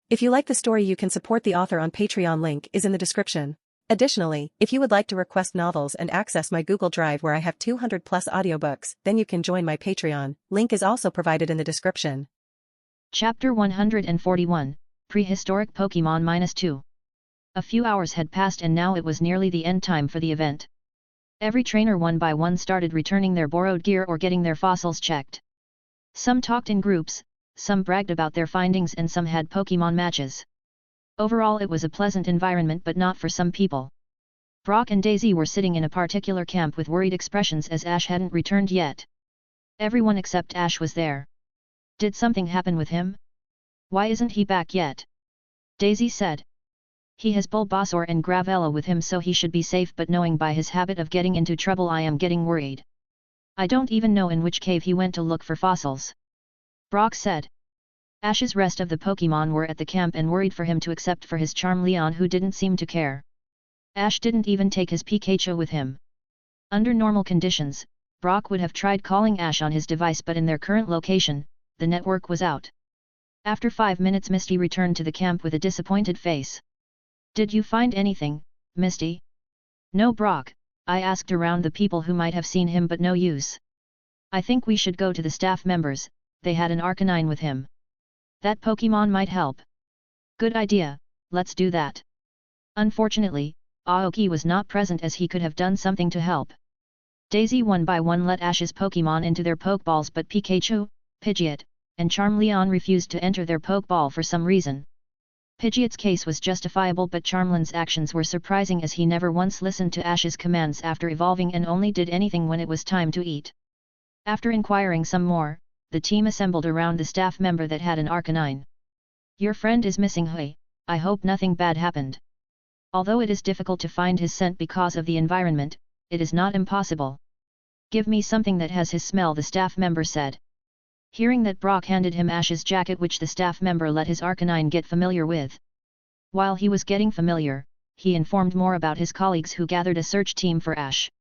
If you like the story, you can support the author on Patreon. Link is in the description. Additionally, if you would like to request novels and access my Google Drive where I have 200 plus audiobooks, then you can join my Patreon. Link is also provided in the description. Chapter 141, Prehistoric Pokemon -2. A few hours had passed and now it was nearly the end time for the event. Every trainer one by one started returning their borrowed gear or getting their fossils checked. Some talked in groups, some bragged about their findings and some had Pokemon matches. Overall it was a pleasant environment but not for some people. Brock and Daisy were sitting in a particular camp with worried expressions as Ash hadn't returned yet. Everyone except Ash was there. Did something happen with him? Why isn't he back yet? Daisy said. He has Bulbasaur and Gravello with him so he should be safe, but knowing by his habit of getting into trouble I am getting worried. I don't even know in which cave he went to look for fossils. Brock said. Ash's rest of the Pokemon were at the camp and worried for him to except for his Charmeleon who didn't seem to care. Ash didn't even take his Pikachu with him. Under normal conditions, Brock would have tried calling Ash on his device, but in their current location, the network was out. After 5 minutes Misty returned to the camp with a disappointed face. Did you find anything, Misty? No, Brock, I asked around the people who might have seen him but no use. I think we should go to the staff members, they had an Arcanine with him. That Pokemon might help. Good idea, let's do that. Unfortunately, Aoki was not present as he could have done something to help. Daisy one by one let Ash's Pokemon into their Pokeballs but Pikachu, Pidgeot, and Charmeleon refused to enter their Pokeball for some reason. Pidgeot's case was justifiable but Charmeleon's actions were surprising as he never once listened to Ash's commands after evolving and only did anything when it was time to eat. After inquiring some more, the team assembled around the staff member that had an Arcanine. Your friend is missing, Hui, I hope nothing bad happened. Although it is difficult to find his scent because of the environment, it is not impossible. Give me something that has his smell, the staff member said. Hearing that, Brock handed him Ash's jacket which the staff member let his Arcanine get familiar with. While he was getting familiar, he informed more about his colleagues who gathered a search team for Ash.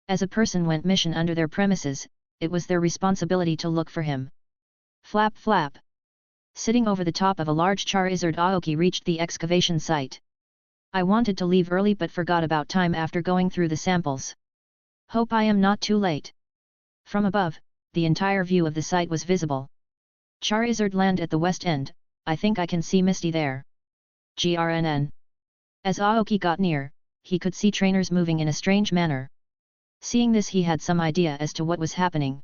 As a person went mission under their premises, it was their responsibility to look for him. Flap flap. Sitting over the top of a large Charizard, Aoki reached the excavation site. I wanted to leave early but forgot about time after going through the samples. Hope I am not too late. From above, the entire view of the site was visible. Charizard land at the west end, I think I can see Misty there. GRNN. As Aoki got near, he could see trainers moving in a strange manner. Seeing this, he had some idea as to what was happening.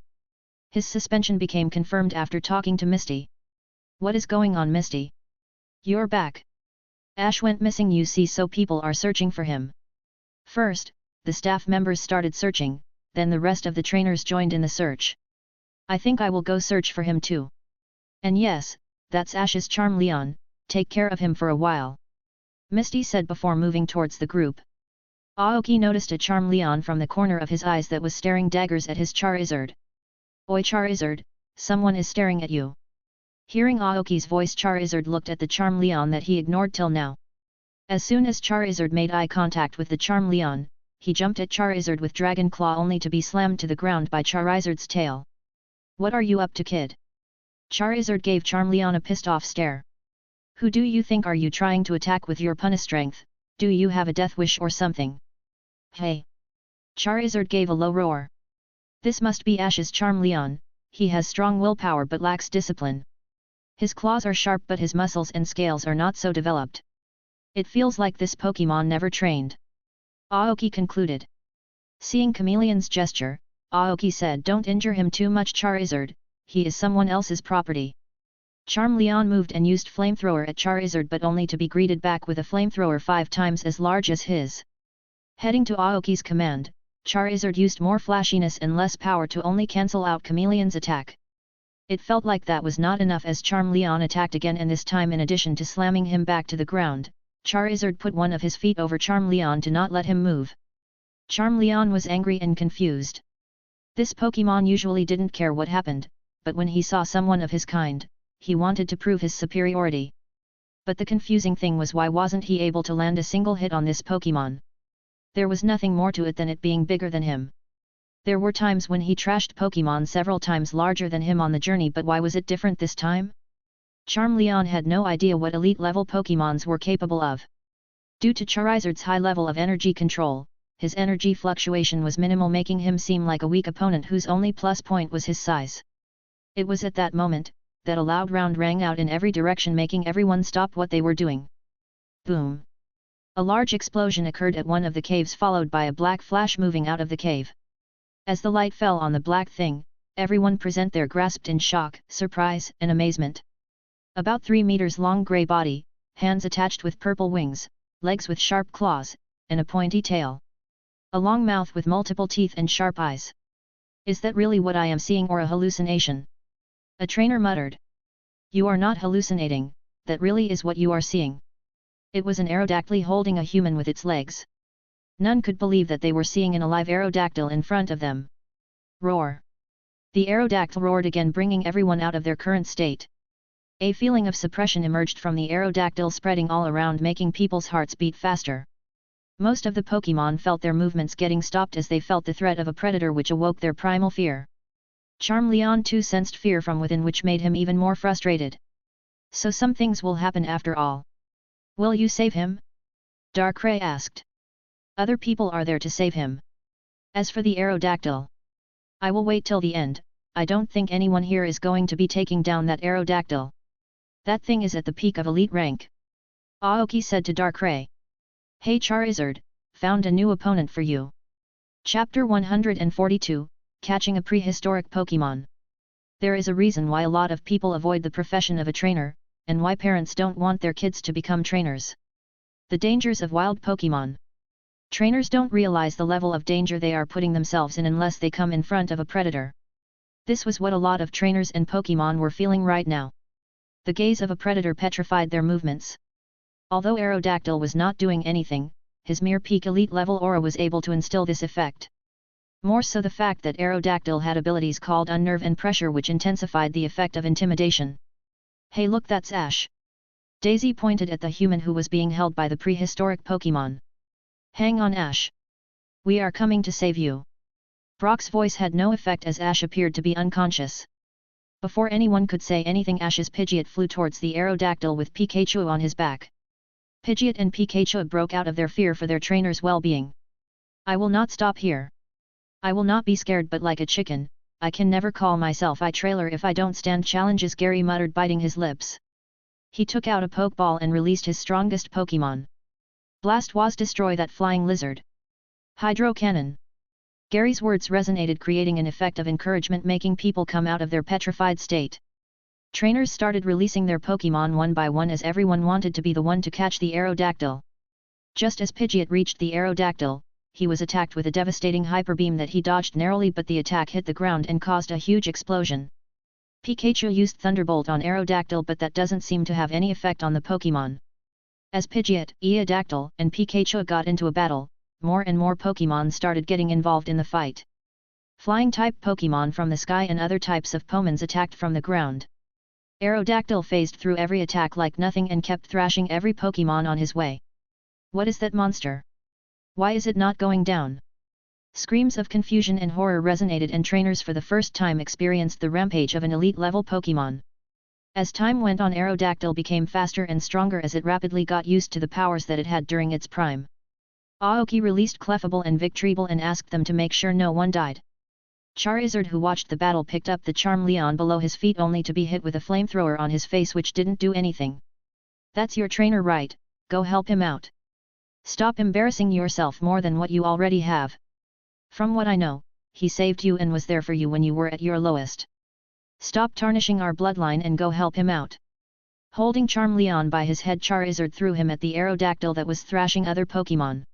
His suspension became confirmed after talking to Misty. What is going on, Misty? You're back. Ash went missing, you see, so people are searching for him. First, the staff members started searching, then the rest of the trainers joined in the search. I think I will go search for him too. And yes, that's Ash's Charmeleon, take care of him for a while. Misty said before moving towards the group. Aoki noticed a Charmeleon from the corner of his eyes that was staring daggers at his Charizard. Oi Charizard, someone is staring at you. Hearing Aoki's voice, Charizard looked at the Charmeleon that he ignored till now. As soon as Charizard made eye contact with the Charmeleon, he jumped at Charizard with Dragon Claw only to be slammed to the ground by Charizard's tail. What are you up to, kid? Charizard gave Charmeleon a pissed off stare. Who do you think are you trying to attack with your punna strength? Do you have a death wish or something? Hey! Charizard gave a low roar. This must be Ash's Charmeleon, he has strong willpower but lacks discipline. His claws are sharp but his muscles and scales are not so developed. It feels like this Pokemon never trained. Aoki concluded. Seeing Chameleon's gesture, Aoki said, don't injure him too much, Charizard, he is someone else's property. Charmeleon moved and used Flamethrower at Charizard but only to be greeted back with a Flamethrower 5 times as large as his. Heading to Aoki's command, Charizard used more flashiness and less power to only cancel out Chameleon's attack. It felt like that was not enough as Charmeleon attacked again, and this time in addition to slamming him back to the ground, Charizard put one of his feet over Charmeleon to not let him move. Charmeleon was angry and confused. This Pokemon usually didn't care what happened, but when he saw someone of his kind, he wanted to prove his superiority. But the confusing thing was, why wasn't he able to land a single hit on this Pokemon? There was nothing more to it than it being bigger than him. There were times when he trashed Pokemon several times larger than him on the journey, but why was it different this time? Charmeleon had no idea what elite-level Pokémons were capable of. Due to Charizard's high level of energy control, his energy fluctuation was minimal, making him seem like a weak opponent whose only plus point was his size. It was at that moment that a loud round rang out in every direction, making everyone stop what they were doing. Boom! A large explosion occurred at one of the caves, followed by a black flash moving out of the cave. As the light fell on the black thing, everyone present there grasped in shock, surprise, and amazement. About 3 meters long grey body, hands attached with purple wings, legs with sharp claws, and a pointy tail. A long mouth with multiple teeth and sharp eyes. Is that really what I am seeing, or a hallucination? A trainer muttered. You are not hallucinating, that really is what you are seeing. It was an Aerodactyl holding a human with its legs. None could believe that they were seeing an alive Aerodactyl in front of them. Roar! The Aerodactyl roared again, bringing everyone out of their current state. A feeling of suppression emerged from the Aerodactyl, spreading all around, making people's hearts beat faster. Most of the Pokémon felt their movements getting stopped as they felt the threat of a predator, which awoke their primal fear. Charmeleon too sensed fear from within, which made him even more frustrated. So some things will happen after all. Will you save him? Darkrai asked. Other people are there to save him. As for the Aerodactyl, I will wait till the end. I don't think anyone here is going to be taking down that Aerodactyl. That thing is at the peak of elite rank. Aoki said to Darkrai. Hey Charizard, found a new opponent for you. Chapter 142, Catching a Prehistoric Pokémon. There is a reason why a lot of people avoid the profession of a trainer, and why parents don't want their kids to become trainers. The dangers of wild Pokémon. Trainers don't realize the level of danger they are putting themselves in unless they come in front of a predator. This was what a lot of trainers and Pokémon were feeling right now. The gaze of a predator petrified their movements. Although Aerodactyl was not doing anything, his mere peak elite level aura was able to instill this effect. More so the fact that Aerodactyl had abilities called Unnerve and Pressure, which intensified the effect of intimidation. Hey look, that's Ash. Daisy pointed at the human who was being held by the prehistoric Pokémon. Hang on Ash. We are coming to save you. Brock's voice had no effect as Ash appeared to be unconscious. Before anyone could say anything, Ash's Pidgeot flew towards the Aerodactyl with Pikachu on his back. Pidgeot and Pikachu broke out of their fear for their trainer's well-being. I will not stop here. I will not be scared, but like a chicken, I can never call myself trailer if I don't stand challenges, Gary muttered, biting his lips. He took out a Pokeball and released his strongest Pokémon. Blast was destroy that flying lizard. Hydro Cannon. Gary's words resonated, creating an effect of encouragement, making people come out of their petrified state. Trainers started releasing their Pokémon one by one as everyone wanted to be the one to catch the Aerodactyl. Just as Pidgeot reached the Aerodactyl, he was attacked with a devastating hyper beam that he dodged narrowly, but the attack hit the ground and caused a huge explosion. Pikachu used Thunderbolt on Aerodactyl, but that doesn't seem to have any effect on the Pokémon. As Pidgeot, Aerodactyl, and Pikachu got into a battle, more and more Pokémon started getting involved in the fight. Flying-type Pokémon from the sky and other types of Pomons attacked from the ground. Aerodactyl phased through every attack like nothing and kept thrashing every Pokémon on his way. What is that monster? Why is it not going down? Screams of confusion and horror resonated, and trainers for the first time experienced the rampage of an elite-level Pokémon. As time went on, Aerodactyl became faster and stronger as it rapidly got used to the powers that it had during its prime. Aoki released Clefable and Victreebel and asked them to make sure no one died. Charizard, who watched the battle, picked up the Charmeleon below his feet only to be hit with a flamethrower on his face, which didn't do anything. That's your trainer, right? Go help him out. Stop embarrassing yourself more than what you already have. From what I know, he saved you and was there for you when you were at your lowest. Stop tarnishing our bloodline and go help him out. Holding Charmeleon by his head, Charizard threw him at the Aerodactyl that was thrashing other Pokémon.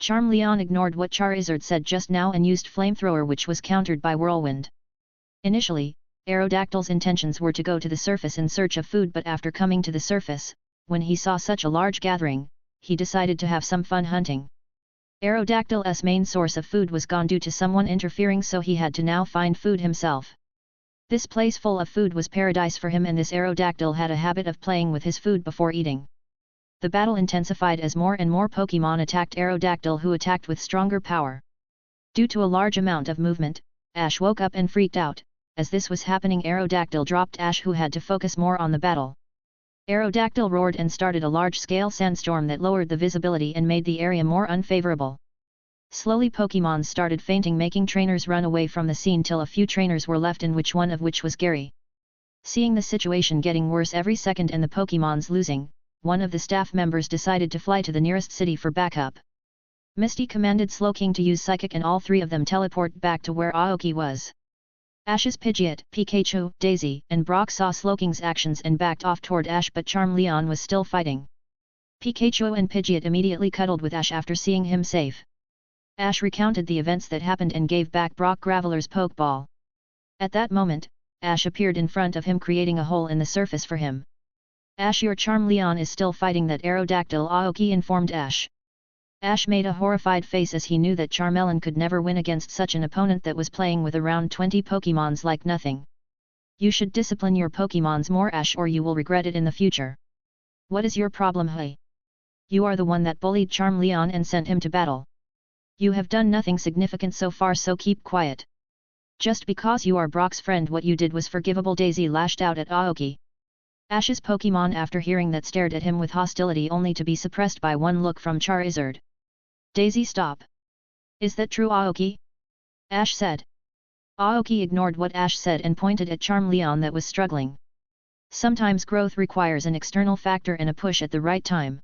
Charmeleon ignored what Charizard said just now and used Flamethrower, which was countered by Whirlwind. Initially, Aerodactyl's intentions were to go to the surface in search of food, but after coming to the surface, when he saw such a large gathering, he decided to have some fun hunting. Aerodactyl's main source of food was gone due to someone interfering, so he had to now find food himself. This place full of food was paradise for him, and this Aerodactyl had a habit of playing with his food before eating. The battle intensified as more and more Pokémon attacked Aerodactyl, who attacked with stronger power. Due to a large amount of movement, Ash woke up and freaked out, as this was happening Aerodactyl dropped Ash, who had to focus more on the battle. Aerodactyl roared and started a large-scale sandstorm that lowered the visibility and made the area more unfavorable. Slowly Pokémon started fainting, making trainers run away from the scene till a few trainers were left, in one of which was Gary. Seeing the situation getting worse every second and the Pokémons losing, one of the staff members decided to fly to the nearest city for backup. Misty commanded Slowking to use Psychic and all three of them teleport back to where Aoki was. Ash's Pidgeot, Pikachu, Daisy, and Brock saw Slowking's actions and backed off toward Ash, but Charmeleon was still fighting. Pikachu and Pidgeot immediately cuddled with Ash after seeing him safe. Ash recounted the events that happened and gave back Brock Graveler's Pokeball. At that moment, Ash appeared in front of him, creating a hole in the surface for him. "Ash, your Charmeleon is still fighting that Aerodactyl," Aoki informed Ash. Ash made a horrified face as he knew that Charmeleon could never win against such an opponent that was playing with around 20 Pokémons like nothing. "You should discipline your Pokémons more, Ash, or you will regret it in the future. What is your problem, hey? You are the one that bullied Charmeleon and sent him to battle. You have done nothing significant so far, so keep quiet. Just because you are Brock's friend, what you did was forgivable," Daisy lashed out at Aoki. Ash's Pokémon, after hearing that, stared at him with hostility, only to be suppressed by one look from Charizard. "Daisy, stop. Is that true, Aoki?" Ash said. Aoki ignored what Ash said and pointed at Charmeleon that was struggling. "Sometimes growth requires an external factor and a push at the right time.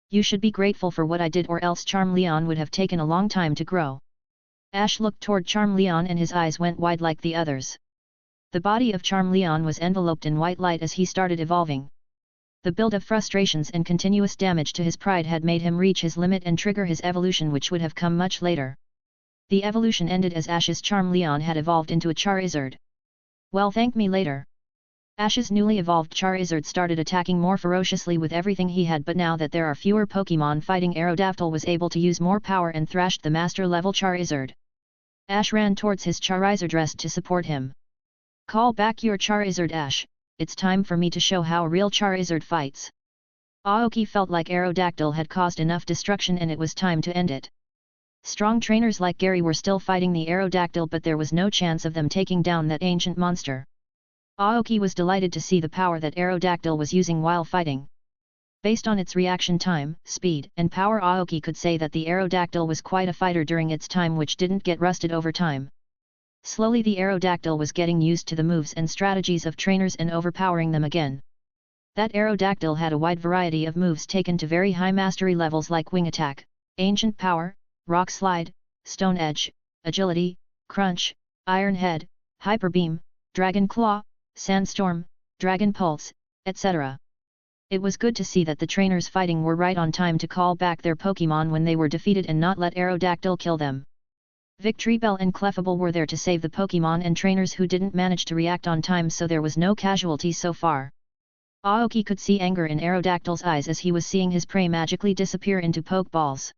You should be grateful for what I did, or else Charmeleon would have taken a long time to grow." Ash looked toward Charmeleon and his eyes went wide like the others. The body of Charmeleon was enveloped in white light as he started evolving. The build of frustrations and continuous damage to his pride had made him reach his limit and trigger his evolution, which would have come much later. The evolution ended as Ash's Charmeleon had evolved into a Charizard. "Well, thank me later." Ash's newly evolved Charizard started attacking more ferociously with everything he had, but now that there are fewer Pokémon fighting, Aerodactyl was able to use more power and thrashed the master-level Charizard. Ash ran towards his Charizard rest to support him. "Call back your Charizard, Ash. It's time for me to show how a real Charizard fights." Aoki felt like Aerodactyl had caused enough destruction and it was time to end it. Strong trainers like Gary were still fighting the Aerodactyl, but there was no chance of them taking down that ancient monster. Aoki was delighted to see the power that Aerodactyl was using while fighting. Based on its reaction time, speed, and power, Aoki could say that the Aerodactyl was quite a fighter during its time, which didn't get rusted over time. Slowly the Aerodactyl was getting used to the moves and strategies of trainers and overpowering them again. That Aerodactyl had a wide variety of moves taken to very high mastery levels like Wing Attack, Ancient Power, Rock Slide, Stone Edge, Agility, Crunch, Iron Head, Hyper Beam, Dragon Claw, Sandstorm, Dragon Pulse, etc. It was good to see that the trainers fighting were right on time to call back their Pokémon when they were defeated and not let Aerodactyl kill them. Victreebel and Clefable were there to save the Pokémon and trainers who didn't manage to react on time, so there was no casualties so far. Aoki could see anger in Aerodactyl's eyes as he was seeing his prey magically disappear into Pokeballs.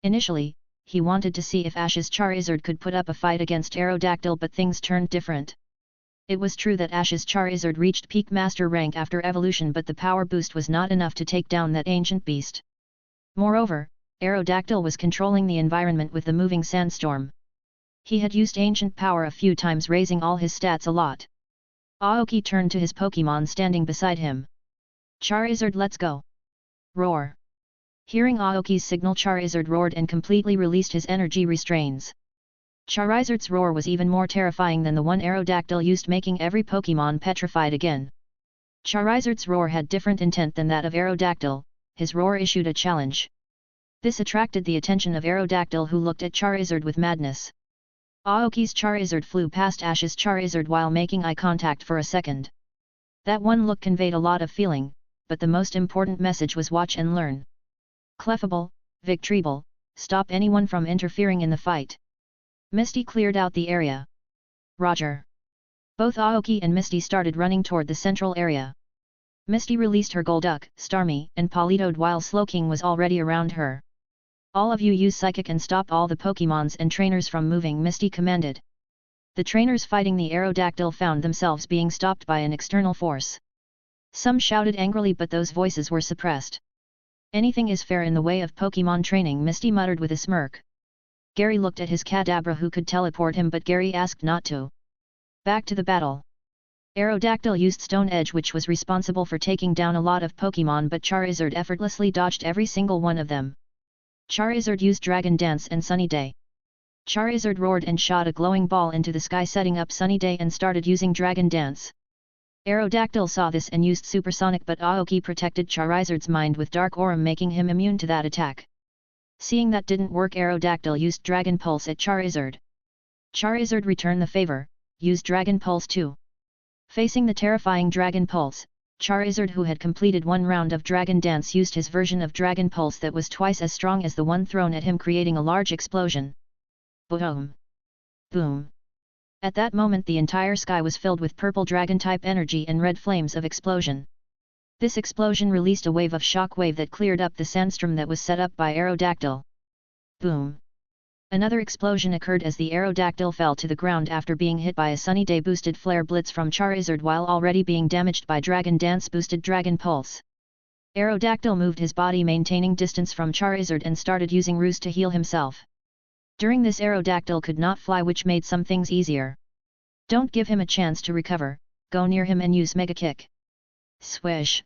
Initially, he wanted to see if Ash's Charizard could put up a fight against Aerodactyl, but things turned different. It was true that Ash's Charizard reached peak master rank after evolution, but the power boost was not enough to take down that ancient beast. Moreover, Aerodactyl was controlling the environment with the moving sandstorm. He had used ancient power a few times, raising all his stats a lot. Aoki turned to his Pokémon standing beside him. "Charizard, let's go!" Roar. Hearing Aoki's signal, Charizard roared and completely released his energy restraints. Charizard's roar was even more terrifying than the one Aerodactyl used, making every Pokémon petrified again. Charizard's roar had different intent than that of Aerodactyl. His roar issued a challenge. This attracted the attention of Aerodactyl, who looked at Charizard with madness. Aoki's Charizard flew past Ash's Charizard while making eye contact for a second. That one look conveyed a lot of feeling, but the most important message was watch and learn. Clefable, Victreebel, stop anyone from interfering in the fight. Misty cleared out the area. Roger. Both Aoki and Misty started running toward the central area. Misty released her Golduck, Starmie, and Politoed while Slowking was already around her. "All of you use Psychic and stop all the Pokémons and trainers from moving," Misty commanded. The trainers fighting the Aerodactyl found themselves being stopped by an external force. Some shouted angrily, but those voices were suppressed. "Anything is fair in the way of Pokémon training," Misty muttered with a smirk. Gary looked at his Kadabra, who could teleport him, but Gary asked not to. Back to the battle. Aerodactyl used Stone Edge, which was responsible for taking down a lot of Pokemon, but Charizard effortlessly dodged every single one of them. Charizard used Dragon Dance and Sunny Day. Charizard roared and shot a glowing ball into the sky, setting up Sunny Day, and started using Dragon Dance. Aerodactyl saw this and used Supersonic, but Aoki protected Charizard's mind with Dark Aura, making him immune to that attack. Seeing that didn't work, Aerodactyl used Dragon Pulse at Charizard. Charizard returned the favor, used Dragon Pulse too. Facing the terrifying Dragon Pulse, Charizard, who had completed one round of Dragon Dance, used his version of Dragon Pulse that was twice as strong as the one thrown at him, creating a large explosion. Boom! Boom! At that moment the entire sky was filled with purple dragon-type energy and red flames of explosion. This explosion released a wave of shock wave that cleared up the sandstorm that was set up by Aerodactyl. Boom! Another explosion occurred as the Aerodactyl fell to the ground after being hit by a Sunny Day boosted Flare Blitz from Charizard while already being damaged by Dragon Dance boosted Dragon Pulse. Aerodactyl moved his body maintaining distance from Charizard and started using Ruse to heal himself. During this, Aerodactyl could not fly, which made some things easier. Don't give him a chance to recover, go near him and use Mega Kick. Swish!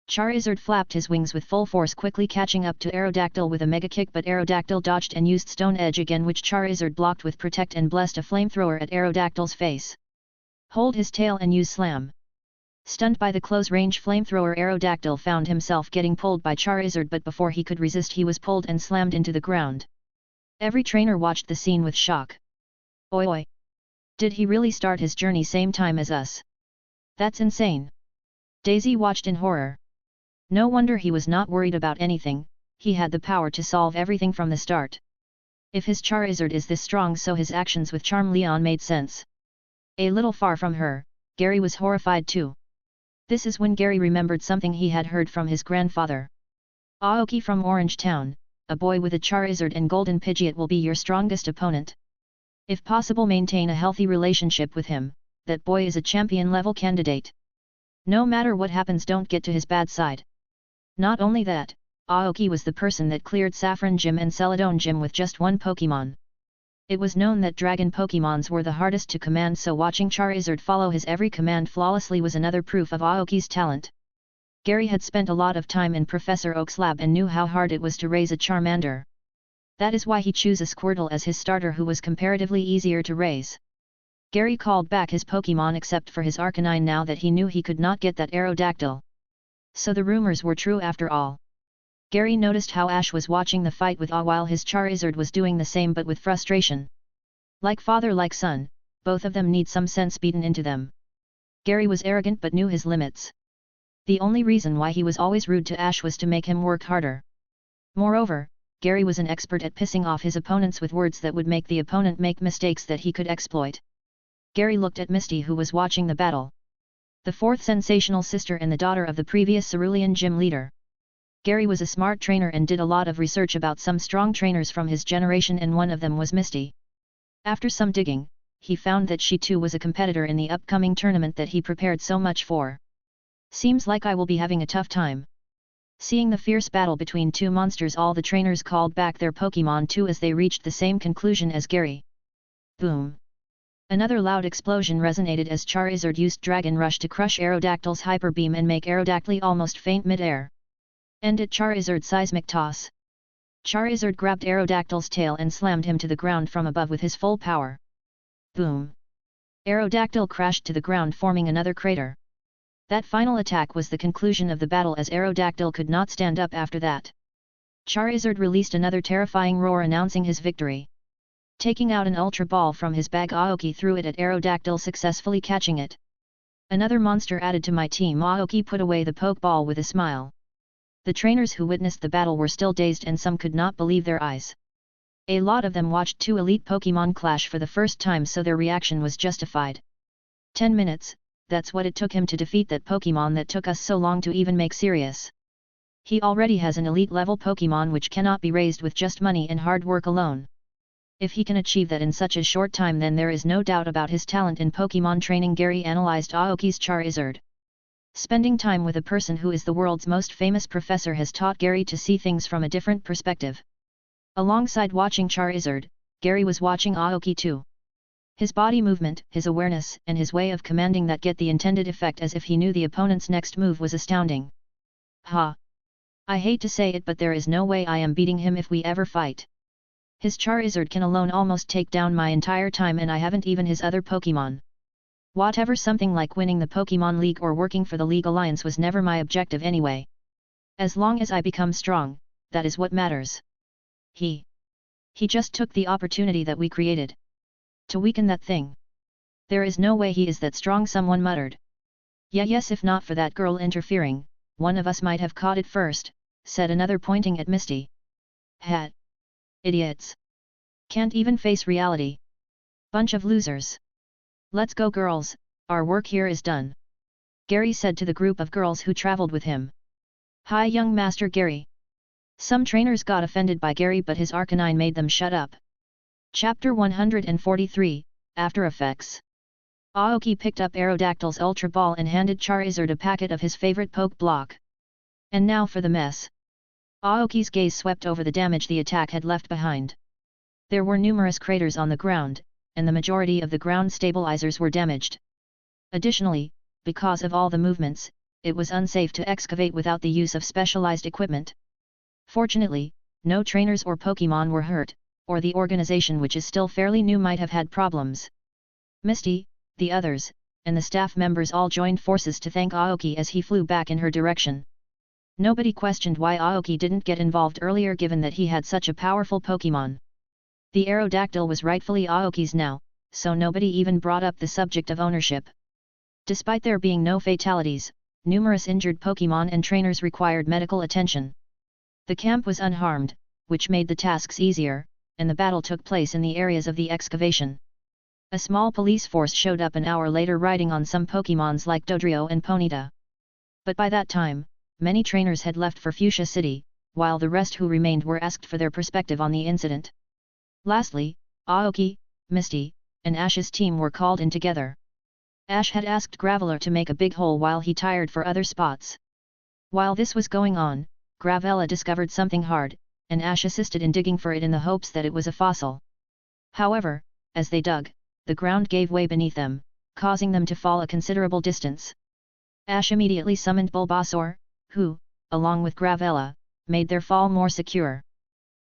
Charizard flapped his wings with full force, quickly catching up to Aerodactyl with a Mega Kick, but Aerodactyl dodged and used Stone Edge again, which Charizard blocked with Protect and blessed a flamethrower at Aerodactyl's face. Hold his tail and use Slam. Stunned by the close-range flamethrower, Aerodactyl found himself getting pulled by Charizard, but before he could resist he was pulled and slammed into the ground. Every trainer watched the scene with shock. Oi oi! Did he really start his journey same time as us? That's insane! Daisy watched in horror. No wonder he was not worried about anything, he had the power to solve everything from the start. If his Charizard is this strong, so his actions with Charmeleon made sense. A little far from her, Gary was horrified too. This is when Gary remembered something he had heard from his grandfather. Aoki from Orange Town, a boy with a Charizard and Golden Pidgeot will be your strongest opponent. If possible, maintain a healthy relationship with him, that boy is a champion-level candidate. No matter what happens, don't get to his bad side. Not only that, Aoki was the person that cleared Saffron Gym and Celadon Gym with just one Pokemon. It was known that Dragon Pokemons were the hardest to command, so watching Charizard follow his every command flawlessly was another proof of Aoki's talent. Gary had spent a lot of time in Professor Oak's lab and knew how hard it was to raise a Charmander. That is why he chose a Squirtle as his starter, who was comparatively easier to raise. Gary called back his Pokemon except for his Arcanine now that he knew he could not get that Aerodactyl. So the rumors were true after all. Gary noticed how Ash was watching the fight with Aw while his Charizard was doing the same, but with frustration. Like father like son, both of them need some sense beaten into them. Gary was arrogant but knew his limits. The only reason why he was always rude to Ash was to make him work harder. Moreover, Gary was an expert at pissing off his opponents with words that would make the opponent make mistakes that he could exploit. Gary looked at Misty, who was watching the battle. The fourth sensational sister and the daughter of the previous Cerulean gym leader. Gary was a smart trainer and did a lot of research about some strong trainers from his generation, and one of them was Misty. After some digging, he found that she too was a competitor in the upcoming tournament that he prepared so much for. Seems like I will be having a tough time. Seeing the fierce battle between two monsters, all the trainers called back their Pokemon too as they reached the same conclusion as Gary. Boom! Another loud explosion resonated as Charizard used Dragon Rush to crush Aerodactyl's Hyper Beam and make Aerodactyl almost faint mid-air. Ended Charizard's Seismic Toss. Charizard grabbed Aerodactyl's tail and slammed him to the ground from above with his full power. Boom! Aerodactyl crashed to the ground, forming another crater. That final attack was the conclusion of the battle, as Aerodactyl could not stand up after that. Charizard released another terrifying roar announcing his victory. Taking out an Ultra Ball from his bag, Aoki threw it at Aerodactyl, successfully catching it. Another monster added to my team. Aoki put away the Pokeball with a smile. The trainers who witnessed the battle were still dazed and some could not believe their eyes. A lot of them watched two elite Pokemon clash for the first time, so their reaction was justified. 10 minutes, that's what it took him to defeat that Pokemon that took us so long to even make serious. He already has an elite level Pokemon which cannot be raised with just money and hard work alone. If he can achieve that in such a short time, then there is no doubt about his talent in Pokemon training. Gary analyzed Aoki's Charizard. Spending time with a person who is the world's most famous professor has taught Gary to see things from a different perspective. Alongside watching Charizard, Gary was watching Aoki too. His body movement, his awareness, and his way of commanding that get the intended effect as if he knew the opponent's next move was astounding. Ha! I hate to say it, but there is no way I am beating him if we ever fight. His Charizard can alone almost take down my entire time, and I haven't even his other Pokemon. Whatever, something like winning the Pokemon League or working for the League Alliance was never my objective anyway. As long as I become strong, that is what matters. He just took the opportunity that we created to weaken that thing. There is no way he is that strong, someone muttered. Yeah, yes, if not for that girl interfering, one of us might have caught it first, said another, pointing at Misty. Hat. Idiots. Can't even face reality. Bunch of losers. Let's go, girls, our work here is done. Gary said to the group of girls who traveled with him. Hi, young Master Gary. Some trainers got offended by Gary, but his Arcanine made them shut up. Chapter 143, After Effects. Aoki picked up Aerodactyl's Ultra Ball and handed Charizard a packet of his favorite poke block. And now for the mess. Aoki's gaze swept over the damage the attack had left behind. There were numerous craters on the ground, and the majority of the ground stabilizers were damaged. Additionally, because of all the movements, it was unsafe to excavate without the use of specialized equipment. Fortunately, no trainers or Pokemon were hurt, or the organization, which is still fairly new, might have had problems. Misty, the others, and the staff members all joined forces to thank Aoki as he flew back in her direction. Nobody questioned why Aoki didn't get involved earlier, given that he had such a powerful Pokemon. The Aerodactyl was rightfully Aoki's now, so nobody even brought up the subject of ownership. Despite there being no fatalities, numerous injured Pokemon and trainers required medical attention. The camp was unharmed, which made the tasks easier, and the battle took place in the areas of the excavation. A small police force showed up an hour later, riding on some Pokemons like Dodrio and Ponyta. But by that time, many trainers had left for Fuchsia City, while the rest who remained were asked for their perspective on the incident. Lastly, Aoki, Misty, and Ash's team were called in together. Ash had asked Graveler to make a big hole while he tired for other spots. While this was going on, Gravella discovered something hard, and Ash assisted in digging for it in the hopes that it was a fossil. However, as they dug, the ground gave way beneath them, causing them to fall a considerable distance. Ash immediately summoned Bulbasaur, who, along with Gravella, made their fall more secure.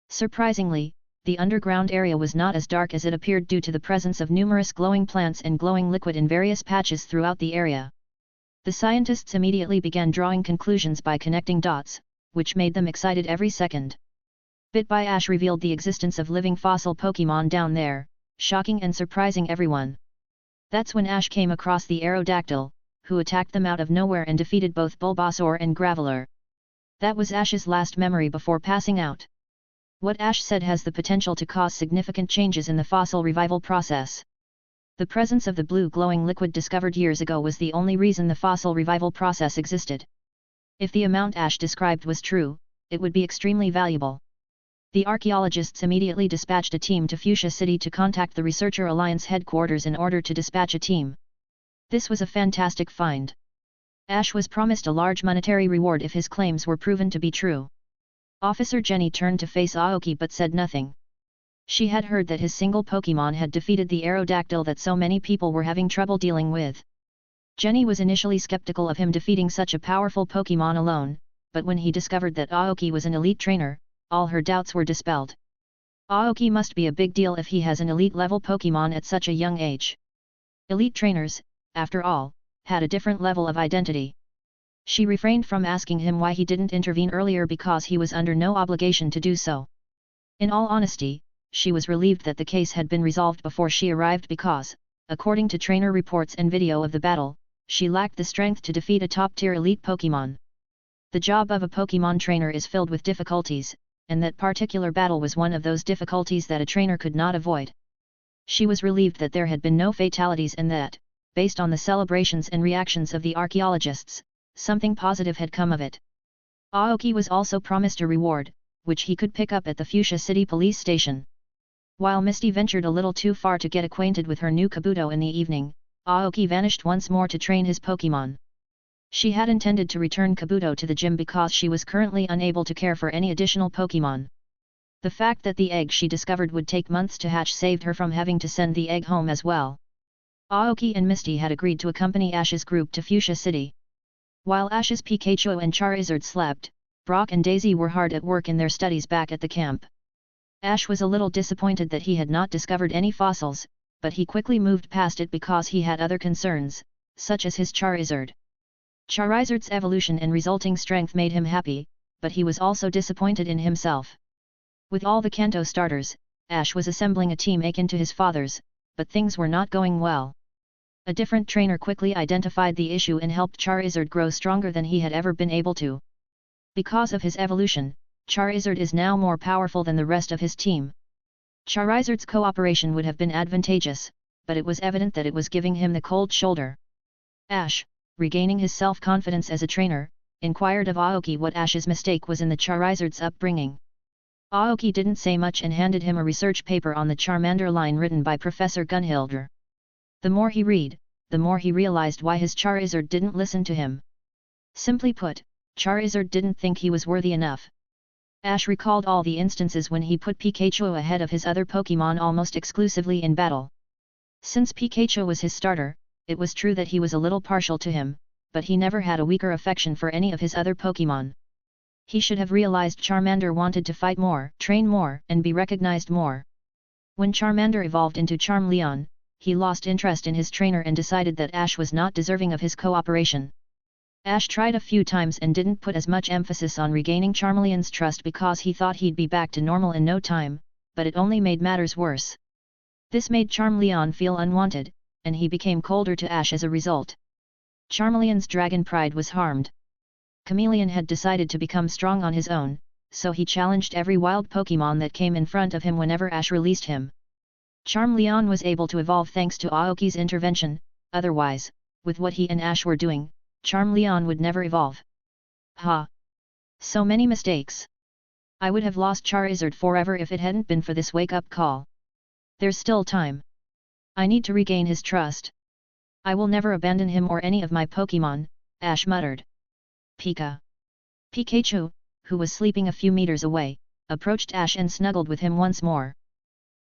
Surprisingly, the underground area was not as dark as it appeared due to the presence of numerous glowing plants and glowing liquid in various patches throughout the area. The scientists immediately began drawing conclusions by connecting dots, which made them excited every second. Bit by Ash revealed the existence of living fossil Pokemon down there, shocking and surprising everyone. That's when Ash came across the Aerodactyl, who attacked them out of nowhere and defeated both Bulbasaur and Graveler. That was Ash's last memory before passing out. What Ash said has the potential to cause significant changes in the fossil revival process. The presence of the blue glowing liquid discovered years ago was the only reason the fossil revival process existed. If the amount Ash described was true, it would be extremely valuable. The archaeologists immediately dispatched a team to Fuchsia City to contact the Researcher Alliance headquarters in order to dispatch a team. This was a fantastic find. Ash was promised a large monetary reward if his claims were proven to be true. Officer Jenny turned to face Aoki but said nothing. She had heard that his single Pokemon had defeated the Aerodactyl that so many people were having trouble dealing with. Jenny was initially skeptical of him defeating such a powerful Pokemon alone, but when he discovered that Aoki was an elite trainer, all her doubts were dispelled. Aoki must be a big deal if he has an elite-level Pokemon at such a young age. Elite trainers, after all, had a different level of identity. She refrained from asking him why he didn't intervene earlier because he was under no obligation to do so. In all honesty, she was relieved that the case had been resolved before she arrived because, according to trainer reports and video of the battle, she lacked the strength to defeat a top-tier elite Pokemon. The job of a Pokemon trainer is filled with difficulties, and that particular battle was one of those difficulties that a trainer could not avoid. She was relieved that there had been no fatalities and that, based on the celebrations and reactions of the archaeologists, something positive had come of it. Aoki was also promised a reward, which he could pick up at the Fuchsia City police station. While Misty ventured a little too far to get acquainted with her new Kabuto in the evening, Aoki vanished once more to train his Pokemon. She had intended to return Kabuto to the gym because she was currently unable to care for any additional Pokemon. The fact that the egg she discovered would take months to hatch saved her from having to send the egg home as well. Aoki and Misty had agreed to accompany Ash's group to Fuchsia City. While Ash's Pikachu and Charizard slept, Brock and Daisy were hard at work in their studies back at the camp. Ash was a little disappointed that he had not discovered any fossils, but he quickly moved past it because he had other concerns, such as his Charizard. Charizard's evolution and resulting strength made him happy, but he was also disappointed in himself. With all the Kanto starters, Ash was assembling a team akin to his father's, but things were not going well. A different trainer quickly identified the issue and helped Charizard grow stronger than he had ever been able to. Because of his evolution, Charizard is now more powerful than the rest of his team. Charizard's cooperation would have been advantageous, but it was evident that it was giving him the cold shoulder. Ash, regaining his self-confidence as a trainer, inquired of Aoki what Ash's mistake was in the Charizard's upbringing. Aoki didn't say much and handed him a research paper on the Charmander line written by Professor Gunhilder. The more he read, the more he realized why his Charizard didn't listen to him. Simply put, Charizard didn't think he was worthy enough. Ash recalled all the instances when he put Pikachu ahead of his other Pokémon almost exclusively in battle. Since Pikachu was his starter, it was true that he was a little partial to him, but he never had a weaker affection for any of his other Pokémon. He should have realized Charmander wanted to fight more, train more, and be recognized more. When Charmander evolved into Charmeleon, he lost interest in his trainer and decided that Ash was not deserving of his cooperation. Ash tried a few times and didn't put as much emphasis on regaining Charmeleon's trust because he thought he'd be back to normal in no time, but it only made matters worse. This made Charmeleon feel unwanted, and he became colder to Ash as a result. Charmeleon's dragon pride was harmed. Chameleon had decided to become strong on his own, so he challenged every wild Pokémon that came in front of him whenever Ash released him. Charmeleon was able to evolve thanks to Aoki's intervention, otherwise, with what he and Ash were doing, Charmeleon would never evolve. Ha! So many mistakes. I would have lost Charizard forever if it hadn't been for this wake-up call. There's still time. I need to regain his trust. I will never abandon him or any of my Pokémon, Ash muttered. Pikachu, who was sleeping a few meters away, approached Ash and snuggled with him once more.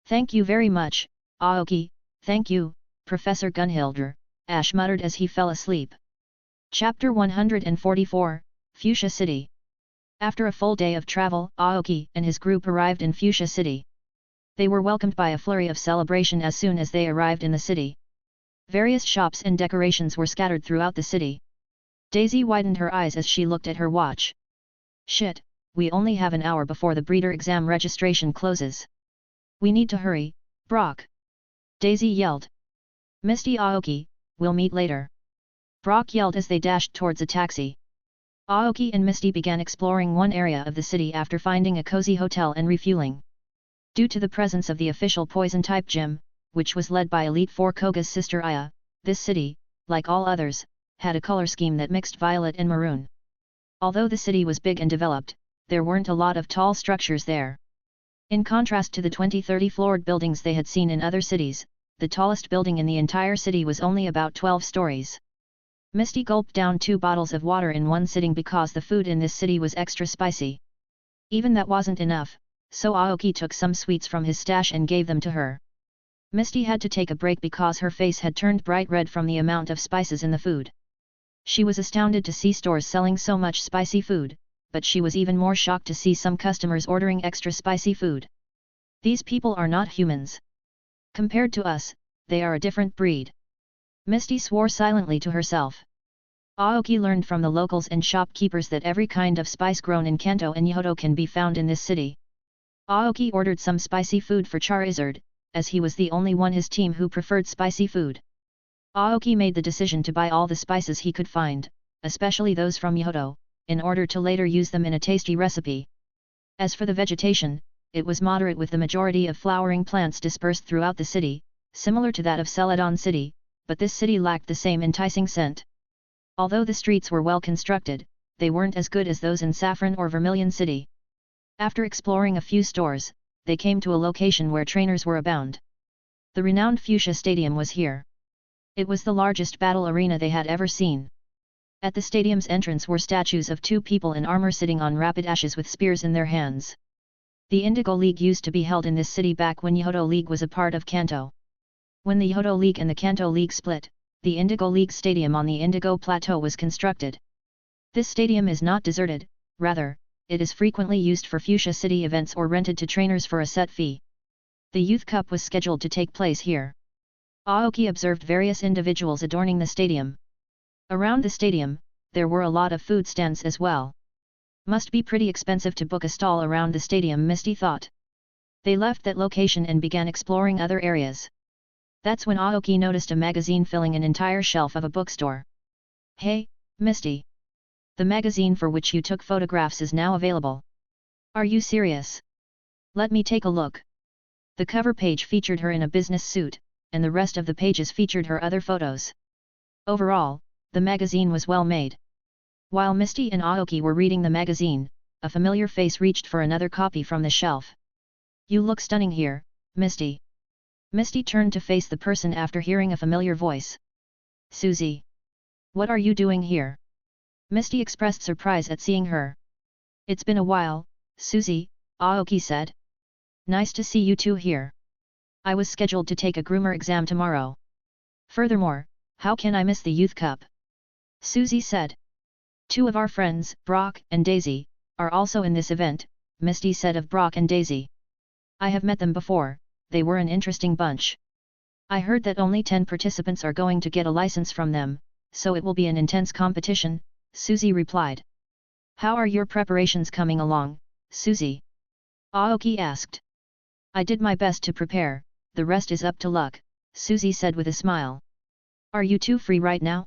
Thank you very much, Aoki, thank you, Professor Gunhilder, Ash muttered as he fell asleep. Chapter 144, Fuchsia City. After a full day of travel, Aoki and his group arrived in Fuchsia City. They were welcomed by a flurry of celebration as soon as they arrived in the city. Various shops and decorations were scattered throughout the city. Daisy widened her eyes as she looked at her watch. Shit, we only have an hour before the breeder exam registration closes. We need to hurry, Brock. Daisy yelled. Misty Aoki, we'll meet later. Brock yelled as they dashed towards a taxi. Aoki and Misty began exploring one area of the city after finding a cozy hotel and refueling. Due to the presence of the official poison-type gym, which was led by Elite Four Koga's sister Aya, this city, like all others, had a color scheme that mixed violet and maroon. Although the city was big and developed, there weren't a lot of tall structures there. In contrast to the 20-30 floored buildings they had seen in other cities, the tallest building in the entire city was only about 12 stories. Misty gulped down 2 bottles of water in one sitting because the food in this city was extra spicy. Even that wasn't enough, so Aoki took some sweets from his stash and gave them to her. Misty had to take a break because her face had turned bright red from the amount of spices in the food. She was astounded to see stores selling so much spicy food, but she was even more shocked to see some customers ordering extra spicy food. These people are not humans. Compared to us, they are a different breed. Misty swore silently to herself. Aoki learned from the locals and shopkeepers that every kind of spice grown in Kanto and Yoto can be found in this city. Aoki ordered some spicy food for Charizard, as he was the only one his team who preferred spicy food. Aoki made the decision to buy all the spices he could find, especially those from Yoto, in order to later use them in a tasty recipe. As for the vegetation, it was moderate with the majority of flowering plants dispersed throughout the city, similar to that of Celadon City, but this city lacked the same enticing scent. Although the streets were well constructed, they weren't as good as those in Saffron or Vermilion City. After exploring a few stores, they came to a location where trainers were abound. The renowned Fuchsia Stadium was here. It was the largest battle arena they had ever seen. At the stadium's entrance were statues of 2 people in armor sitting on rapid ashes with spears in their hands. The Indigo League used to be held in this city back when Yodo League was a part of Kanto. When the Yodo League and the Kanto League split, the Indigo League Stadium on the Indigo Plateau was constructed. This stadium is not deserted, rather, it is frequently used for Fuchsia City events or rented to trainers for a set fee. The Youth Cup was scheduled to take place here. Aoki observed various individuals adorning the stadium. Around the stadium, there were a lot of food stands as well. Must be pretty expensive to book a stall around the stadium, Misty thought. They left that location and began exploring other areas. That's when Aoki noticed a magazine filling an entire shelf of a bookstore. Hey, Misty! The magazine for which you took photographs is now available. Are you serious? Let me take a look. The cover page featured her in a business suit, and the rest of the pages featured her other photos. Overall, the magazine was well made. While Misty and Aoki were reading the magazine, a familiar face reached for another copy from the shelf. You look stunning here, Misty. Misty turned to face the person after hearing a familiar voice. Susie. What are you doing here? Misty expressed surprise at seeing her. It's been a while, Susie, Aoki said. Nice to see you two here. I was scheduled to take a groomer exam tomorrow. Furthermore, how can I miss the Youth Cup? Susie said. Two of our friends, Brock and Daisy, are also in this event, Misty said of Brock and Daisy. I have met them before, they were an interesting bunch. I heard that only 10 participants are going to get a license from them, so it will be an intense competition, Susie replied. How are your preparations coming along, Susie? Aoki asked. I did my best to prepare, the rest is up to luck, Susie said with a smile. Are you two free right now?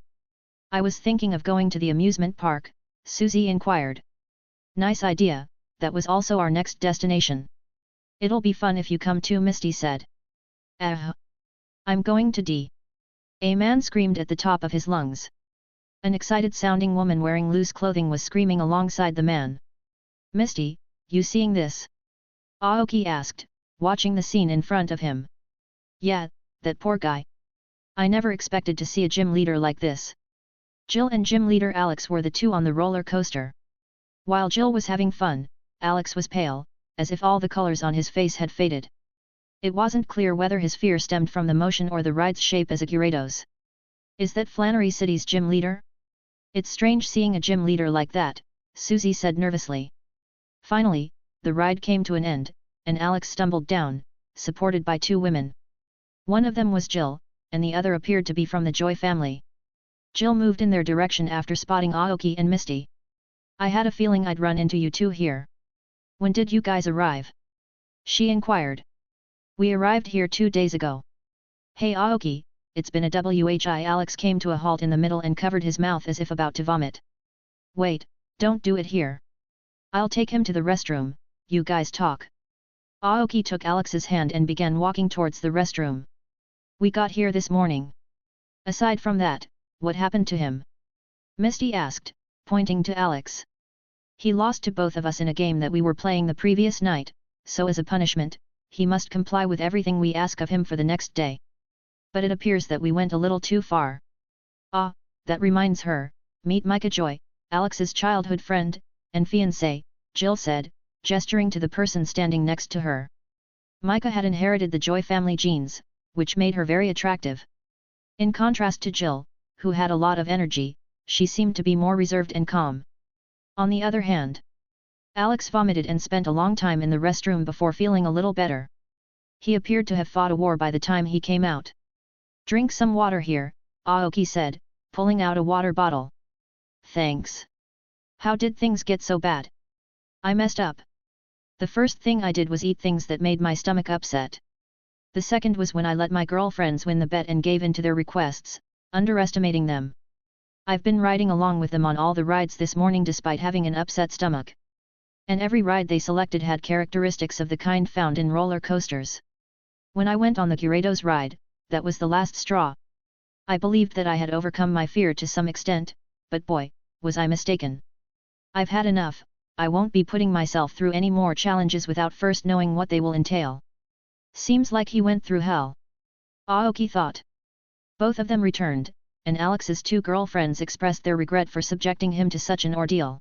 I was thinking of going to the amusement park, Susie inquired. Nice idea, that was also our next destination. It'll be fun if you come too, Misty said. I'm going to D. A man screamed at the top of his lungs. An excited-sounding woman wearing loose clothing was screaming alongside the man. Misty, you seeing this? Aoki asked, watching the scene in front of him. Yeah, that poor guy. I never expected to see a gym leader like this. Jill and gym leader Alex were the two on the roller coaster. While Jill was having fun, Alex was pale, as if all the colors on his face had faded. It wasn't clear whether his fear stemmed from the motion or the ride's shape as a Gyarados. Is that Flannery City's gym leader? It's strange seeing a gym leader like that, Susie said nervously. Finally, the ride came to an end, and Alex stumbled down, supported by two women. One of them was Jill, and the other appeared to be from the Joy family. Jill moved in their direction after spotting Aoki and Misty. I had a feeling I'd run into you two here. When did you guys arrive? She inquired. We arrived here 2 days ago. Hey Aoki, it's been a WHI. Alex came to a halt in the middle and covered his mouth as if about to vomit. Wait, don't do it here. I'll take him to the restroom, you guys talk. Aoki took Alex's hand and began walking towards the restroom. We got here this morning. Aside from that, what happened to him? Misty asked, pointing to Alex. He lost to both of us in a game that we were playing the previous night, so as a punishment, he must comply with everything we ask of him for the next day. But it appears that we went a little too far. Ah, that reminds her, meet Micah Joy, Alex's childhood friend, and fiancé, Jill said, gesturing to the person standing next to her. Micah had inherited the Joy family genes, which made her very attractive. In contrast to Jill, who had a lot of energy, she seemed to be more reserved and calm. On the other hand, Alex vomited and spent a long time in the restroom before feeling a little better. He appeared to have fought a war by the time he came out. Drink some water here, Aoki said, pulling out a water bottle. Thanks. How did things get so bad? I messed up. The first thing I did was eat things that made my stomach upset. The second was when I let my girlfriends win the bet and gave in to their requests, underestimating them. I've been riding along with them on all the rides this morning despite having an upset stomach. And every ride they selected had characteristics of the kind found in roller coasters. When I went on the Gyarados ride, that was the last straw. I believed that I had overcome my fear to some extent, but boy, was I mistaken. I've had enough, I won't be putting myself through any more challenges without first knowing what they will entail. Seems like he went through hell. Aoki thought. Both of them returned, and Alex's two girlfriends expressed their regret for subjecting him to such an ordeal.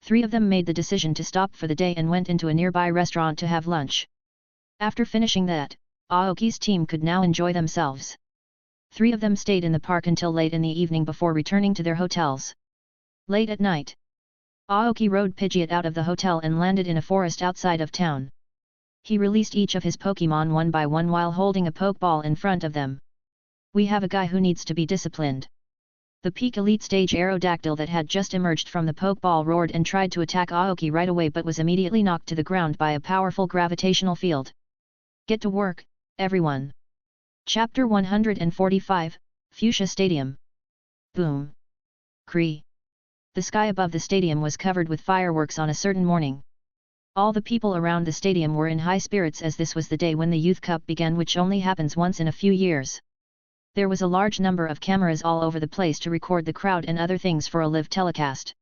3 of them made the decision to stop for the day and went into a nearby restaurant to have lunch. After finishing that, Aoki's team could now enjoy themselves. 3 of them stayed in the park until late in the evening before returning to their hotels. Late at night, Aoki rode Pidgeot out of the hotel and landed in a forest outside of town. He released each of his Pokemon one by one while holding a Pokeball in front of them. We have a guy who needs to be disciplined. The peak elite stage Aerodactyl that had just emerged from the Pokeball roared and tried to attack Aoki right away but was immediately knocked to the ground by a powerful gravitational field. Get to work, everyone. Chapter 145, Fuchsia Stadium. Boom. Cree. The sky above the stadium was covered with fireworks on a certain morning. All the people around the stadium were in high spirits as this was the day when the Youth Cup began, which only happens once in a few years. There was a large number of cameras all over the place to record the crowd and other things for a live telecast.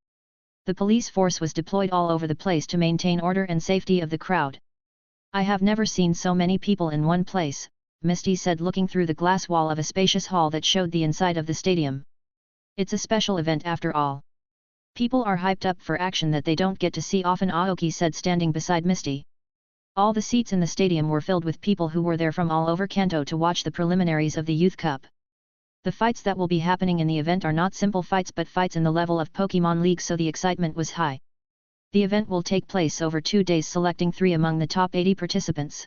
The police force was deployed all over the place to maintain order and safety of the crowd. I have never seen so many people in one place, Misty said, looking through the glass wall of a spacious hall that showed the inside of the stadium. It's a special event after all. People are hyped up for action that they don't get to see often, Aoki said, standing beside Misty. All the seats in the stadium were filled with people who were there from all over Kanto to watch the preliminaries of the Youth Cup. The fights that will be happening in the event are not simple fights but fights in the level of Pokemon League, so the excitement was high. The event will take place over 2 days, selecting 3 among the top 80 participants.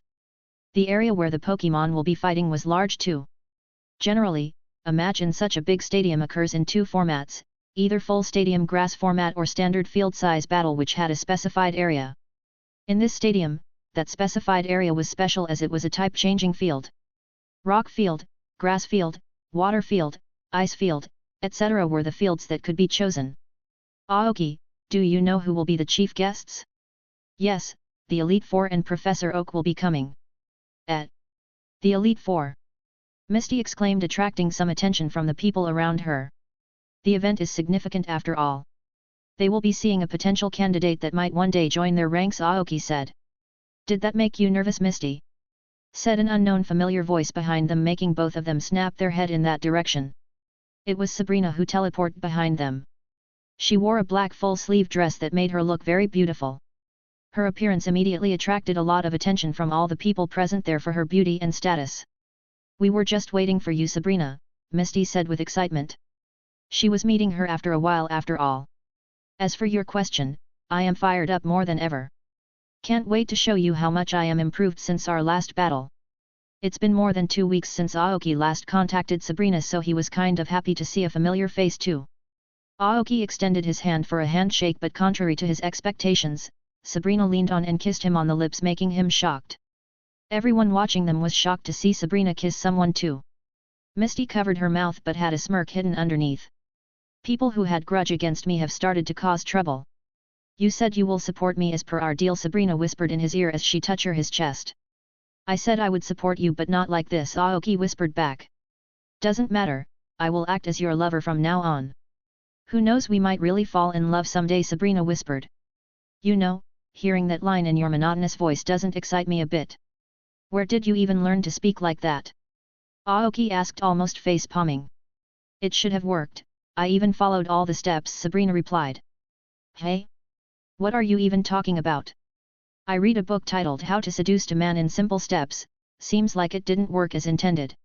The area where the Pokemon will be fighting was large too. Generally, a match in such a big stadium occurs in 2 formats, either full stadium grass format or standard field size battle, which had a specified area. In this stadium, that specified area was special as it was a type-changing field. Rock field, grass field, water field, ice field, etc. were the fields that could be chosen. Aoki, do you know who will be the chief guests? Yes, the Elite Four and Professor Oak will be coming. The Elite Four! Misty exclaimed, attracting some attention from the people around her. The event is significant after all. They will be seeing a potential candidate that might one day join their ranks, Aoki said. Did that make you nervous, Misty? Said an unknown familiar voice behind them, making both of them snap their head in that direction. It was Sabrina who teleported behind them. She wore a black full-sleeve dress that made her look very beautiful. Her appearance immediately attracted a lot of attention from all the people present there for her beauty and status. We were just waiting for you, Sabrina, Misty said with excitement. She was meeting her after a while after all. As for your question, I am fired up more than ever. Can't wait to show you how much I am improved since our last battle. It's been more than 2 weeks since Aoki last contacted Sabrina, so he was kind of happy to see a familiar face too. Aoki extended his hand for a handshake, but contrary to his expectations, Sabrina leaned on and kissed him on the lips, making him shocked. Everyone watching them was shocked to see Sabrina kiss someone too. Misty covered her mouth but had a smirk hidden underneath. People who had grudge against me have started to cause trouble. You said you will support me as per our deal, Sabrina whispered in his ear as she touched his chest. I said I would support you, but not like this, Aoki whispered back. Doesn't matter, I will act as your lover from now on. Who knows, we might really fall in love someday, Sabrina whispered. You know, hearing that line in your monotonous voice doesn't excite me a bit. Where did you even learn to speak like that? Aoki asked, almost face-palming. It should have worked, I even followed all the steps, Sabrina replied. Hey? What are you even talking about? I read a book titled How to Seduce a Man in Simple Steps, seems like it didn't work as intended.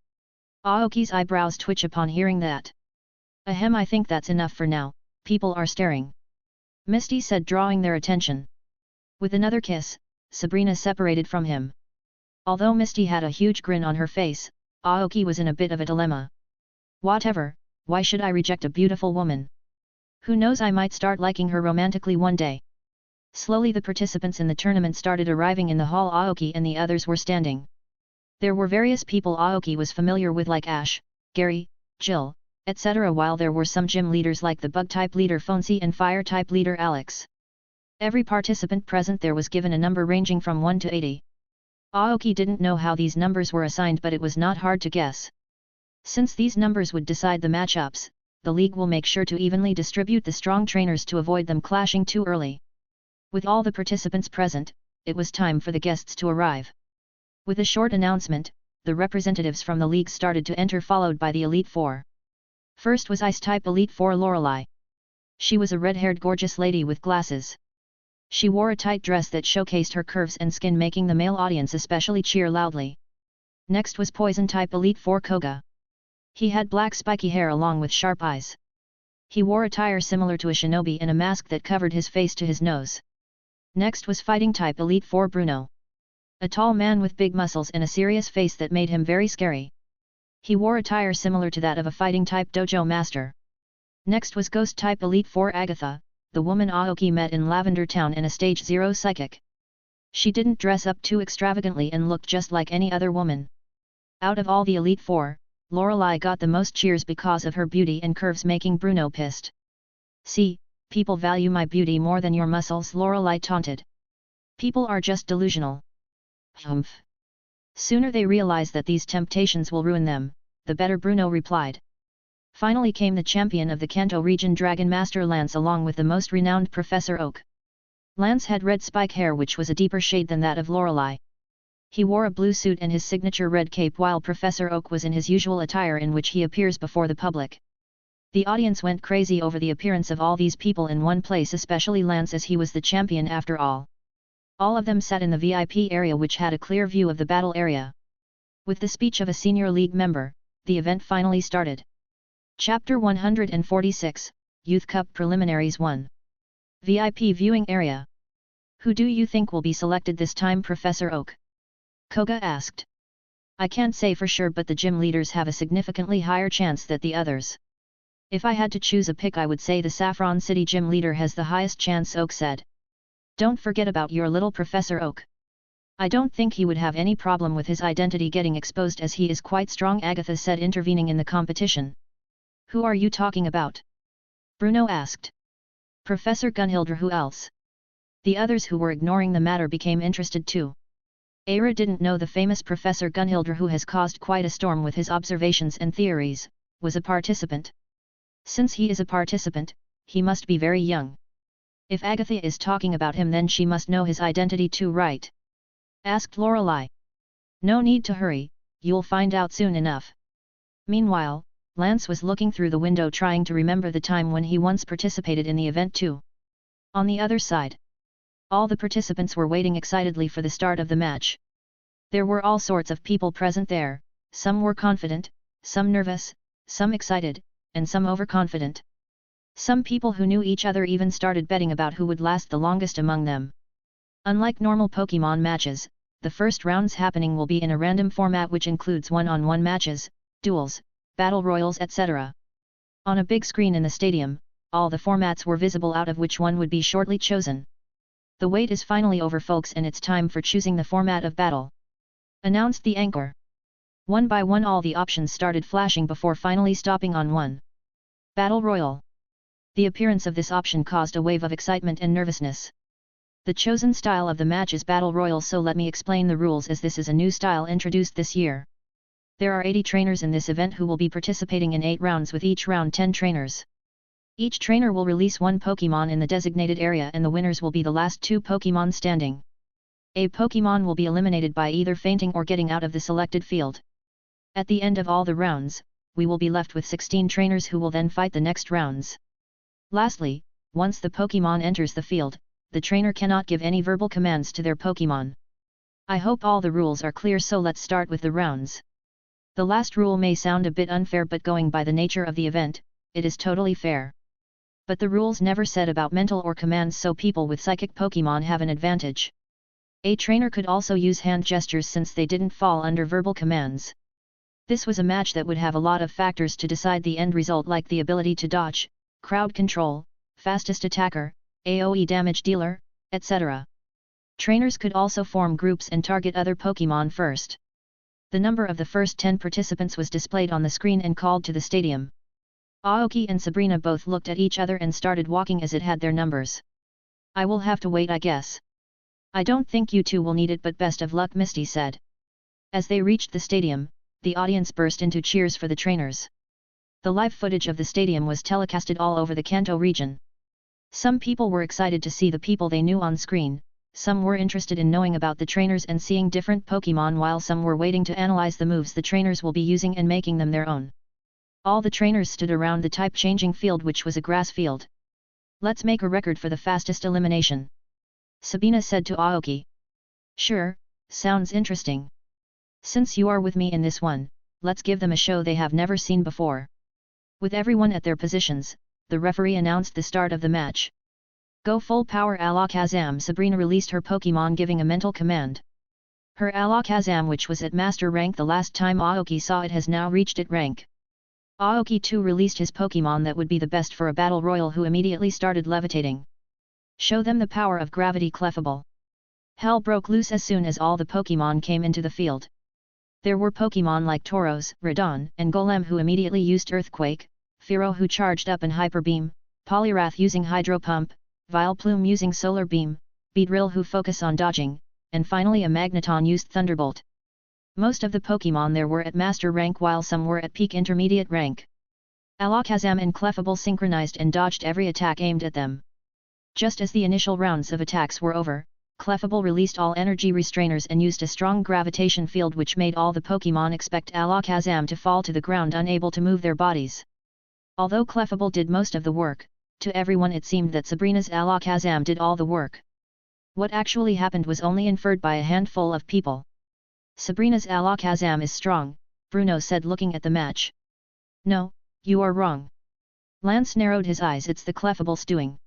Aoki's eyebrows twitch upon hearing that. Ahem, I think that's enough for now, people are staring. Misty said, drawing their attention. With another kiss, Sabrina separated from him. Although Misty had a huge grin on her face, Aoki was in a bit of a dilemma. Whatever, why should I reject a beautiful woman? Who knows, I might start liking her romantically one day. Slowly the participants in the tournament started arriving in the hall Aoki and the others were standing. There were various people Aoki was familiar with like Ash, Gary, Jill, etc., while there were some gym leaders like the Bug-type leader Fonzie and Fire-type leader Alex. Every participant present there was given a number ranging from 1 to 80. Aoki didn't know how these numbers were assigned, but it was not hard to guess. Since these numbers would decide the matchups, the league will make sure to evenly distribute the strong trainers to avoid them clashing too early. With all the participants present, it was time for the guests to arrive. With a short announcement, the representatives from the league started to enter, followed by the Elite Four. First was Ice-type Elite Four Lorelei. She was a red-haired gorgeous lady with glasses. She wore a tight dress that showcased her curves and skin, making the male audience especially cheer loudly. Next was Poison Type Elite 4 Koga. He had black spiky hair along with sharp eyes. He wore attire similar to a shinobi and a mask that covered his face to his nose. Next was Fighting Type Elite 4 Bruno. A tall man with big muscles and a serious face that made him very scary. He wore attire similar to that of a fighting type dojo master. Next was Ghost Type Elite 4 Agatha, the woman Aoki met in Lavender Town and a Stage 0 psychic. She didn't dress up too extravagantly and looked just like any other woman. Out of all the Elite 4, Lorelei got the most cheers because of her beauty and curves, making Bruno pissed. "See, people value my beauty more than your muscles," Lorelei taunted. "People are just delusional." "Humph. Sooner they realize that these temptations will ruin them, the better," Bruno replied. Finally came the champion of the Kanto region, Dragon Master Lance, along with the most renowned Professor Oak. Lance had red spike hair, which was a deeper shade than that of Lorelei. He wore a blue suit and his signature red cape, while Professor Oak was in his usual attire in which he appears before the public. The audience went crazy over the appearance of all these people in one place, especially Lance, as he was the champion after all. All of them sat in the VIP area, which had a clear view of the battle area. With the speech of a senior league member, the event finally started. Chapter 146, Youth Cup Preliminaries 1. VIP Viewing Area. "Who do you think will be selected this time, Professor Oak?" Koga asked. "I can't say for sure, but the gym leaders have a significantly higher chance than the others. If I had to choose a pick, I would say the Saffron City gym leader has the highest chance," Oak said. "Don't forget about your little Professor Oak. I don't think he would have any problem with his identity getting exposed, as he is quite strong," Agatha said, intervening in the competition. "Who are you talking about?" Bruno asked. "Professor Gunhildr, who else?" The others, who were ignoring the matter, became interested too. Aira didn't know the famous Professor Gunhildr, who has caused quite a storm with his observations and theories, was a participant. Since he is a participant, he must be very young. If Agatha is talking about him, then she must know his identity too, right? Asked Lorelei. "No need to hurry, you'll find out soon enough." Meanwhile, Lance was looking through the window, trying to remember the time when he once participated in the event too. On the other side, all the participants were waiting excitedly for the start of the match. There were all sorts of people present there, some were confident, some nervous, some excited, and some overconfident. Some people who knew each other even started betting about who would last the longest among them. Unlike normal Pokemon matches, the first rounds happening will be in a random format, which includes one-on-one matches, duels, battle royals, etc. On a big screen in the stadium, all the formats were visible, out of which one would be shortly chosen. "The wait is finally over, folks, and it's time for choosing the format of battle," announced the anchor. One by one all the options started flashing before finally stopping on one. Battle Royal. The appearance of this option caused a wave of excitement and nervousness. The chosen style of the match is Battle Royal, so let me explain the rules, as this is a new style introduced this year. There are 80 trainers in this event who will be participating in 8 rounds, with each round 10 trainers. Each trainer will release one Pokemon in the designated area, and the winners will be the last 2 Pokemon standing. A Pokemon will be eliminated by either fainting or getting out of the selected field. At the end of all the rounds, we will be left with 16 trainers who will then fight the next rounds. Lastly, once the Pokemon enters the field, the trainer cannot give any verbal commands to their Pokemon. I hope all the rules are clear, so let's start with the rounds. The last rule may sound a bit unfair, but going by the nature of the event, it is totally fair. But the rules never said about mental or commands, so people with psychic Pokemon have an advantage. A trainer could also use hand gestures, since they didn't fall under verbal commands. This was a match that would have a lot of factors to decide the end result, like the ability to dodge, crowd control, fastest attacker, AoE damage dealer, etc. Trainers could also form groups and target other Pokemon first. The number of the first 10 participants was displayed on the screen and called to the stadium. Aoki and Sabrina both looked at each other and started walking as it had their numbers. "I will have to wait, I guess." "I don't think you two will need it, but best of luck," Misty said. As they reached the stadium, the audience burst into cheers for the trainers. The live footage of the stadium was telecasted all over the Kanto region. Some people were excited to see the people they knew on screen, some were interested in knowing about the trainers and seeing different Pokemon, while some were waiting to analyze the moves the trainers will be using and making them their own. All the trainers stood around the type-changing field, which was a grass field. Let's make a record for the fastest elimination. Sabina said to Aoki. Sure, sounds interesting. Since you are with me in this one, let's give them a show they have never seen before. With everyone at their positions, the referee announced the start of the match. Go full power Alakazam. Sabrina released her Pokemon giving a mental command. Her Alakazam, which was at master rank the last time Aoki saw it, has now reached it rank. Aoki too released his Pokemon that would be the best for a battle royal, who immediately started levitating. Show them the power of gravity. Clefable. Hell broke loose as soon as all the Pokemon came into the field. There were Pokemon like Tauros, Radon, and Golem who immediately used Earthquake, Fearow who charged up and Hyper Beam, Poliwrath using Hydro Pump, Vileplume using Solar Beam, Beedrill who focus on dodging, and finally a Magneton used Thunderbolt. Most of the Pokemon there were at master rank while some were at peak intermediate rank. Alakazam and Clefable synchronized and dodged every attack aimed at them. Just as the initial rounds of attacks were over, Clefable released all energy restrainers and used a strong gravitation field which made all the Pokemon expect Alakazam to fall to the ground unable to move their bodies. Although Clefable did most of the work, to everyone it seemed that Sabrina's Alakazam did all the work. What actually happened was only inferred by a handful of people. Sabrina's Alakazam is strong, Bruno said looking at the match. No, you are wrong. Lance narrowed his eyes. It's the Clefable's doing.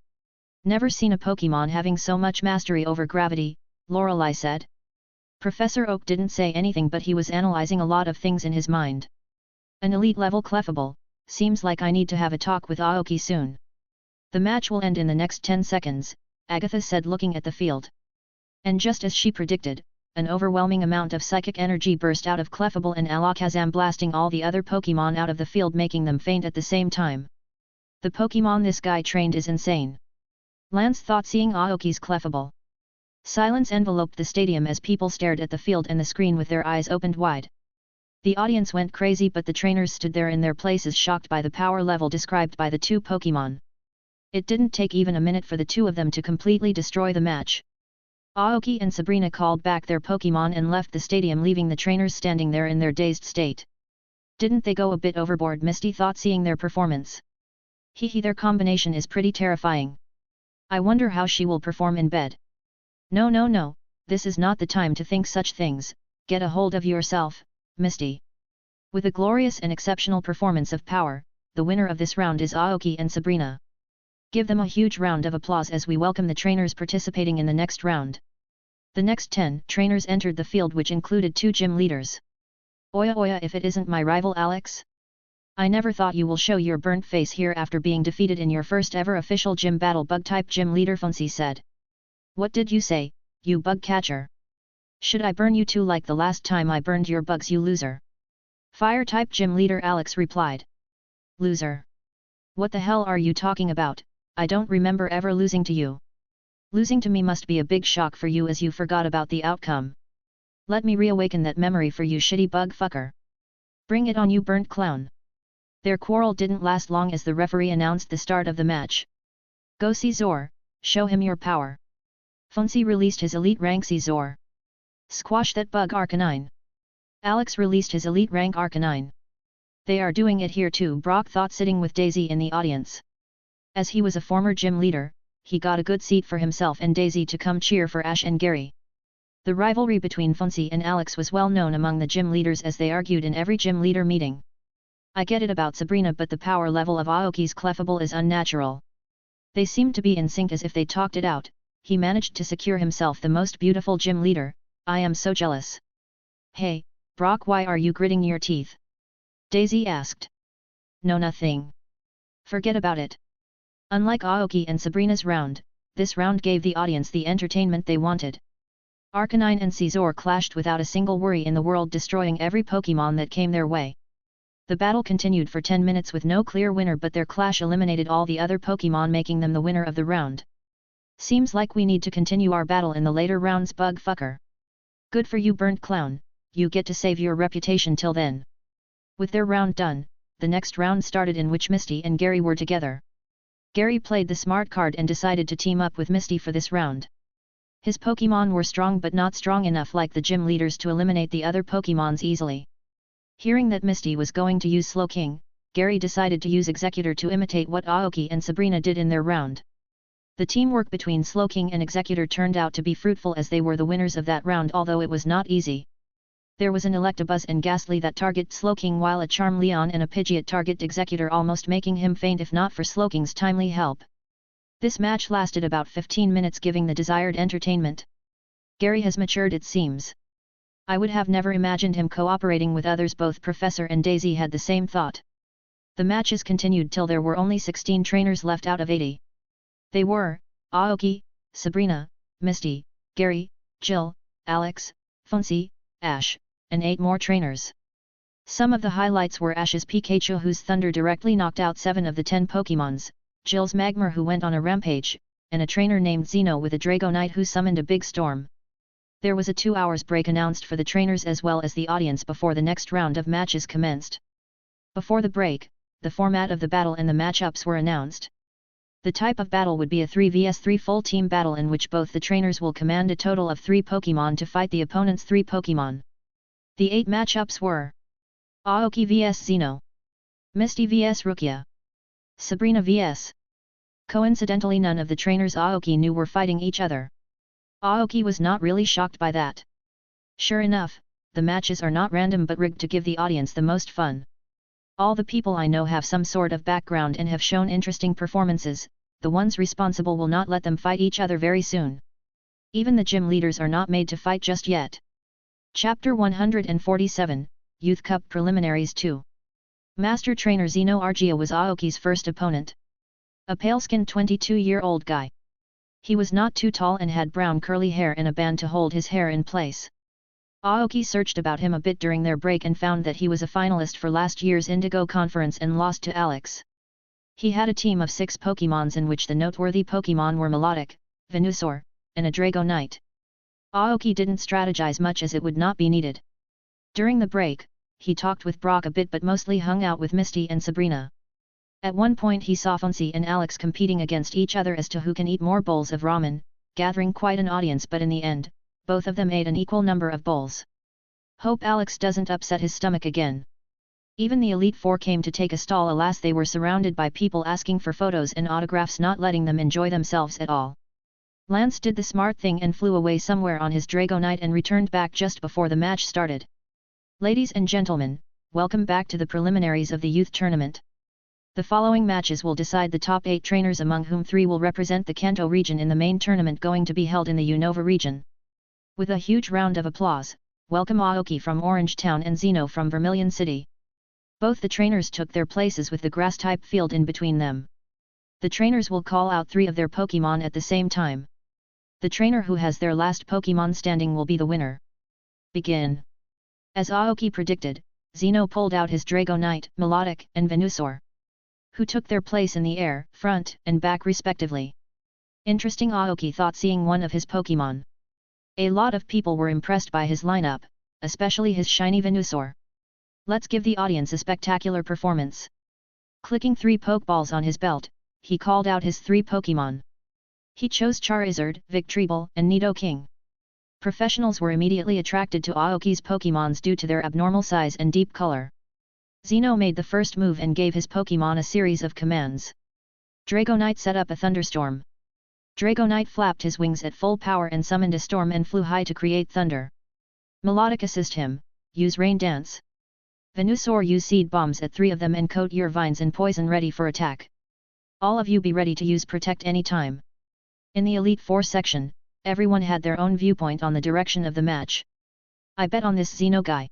Never seen a Pokemon having so much mastery over gravity, Lorelei said. Professor Oak didn't say anything, but he was analyzing a lot of things in his mind. An elite-level Clefable, seems like I need to have a talk with Aoki soon. The match will end in the next 10 seconds, Agatha said looking at the field. And just as she predicted, an overwhelming amount of psychic energy burst out of Clefable and Alakazam, blasting all the other Pokemon out of the field, making them faint at the same time. The Pokemon this guy trained is insane. Lance thought, seeing Aoki's Clefable. Silence enveloped the stadium as people stared at the field and the screen with their eyes opened wide. The audience went crazy, but the trainers stood there in their places, shocked by the power level described by the two Pokemon. It didn't take even a minute for the two of them to completely destroy the match. Aoki and Sabrina called back their Pokemon and left the stadium, leaving the trainers standing there in their dazed state. Didn't they go a bit overboard? Misty thought, seeing their performance. Their combination is pretty terrifying. I wonder how she will perform in bed. No, this is not the time to think such things. Get a hold of yourself, Misty. With a glorious and exceptional performance of power, the winner of this round is Aoki and Sabrina. Give them a huge round of applause as we welcome the trainers participating in the next round. The next 10 trainers entered the field, which included 2 gym leaders. Oya, if it isn't my rival Alex? I never thought you will show your burnt face here after being defeated in your first ever official gym battle, Bug-type gym leader Fancy said. What did you say, you bug catcher? Should I burn you too like the last time I burned your bugs, you loser? Fire-type gym leader Alex replied. Loser? What the hell are you talking about? I don't remember ever losing to you. Losing to me must be a big shock for you, as you forgot about the outcome. Let me reawaken that memory for you, shitty bug fucker. Bring it on, you burnt clown. Their quarrel didn't last long as the referee announced the start of the match. Go Caesar, show him your power. Fancy released his elite rank Caesar. Squash that bug Arcanine. Alex released his elite rank Arcanine. They are doing it here too, Brock thought, sitting with Daisy in the audience. As he was a former gym leader, he got a good seat for himself and Daisy to come cheer for Ash and Gary. The rivalry between Fancy and Alex was well known among the gym leaders, as they argued in every gym leader meeting. I get it about Sabrina, but the power level of Aoki's Clefable is unnatural. They seemed to be in sync, as if they talked it out. He managed to secure himself the most beautiful gym leader. I am so jealous. Hey, Brock, why are you gritting your teeth? Daisy asked. No, nothing. Forget about it. Unlike Aoki and Sabrina's round, this round gave the audience the entertainment they wanted. Arcanine and Caesar clashed without a single worry in the world, destroying every Pokemon that came their way. The battle continued for 10 minutes with no clear winner, but their clash eliminated all the other Pokemon, making them the winner of the round. Seems like we need to continue our battle in the later rounds, bug fucker. Good for you, burnt clown, you get to save your reputation till then. With their round done, the next round started, in which Misty and Gary were together. Gary played the smart card and decided to team up with Misty for this round. His Pokemon were strong, but not strong enough like the gym leaders to eliminate the other Pokemons easily. Hearing that Misty was going to use Slowking, Gary decided to use Executor to imitate what Aoki and Sabrina did in their round. The teamwork between Slowking and Executor turned out to be fruitful as they were the winners of that round, although it was not easy. There was an Electabuzz and Ghastly that targeted Slowking, while a Charmeleon and a Pidgeot targeted Executor, almost making him faint if not for Slowking's timely help. This match lasted about 15 minutes, giving the desired entertainment. Gary has matured, it seems. I would have never imagined him cooperating with others. Both Professor and Daisy had the same thought. The matches continued till there were only 16 trainers left out of 80. They were Aoki, Sabrina, Misty, Gary, Jill, Alex, Fonzie, Ash, and 8 more trainers. Some of the highlights were Ash's Pikachu, whose Thunder directly knocked out 7 of the 10 Pokémons, Jill's Magmar, who went on a rampage, and a trainer named Zeno with a Dragonite who summoned a big storm. There was a 2 hours break announced for the trainers as well as the audience before the next round of matches commenced. Before the break, the format of the battle and the matchups were announced. The type of battle would be a 3 vs 3 full team battle in which both the trainers will command a total of 3 Pokémon to fight the opponent's 3 Pokémon. The 8 matchups were Aoki vs Zeno, Misty vs Rukia, Sabrina vs. Coincidentally, none of the trainers Aoki knew were fighting each other. Aoki was not really shocked by that. Sure enough, the matches are not random but rigged to give the audience the most fun. All the people I know have some sort of background and have shown interesting performances. The ones responsible will not let them fight each other very soon. Even the gym leaders are not made to fight just yet. Chapter 147, Youth Cup Preliminaries 2. Master Trainer Zeno Argia was Aoki's first opponent. A pale-skinned 22-year-old guy. He was not too tall and had brown curly hair and a band to hold his hair in place. Aoki searched about him a bit during their break and found that he was a finalist for last year's Indigo Conference and lost to Alex. He had a team of 6 Pokémons in which the noteworthy Pokémon were Melodic, Venusaur, and a Dragonite. Aoki didn't strategize much as it would not be needed. During the break, he talked with Brock a bit but mostly hung out with Misty and Sabrina. At one point he saw Fonzie and Alex competing against each other as to who can eat more bowls of ramen, gathering quite an audience, but in the end, both of them ate an equal number of bowls. Hope Alex doesn't upset his stomach again. Even the Elite Four came to take a stall. Alas, they were surrounded by people asking for photos and autographs, not letting them enjoy themselves at all. Lance did the smart thing and flew away somewhere on his Dragonite and returned back just before the match started. Ladies and gentlemen, welcome back to the preliminaries of the youth tournament. The following matches will decide the top 8 trainers, among whom 3 will represent the Kanto region in the main tournament going to be held in the Unova region. With a huge round of applause, welcome Aoki from Orange Town and Zeno from Vermilion City. Both the trainers took their places with the grass-type field in between them. The trainers will call out 3 of their Pokémon at the same time. The trainer who has their last Pokémon standing will be the winner. Begin. As Aoki predicted, Zeno pulled out his Dragonite, Melodic, and Venusaur, who took their place in the air, front, and back respectively. Interesting, Aoki thought, seeing one of his Pokémon. A lot of people were impressed by his lineup, especially his shiny Venusaur. Let's give the audience a spectacular performance. Clicking 3 Pokeballs on his belt, he called out his 3 Pokémon. He chose Charizard, Victreebel, and Nidoking. Professionals were immediately attracted to Aoki's Pokémons due to their abnormal size and deep color. Zeno made the first move and gave his Pokémon a series of commands. Dragonite set up a thunderstorm. Dragonite flapped his wings at full power and summoned a storm and flew high to create thunder. Melodic assist him, use Rain Dance. Venusaur use Seed Bombs at 3 of them and coat your vines in poison ready for attack. All of you be ready to use Protect anytime. In the Elite Four section, everyone had their own viewpoint on the direction of the match. I bet on this Zeno guy.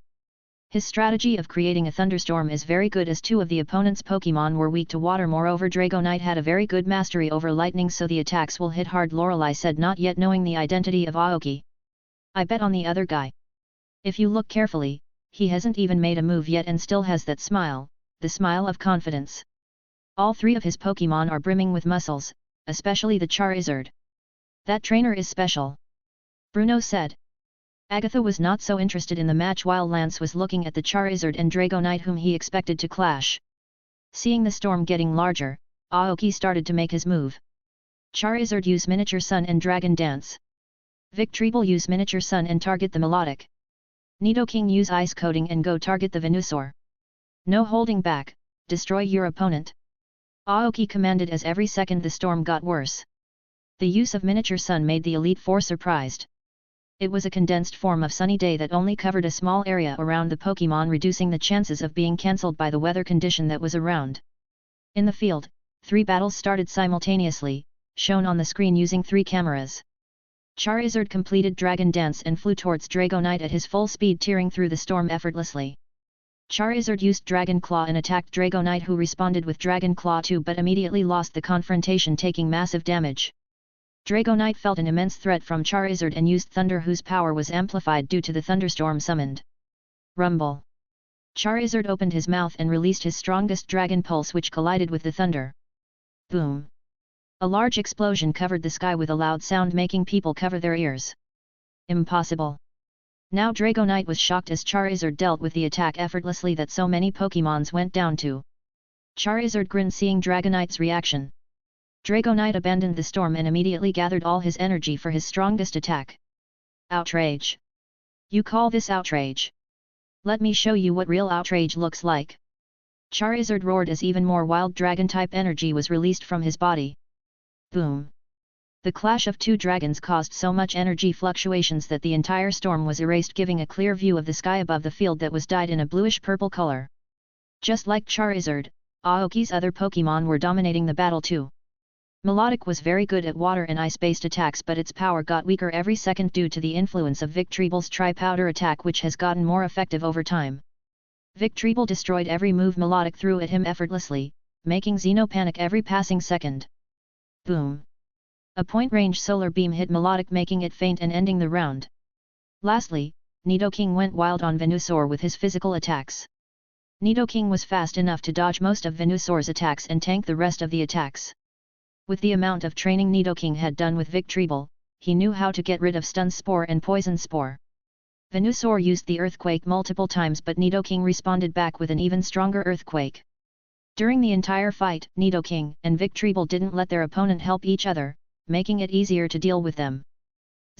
His strategy of creating a thunderstorm is very good as 2 of the opponent's Pokémon were weak to water. Moreover, Dragonite had a very good mastery over lightning, so the attacks will hit hard, Lorelei said, not yet knowing the identity of Aoki. I bet on the other guy. If you look carefully, he hasn't even made a move yet and still has that smile, the smile of confidence. All 3 of his Pokémon are brimming with muscles, especially the Charizard. That trainer is special. Bruno said. Agatha was not so interested in the match while Lance was looking at the Charizard and Dragonite whom he expected to clash. Seeing the storm getting larger, Aoki started to make his move. Charizard use Miniature Sun and Dragon Dance. Victreebel use Miniature Sun and target the Melodic. Nidoking use Ice Coating and go target the Venusaur. No holding back, destroy your opponent. Aoki commanded as every second the storm got worse. The use of miniature sun made the Elite Four surprised. It was a condensed form of sunny day that only covered a small area around the Pokémon, reducing the chances of being cancelled by the weather condition that was around. In the field, 3 battles started simultaneously, shown on the screen using 3 cameras. Charizard completed Dragon Dance and flew towards Dragonite at his full speed, tearing through the storm effortlessly. Charizard used Dragon Claw and attacked Dragonite, who responded with Dragon Claw too, but immediately lost the confrontation, taking massive damage. Dragonite felt an immense threat from Charizard and used Thunder, whose power was amplified due to the thunderstorm summoned. Rumble. Charizard opened his mouth and released his strongest Dragon Pulse, which collided with the thunder. Boom. A large explosion covered the sky with a loud sound, making people cover their ears. Impossible. Now Dragonite was shocked as Charizard dealt with the attack effortlessly that so many Pokémons went down to. Charizard grinned seeing Dragonite's reaction. Dragonite abandoned the storm and immediately gathered all his energy for his strongest attack. Outrage. You call this outrage? Let me show you what real outrage looks like. Charizard roared as even more wild dragon-type energy was released from his body. Boom. The clash of 2 dragons caused so much energy fluctuations that the entire storm was erased, giving a clear view of the sky above the field that was dyed in a bluish-purple color. Just like Charizard, Aoki's other Pokémon were dominating the battle too. Melodic was very good at water and ice-based attacks, but its power got weaker every second due to the influence of Victreeble's Tri-Powder attack, which has gotten more effective over time. Victreeble destroyed every move Melodic threw at him effortlessly, making Xeno panic every passing second. Boom. A point-range solar beam hit Melodic, making it faint and ending the round. Lastly, Nidoking went wild on Venusaur with his physical attacks. Nidoking was fast enough to dodge most of Venusaur's attacks and tank the rest of the attacks. With the amount of training Nidoking had done with Victreebel, he knew how to get rid of Stun Spore and Poison Spore. Venusaur used the Earthquake multiple times, but Nidoking responded back with an even stronger Earthquake. During the entire fight, Nidoking and Victreebel didn't let their opponent help each other, making it easier to deal with them.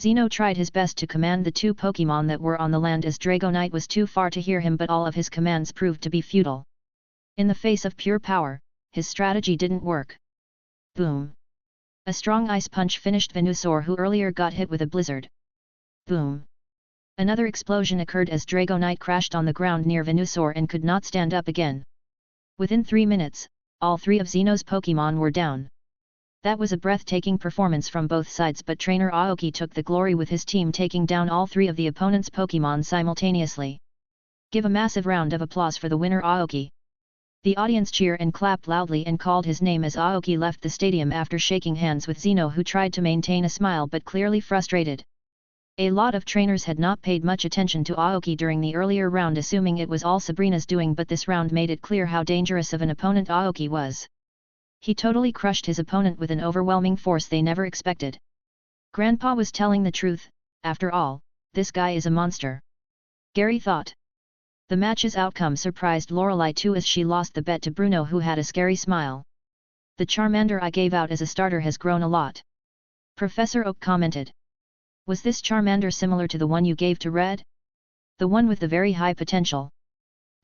Xeno tried his best to command the 2 Pokémon that were on the land, as Dragonite was too far to hear him, but all of his commands proved to be futile. In the face of pure power, his strategy didn't work. Boom. A strong ice punch finished Venusaur, who earlier got hit with a blizzard. Boom. Another explosion occurred as Dragonite crashed on the ground near Venusaur and could not stand up again. Within 3 minutes, all 3 of Xeno's Pokémon were down. That was a breathtaking performance from both sides, but trainer Aoki took the glory with his team taking down all 3 of the opponent's Pokémon simultaneously. Give a massive round of applause for the winner, Aoki. The audience cheered and clapped loudly and called his name as Aoki left the stadium after shaking hands with Xeno, who tried to maintain a smile but clearly frustrated. A lot of trainers had not paid much attention to Aoki during the earlier round, assuming it was all Sabrina's doing, but this round made it clear how dangerous of an opponent Aoki was. He totally crushed his opponent with an overwhelming force they never expected. Grandpa was telling the truth, after all, this guy is a monster. Gary thought. The match's outcome surprised Lorelei too, as she lost the bet to Bruno, who had a scary smile. The Charmander I gave out as a starter has grown a lot. Professor Oak commented. Was this Charmander similar to the one you gave to Red? The one with the very high potential?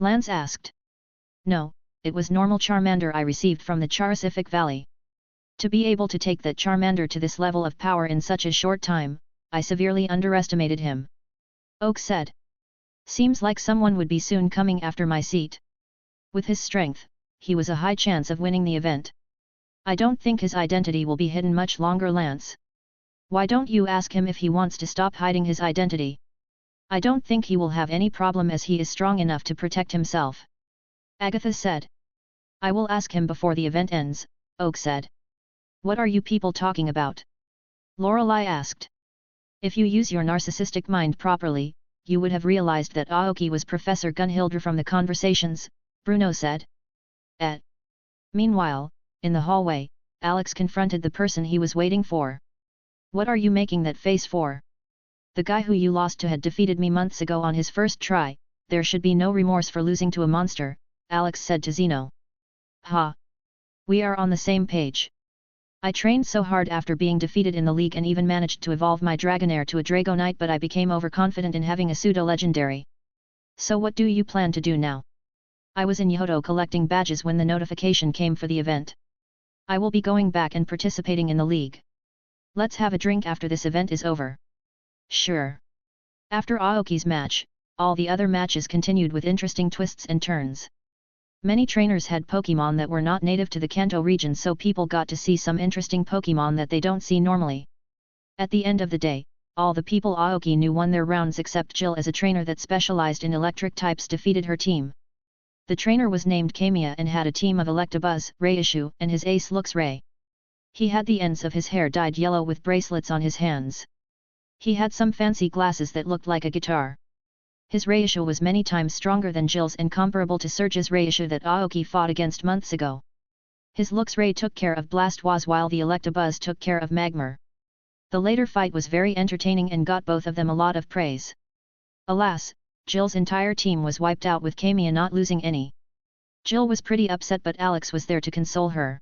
Lance asked. No, it was normal Charmander I received from the Charcific Valley. To be able to take that Charmander to this level of power in such a short time, I severely underestimated him. Oak said. Seems like someone would be soon coming after my seat. With his strength, he was a high chance of winning the event. I don't think his identity will be hidden much longer, Lance. Why don't you ask him if he wants to stop hiding his identity? I don't think he will have any problem, as he is strong enough to protect himself. Agatha said. I will ask him before the event ends, Oak said. What are you people talking about? Lorelei asked. If you use your narcissistic mind properly, you would have realized that Aoki was Professor Gunhildr from the conversations, Bruno said. Meanwhile, in the hallway, Alex confronted the person he was waiting for. What are you making that face for? The guy who you lost to had defeated me months ago on his first try. There should be no remorse for losing to a monster, Alex said to Xeno. Ha! We are on the same page. I trained so hard after being defeated in the league and even managed to evolve my Dragonair to a Dragonite, but I became overconfident in having a pseudo-legendary. So what do you plan to do now? I was in Yoto collecting badges when the notification came for the event. I will be going back and participating in the league. Let's have a drink after this event is over. Sure. After Aoki's match, all the other matches continued with interesting twists and turns. Many trainers had Pokemon that were not native to the Kanto region, so people got to see some interesting Pokemon that they don't see normally. At the end of the day, all the people Aoki knew won their rounds except Jill, as a trainer that specialized in electric types defeated her team. The trainer was named Kamiya and had a team of Electabuzz, Raichu, and his ace Luxray. He had the ends of his hair dyed yellow with bracelets on his hands. He had some fancy glasses that looked like a guitar. His Raichu was many times stronger than Jill's and comparable to Surge's Raichu that Aoki fought against months ago. His Luxray took care of Blastoise while the Electabuzz took care of Magmar. The later fight was very entertaining and got both of them a lot of praise. Alas, Jill's entire team was wiped out with Kamiya not losing any. Jill was pretty upset, but Alex was there to console her.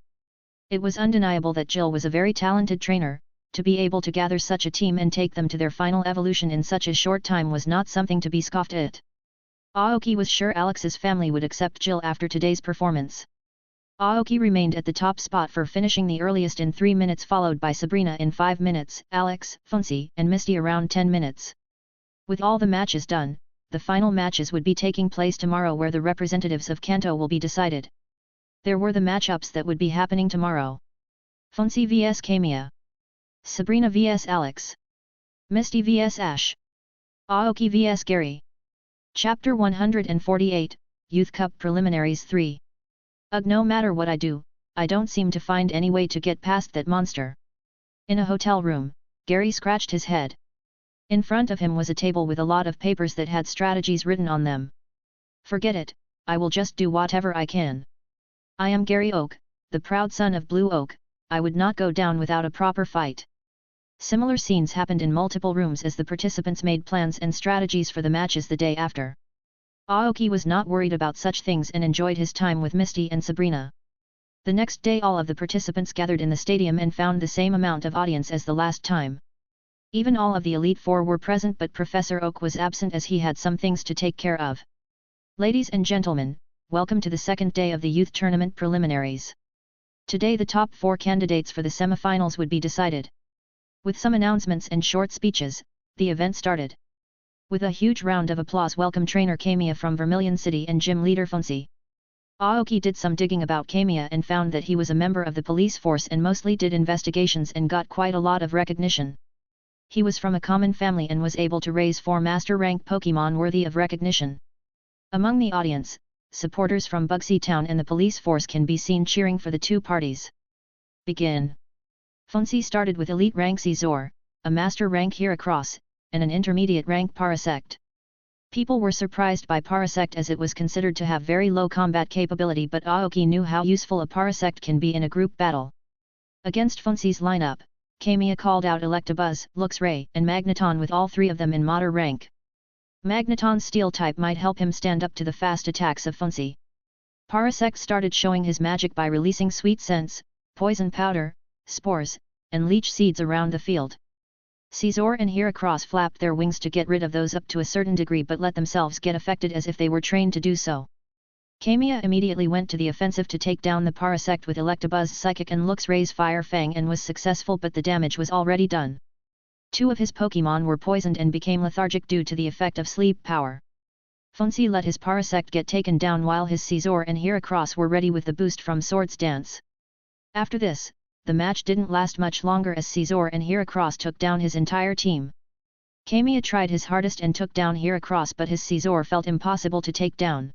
It was undeniable that Jill was a very talented trainer. To be able to gather such a team and take them to their final evolution in such a short time was not something to be scoffed at. Aoki was sure Alex's family would accept Jill after today's performance. Aoki remained at the top spot for finishing the earliest in 3 minutes, followed by Sabrina in 5 minutes, Alex, Funcy, and Misty around 10 minutes. With all the matches done, the final matches would be taking place tomorrow, where the representatives of Kanto will be decided. There were the matchups that would be happening tomorrow. Funcy vs Kamiya. Sabrina vs Alex. Misty vs Ash. Aoki vs Gary. Chapter 148, Youth Cup Preliminaries 3. Ugh, no matter what I do, I don't seem to find any way to get past that monster. In a hotel room, Gary scratched his head. In front of him was a table with a lot of papers that had strategies written on them. Forget it, I will just do whatever I can. I am Gary Oak, the proud son of Blue Oak. I would not go down without a proper fight. Similar scenes happened in multiple rooms as the participants made plans and strategies for the matches the day after. Aoki was not worried about such things and enjoyed his time with Misty and Sabrina. The next day all of the participants gathered in the stadium and found the same amount of audience as the last time. Even all of the Elite Four were present, but Professor Oak was absent as he had some things to take care of. Ladies and gentlemen, welcome to the second day of the Youth Tournament Preliminaries. Today the top 4 candidates for the semifinals would be decided. With some announcements and short speeches, the event started. With a huge round of applause, welcome trainer Kamiya from Vermilion City and gym leader Funcy. Aoki did some digging about Kamiya and found that he was a member of the police force and mostly did investigations and got quite a lot of recognition. He was from a common family and was able to raise 4 master rank Pokemon worthy of recognition. Among the audience, supporters from Bugsy Town and the police force can be seen cheering for the two parties. Begin. Funcy started with elite rank Scizor, a master rank Heracross, and an intermediate rank Parasect. People were surprised by Parasect as it was considered to have very low combat capability, but Aoki knew how useful a Parasect can be in a group battle. Against Funcy's lineup, Kamiya called out Electabuzz, Luxray, and Magneton, with all 3 of them in moderate rank. Magneton's steel type might help him stand up to the fast attacks of Funcy. Parasect started showing his magic by releasing sweet scents, poison powder, spores, and leech seeds around the field. Scizor and Heracross flapped their wings to get rid of those up to a certain degree, but let themselves get affected as if they were trained to do so. Kamiya immediately went to the offensive to take down the Parasect with Electabuzz Psychic and Luxray's Fire Fang and was successful, but the damage was already done. 2 of his Pokemon were poisoned and became lethargic due to the effect of sleep power. Funcy let his Parasect get taken down while his Scizor and Heracross were ready with the boost from Swords Dance. After this, the match didn't last much longer as Scizor and Heracross took down his entire team. Kamiya tried his hardest and took down Heracross, but his Scizor felt impossible to take down.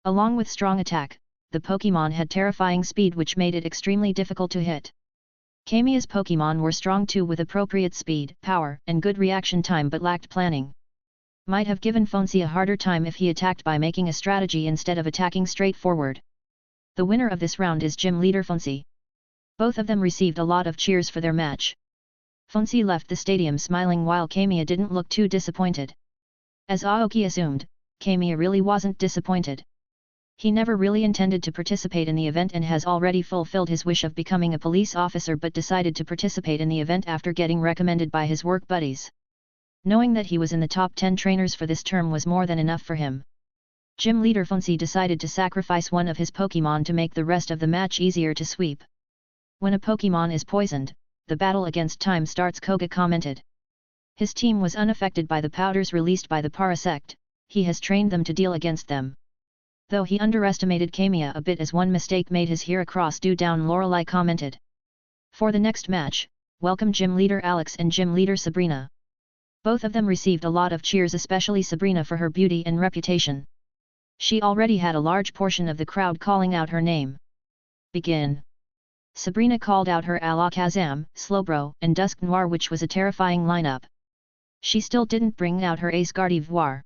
Along with strong attack, the Pokemon had terrifying speed which made it extremely difficult to hit. Kamiya's Pokemon were strong too, with appropriate speed, power, and good reaction time, but lacked planning. Might have given Funcy a harder time if he attacked by making a strategy instead of attacking straight forward. The winner of this round is gym leader Funcy. Both of them received a lot of cheers for their match. Funcy left the stadium smiling while Kamiya didn't look too disappointed. As Aoki assumed, Kamiya really wasn't disappointed. He never really intended to participate in the event and has already fulfilled his wish of becoming a police officer, but decided to participate in the event after getting recommended by his work buddies. Knowing that he was in the top 10 trainers for this term was more than enough for him. Gym leader Funcy decided to sacrifice one of his Pokemon to make the rest of the match easier to sweep. When a Pokemon is poisoned, the battle against time starts, Koga commented. His team was unaffected by the powders released by the Parasect, he has trained them to deal against them. Though he underestimated Kamiya a bit as one mistake made his hair across due down, Lorelei commented. For the next match, welcome Gym Leader Alex and Gym Leader Sabrina. Both of them received a lot of cheers, especially Sabrina for her beauty and reputation. She already had a large portion of the crowd calling out her name. Begin. Sabrina called out her Alakazam, Slowbro, and Dusk Noir, which was a terrifying lineup. She still didn't bring out her ace Gardevoir.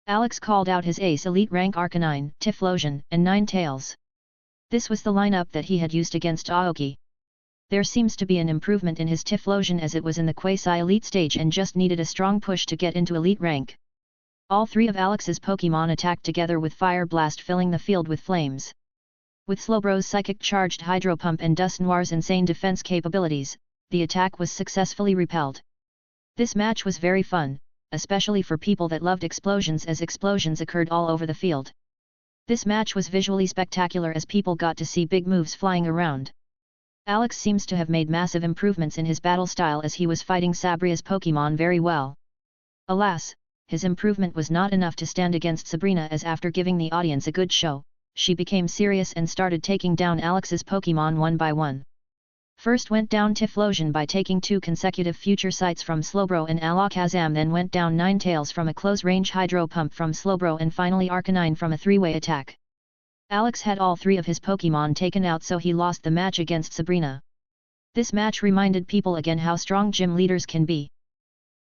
Alex called out his ace Elite Rank Arcanine, Typhlosion, and Ninetales. This was the lineup that he had used against Aoki. There seems to be an improvement in his Typhlosion as it was in the quasi-elite stage and just needed a strong push to get into elite rank. All three of Alex's Pokémon attacked together with Fire Blast, filling the field with flames. With Slowbro's Psychic Charged Hydro Pump and Dusk Noir's insane defense capabilities, the attack was successfully repelled. This match was very fun, especially for people that loved explosions, as explosions occurred all over the field. This match was visually spectacular as people got to see big moves flying around. Alex seems to have made massive improvements in his battle style as he was fighting Sabria's Pokémon very well. Alas, his improvement was not enough to stand against Sabrina, as after giving the audience a good show, she became serious and started taking down Alex's Pokémon one by one. First went down Typhlosion by taking 2 consecutive future sights from Slowbro and Alakazam, then went down Ninetales from a close-range Hydro Pump from Slowbro, and finally Arcanine from a 3-way attack. Alex had all 3 of his Pokémon taken out, so he lost the match against Sabrina. This match reminded people again how strong gym leaders can be.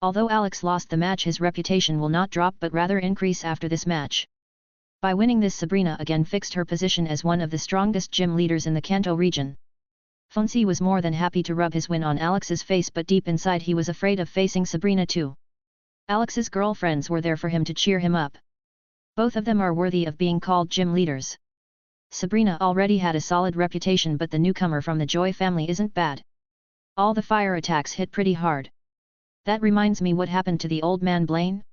Although Alex lost the match, his reputation will not drop but rather increase after this match. By winning this, Sabrina again fixed her position as one of the strongest gym leaders in the Kanto region. Fonzie was more than happy to rub his win on Alex's face, but deep inside he was afraid of facing Sabrina too. Alex's girlfriends were there for him to cheer him up. Both of them are worthy of being called gym leaders. Sabrina already had a solid reputation, but the newcomer from the Joy family isn't bad. All the fire attacks hit pretty hard. That reminds me, what happened to the old man Blaine?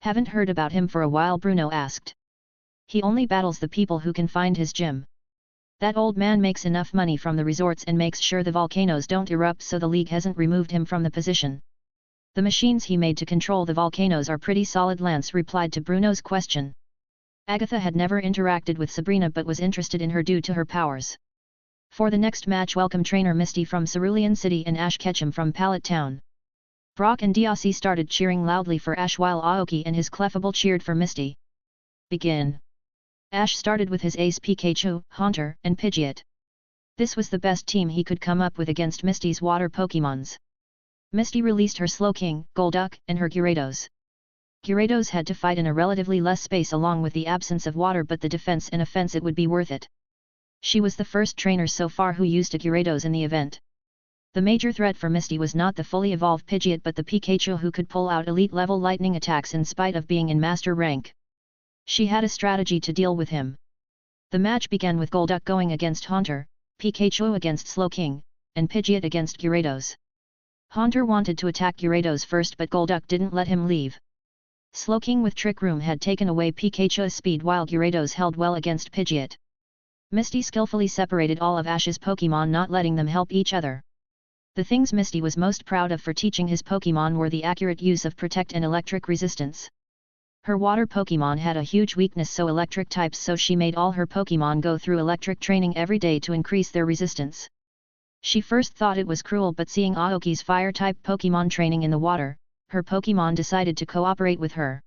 Haven't heard about him for a while, Bruno asked. He only battles the people who can find his gym. That old man makes enough money from the resorts and makes sure the volcanoes don't erupt, so the league hasn't removed him from the position. The machines he made to control the volcanoes are pretty solid, Lance replied to Bruno's question. Agatha had never interacted with Sabrina but was interested in her due to her powers. For the next match, welcome trainer Misty from Cerulean City and Ash Ketchum from Pallet Town. Brock and Diassi started cheering loudly for Ash while Aoki and his Clefable cheered for Misty. Begin. Ash started with his ace Pikachu, Haunter, and Pidgeot. This was the best team he could come up with against Misty's water Pokémons. Misty released her Slowking, Golduck, and her Gyarados. Gyarados had to fight in a relatively less space along with the absence of water, but the defense and offense, it would be worth it. She was the first trainer so far who used a Gyarados in the event. The major threat for Misty was not the fully evolved Pidgeot but the Pikachu, who could pull out elite level lightning attacks in spite of being in master rank. She had a strategy to deal with him. The match began with Golduck going against Haunter, Pikachu against Slowking, and Pidgeot against Gyarados. Haunter wanted to attack Gyarados first, but Golduck didn't let him leave. Slowking with Trick Room had taken away Pikachu's speed while Gyarados held well against Pidgeot. Misty skillfully separated all of Ash's Pokémon, not letting them help each other. The things Misty was most proud of for teaching his Pokémon were the accurate use of Protect and Electric Resistance. Her water Pokémon had a huge weakness, so electric types, so she made all her Pokémon go through electric training every day to increase their resistance. She first thought it was cruel, but seeing Aoki's fire-type Pokémon training in the water, her Pokémon decided to cooperate with her.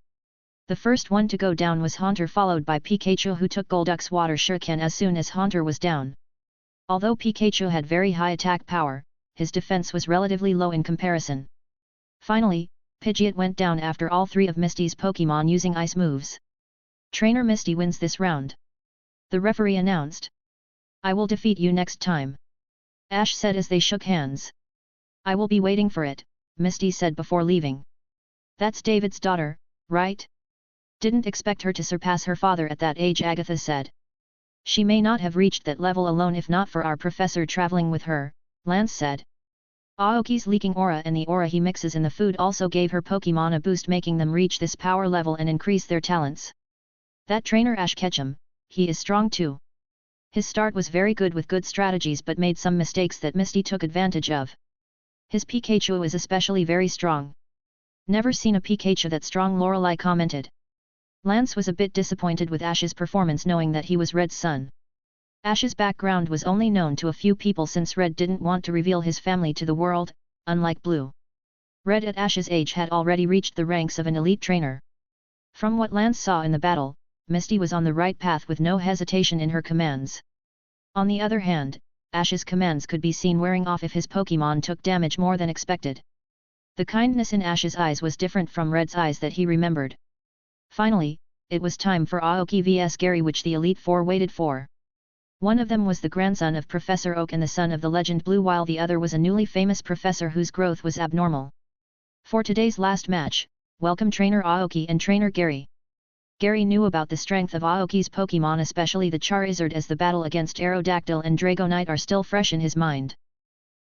The first one to go down was Haunter, followed by Pikachu, who took Golduck's water shuriken as soon as Haunter was down. Although Pikachu had very high attack power, his defense was relatively low in comparison. Finally, Pidgeot went down after all 3 of Misty's Pokémon using ice moves. Trainer Misty wins this round. The referee announced. I will defeat you next time. Ash said as they shook hands. I will be waiting for it, Misty said before leaving. That's David's daughter, right? Didn't expect her to surpass her father at that age, Agatha said. She may not have reached that level alone if not for our professor traveling with her, Lance said. Aoki's leaking aura and the aura he mixes in the food also gave her Pokémon a boost, making them reach this power level and increase their talents. That trainer Ash Ketchum, he is strong too. His start was very good with good strategies but made some mistakes that Misty took advantage of. His Pikachu is especially very strong. Never seen a Pikachu that strong, Lorelei commented. Lance was a bit disappointed with Ash's performance, knowing that he was Red's son. Ash's background was only known to a few people since Red didn't want to reveal his family to the world, unlike Blue. Red at Ash's age had already reached the ranks of an elite trainer. From what Lance saw in the battle, Misty was on the right path with no hesitation in her commands. On the other hand, Ash's commands could be seen wearing off if his Pokémon took damage more than expected. The kindness in Ash's eyes was different from Red's eyes that he remembered. Finally, it was time for Aoki vs Gary, which the Elite Four waited for. One of them was the grandson of Professor Oak and the son of the legend Blue, while the other was a newly famous professor whose growth was abnormal. For today's last match, welcome Trainer Aoki and Trainer Gary. Gary knew about the strength of Aoki's Pokémon, especially the Charizard, as the battle against Aerodactyl and Dragonite are still fresh in his mind.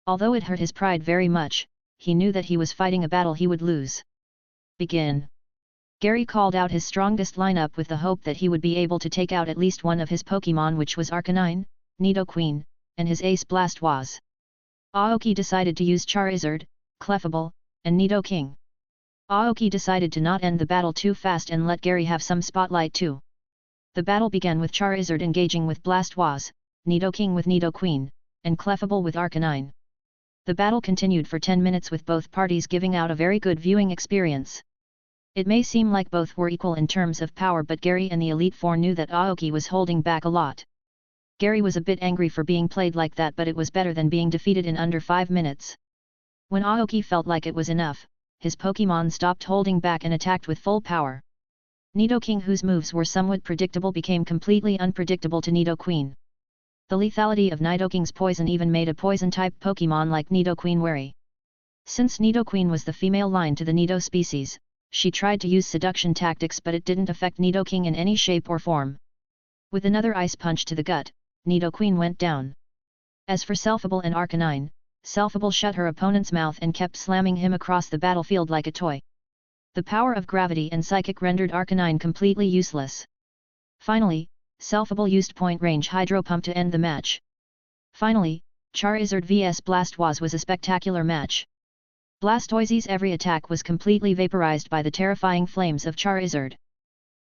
Although it hurt his pride very much, he knew that he was fighting a battle he would lose. Begin. Gary called out his strongest lineup with the hope that he would be able to take out at least one of his Pokémon, which was Arcanine, Nidoqueen, and his ace Blastoise. Aoki decided to use Charizard, Clefable, and Nidoking. Aoki decided to not end the battle too fast and let Gary have some spotlight too. The battle began with Charizard engaging with Blastoise, Nidoking with Nidoqueen, and Clefable with Arcanine. The battle continued for 10 minutes with both parties giving out a very good viewing experience. It may seem like both were equal in terms of power, but Gary and the Elite Four knew that Aoki was holding back a lot. Gary was a bit angry for being played like that, but it was better than being defeated in under 5 minutes. When Aoki felt like it was enough, his Pokémon stopped holding back and attacked with full power. Nidoking, whose moves were somewhat predictable, became completely unpredictable to Nidoqueen. The lethality of Nidoking's poison even made a poison-type Pokémon like Nidoqueen wary. Since Nidoqueen was the female line to the Nido species, she tried to use seduction tactics, but it didn't affect Nidoking in any shape or form. With another ice punch to the gut, Nidoqueen went down. As for Clefable and Arcanine, Clefable shut her opponent's mouth and kept slamming him across the battlefield like a toy. The power of gravity and psychic rendered Arcanine completely useless. Finally, Clefable used point-range Hydro Pump to end the match. Finally, Charizard vs Blastoise was a spectacular match. Blastoise's every attack was completely vaporized by the terrifying flames of Charizard.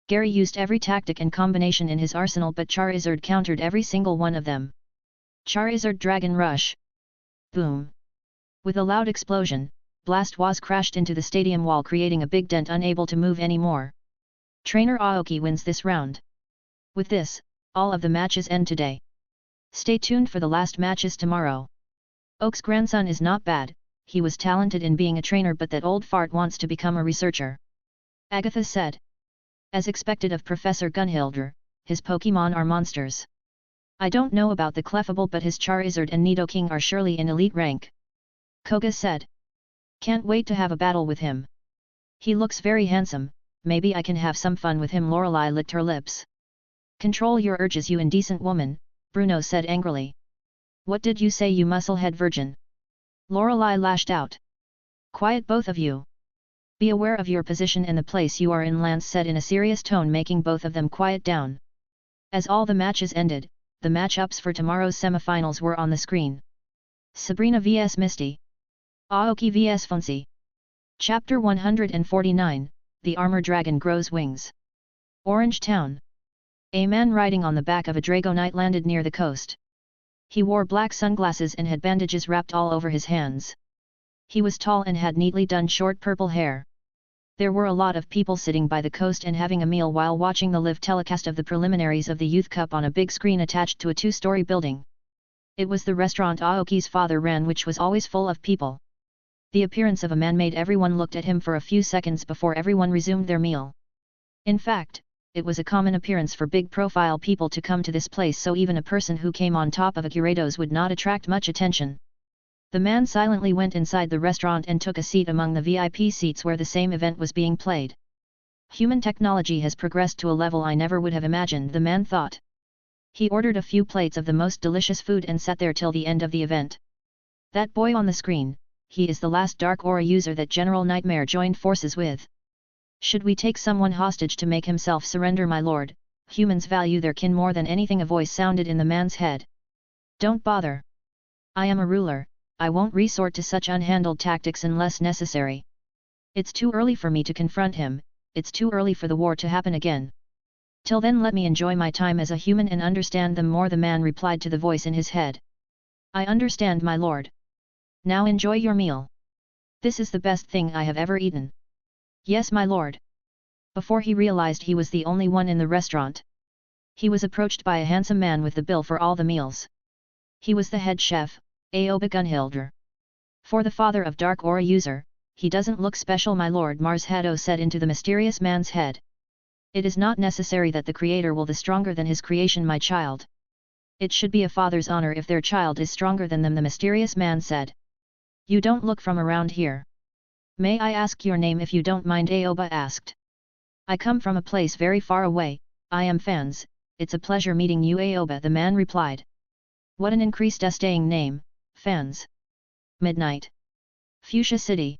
Gary used every tactic and combination in his arsenal, but Charizard countered every single one of them. Charizard Dragon Rush. Boom! With a loud explosion, Blastoise crashed into the stadium wall, creating a big dent, unable to move anymore. Trainer Aoki wins this round. With this, all of the matches end today. Stay tuned for the last matches tomorrow. Oak's grandson is not bad, he was talented in being a trainer, but that old fart wants to become a researcher. Agatha said. As expected of Professor Gunhilder, his Pokémon are monsters. I don't know about the Clefable, but his Charizard and Nidoking are surely in elite rank. Koga said. Can't wait to have a battle with him. He looks very handsome, maybe I can have some fun with him. Lorelei licked her lips. Control your urges, you indecent woman, Bruno said angrily. What did you say, you musclehead virgin? Lorelei lashed out. Quiet, both of you. Be aware of your position and the place you are in, Lance said in a serious tone, making both of them quiet down. As all the matches ended, the matchups for tomorrow's semifinals were on the screen. Sabrina vs Misty. Aoki vs Fonzie. Chapter 149, The Armor Dragon Grows Wings. Orange Town. A man riding on the back of a Dragonite landed near the coast. He wore black sunglasses and had bandages wrapped all over his hands. He was tall and had neatly done short purple hair. There were a lot of people sitting by the coast and having a meal while watching the live telecast of the preliminaries of the Youth Cup on a big screen attached to a 2-story building. It was the restaurant Aoki's father ran, which was always full of people. The appearance of a man made everyone looked at him for a few seconds before everyone resumed their meal. In fact, it was a common appearance for big-profile people to come to this place, so even a person who came on top of a curatos would not attract much attention. The man silently went inside the restaurant and took a seat among the VIP seats where the same event was being played. Human technology has progressed to a level I never would have imagined, the man thought. He ordered a few plates of the most delicious food and sat there till the end of the event. That boy on the screen, he is the last Dark Aura user that General Nightmare joined forces with. Should we take someone hostage to make himself surrender, my lord? Humans value their kin more than anything, a voice sounded in the man's head. Don't bother. I am a ruler, I won't resort to such unhandled tactics unless necessary. It's too early for me to confront him, it's too early for the war to happen again. Till then let me enjoy my time as a human and understand them more, the man replied to the voice in his head. I understand, my lord. Now enjoy your meal. This is the best thing I have ever eaten. Yes, my lord. Before he realized he was the only one in the restaurant, he was approached by a handsome man with the bill for all the meals. He was the head chef, Aoba Gunhilder. For the father of Dark Aura user, he doesn't look special, my lord, Marshado said into the mysterious man's head. It is not necessary that the creator will be stronger than his creation, my child. It should be a father's honor if their child is stronger than them, the mysterious man said. You don't look from around here. May I ask your name if you don't mind, Aoba asked. I come from a place very far away, I am Fans, it's a pleasure meeting you, Aoba, the man replied. What an increased staying name, Fans. Midnight. Fuchsia City.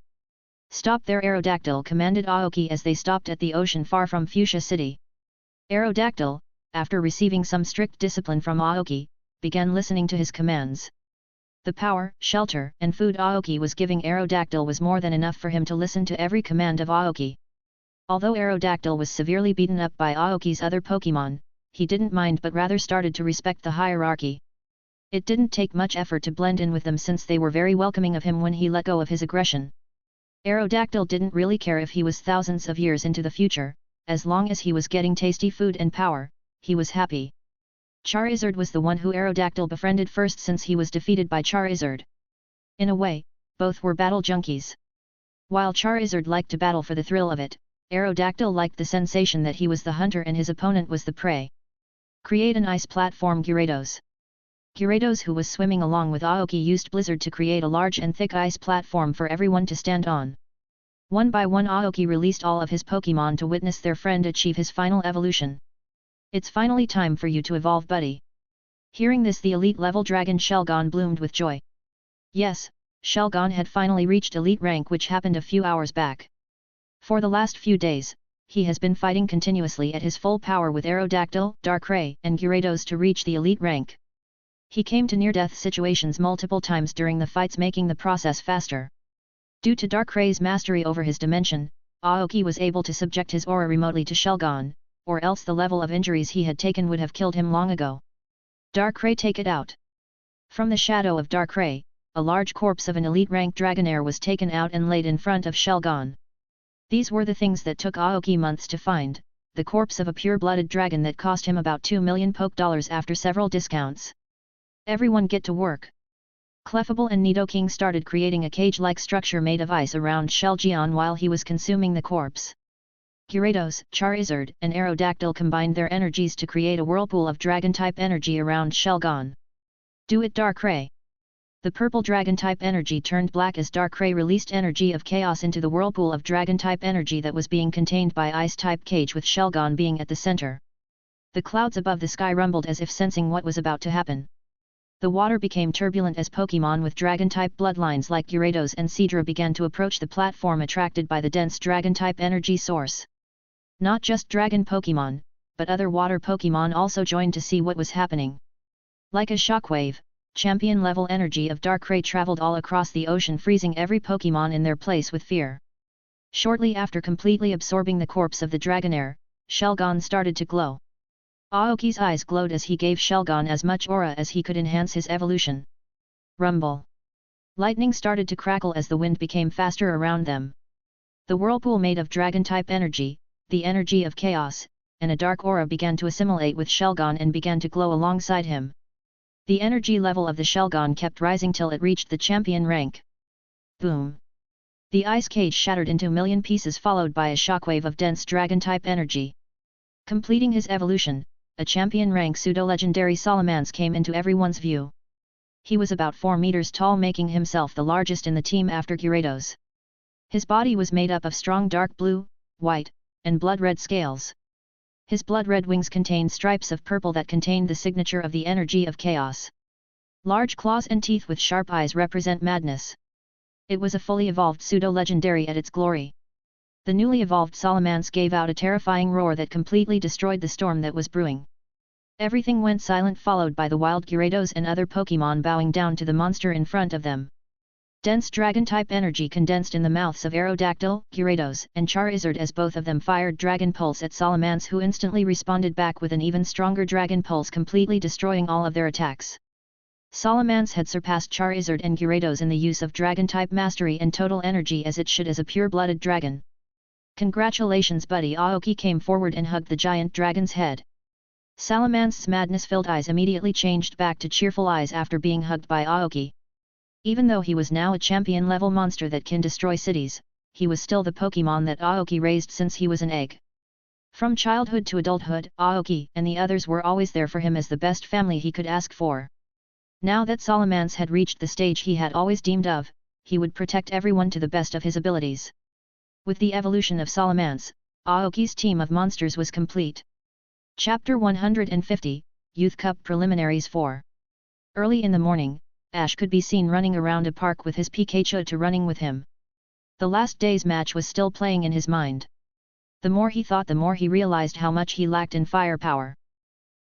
Stop there, Aerodactyl commanded Aoki as they stopped at the ocean far from Fuchsia City. Aerodactyl, after receiving some strict discipline from Aoki, began listening to his commands. The power, shelter, and food Aoki was giving Aerodactyl was more than enough for him to listen to every command of Aoki. Although Aerodactyl was severely beaten up by Aoki's other Pokemon, he didn't mind but rather started to respect the hierarchy. It didn't take much effort to blend in with them since they were very welcoming of him when he let go of his aggression. Aerodactyl didn't really care if he was thousands of years into the future, as long as he was getting tasty food and power, he was happy. Charizard was the one who Aerodactyl befriended first since he was defeated by Charizard. In a way, both were battle junkies. While Charizard liked to battle for the thrill of it, Aerodactyl liked the sensation that he was the hunter and his opponent was the prey. Create an ice platform, Gyarados. Gyarados, who was swimming along with Aoki, used Blizzard to create a large and thick ice platform for everyone to stand on. One by one Aoki released all of his Pokemon to witness their friend achieve his final evolution. It's finally time for you to evolve, buddy. Hearing this, the elite level dragon Shelgon bloomed with joy. Yes, Shelgon had finally reached elite rank, which happened a few hours back. For the last few days, he has been fighting continuously at his full power with Aerodactyl, Darkrai, and Gyarados to reach the elite rank. He came to near-death situations multiple times during the fights, making the process faster. Due to Darkrai's mastery over his dimension, Aoki was able to subject his aura remotely to Shelgon, or else the level of injuries he had taken would have killed him long ago. Darkrai, take it out. From the shadow of Darkrai, a large corpse of an elite rank Dragonair was taken out and laid in front of Shelgon. These were the things that took Aoki months to find, the corpse of a pure-blooded dragon that cost him about 2 million Poke Dollars after several discounts. Everyone get to work. Clefable and Nidoking started creating a cage-like structure made of ice around Shelgon while he was consuming the corpse. Gyarados, Charizard, and Aerodactyl combined their energies to create a whirlpool of Dragon-type energy around Shelgon. Do it, Darkrai! The purple Dragon-type energy turned black as Darkrai released energy of chaos into the whirlpool of Dragon-type energy that was being contained by Ice-type cage, with Shelgon being at the center. The clouds above the sky rumbled as if sensing what was about to happen. The water became turbulent as Pokemon with Dragon-type bloodlines like Gyarados and Seadra began to approach the platform, attracted by the dense Dragon-type energy source. Not just Dragon Pokemon, but other water Pokemon also joined to see what was happening. Like a shockwave, champion-level energy of Darkrai traveled all across the ocean, freezing every Pokemon in their place with fear. Shortly after completely absorbing the corpse of the Dragonair, Shelgon started to glow. Aoki's eyes glowed as he gave Shelgon as much aura as he could enhance his evolution. Rumble. Lightning started to crackle as the wind became faster around them. The whirlpool made of Dragon-type energy, the energy of chaos, and a dark aura began to assimilate with Shelgon and began to glow alongside him. The energy level of the Shelgon kept rising till it reached the champion rank. Boom! The ice cage shattered into a million pieces, followed by a shockwave of dense Dragon-type energy. Completing his evolution, a champion-rank pseudo-legendary Salamence came into everyone's view. He was about 4 meters tall, making himself the largest in the team after Gyarados. His body was made up of strong dark blue, white, and blood-red scales. His blood-red wings contained stripes of purple that contained the signature of the energy of chaos. Large claws and teeth with sharp eyes represent madness. It was a fully evolved pseudo-legendary at its glory. The newly evolved Salamence gave out a terrifying roar that completely destroyed the storm that was brewing. Everything went silent, followed by the wild Gyarados and other Pokemon bowing down to the monster in front of them. Dense dragon-type energy condensed in the mouths of Aerodactyl, Gyarados, and Charizard as both of them fired Dragon Pulse at Salamence, who instantly responded back with an even stronger Dragon Pulse, completely destroying all of their attacks. Salamence had surpassed Charizard and Gyarados in the use of Dragon-type mastery and total energy as it should as a pure-blooded dragon. "Congratulations buddy!" Aoki came forward and hugged the giant dragon's head. Salamance's madness-filled eyes immediately changed back to cheerful eyes after being hugged by Aoki. Even though he was now a champion-level monster that can destroy cities, he was still the Pokémon that Aoki raised since he was an egg. From childhood to adulthood, Aoki and the others were always there for him as the best family he could ask for. Now that Salamence had reached the stage he had always dreamed of, he would protect everyone to the best of his abilities. With the evolution of Salamence, Aoki's team of monsters was complete. Chapter 150, Youth Cup Preliminaries 4. Early in the morning, Ash could be seen running around a park with his Pikachu to running with him. The last day's match was still playing in his mind. The more he thought, the more he realized how much he lacked in firepower.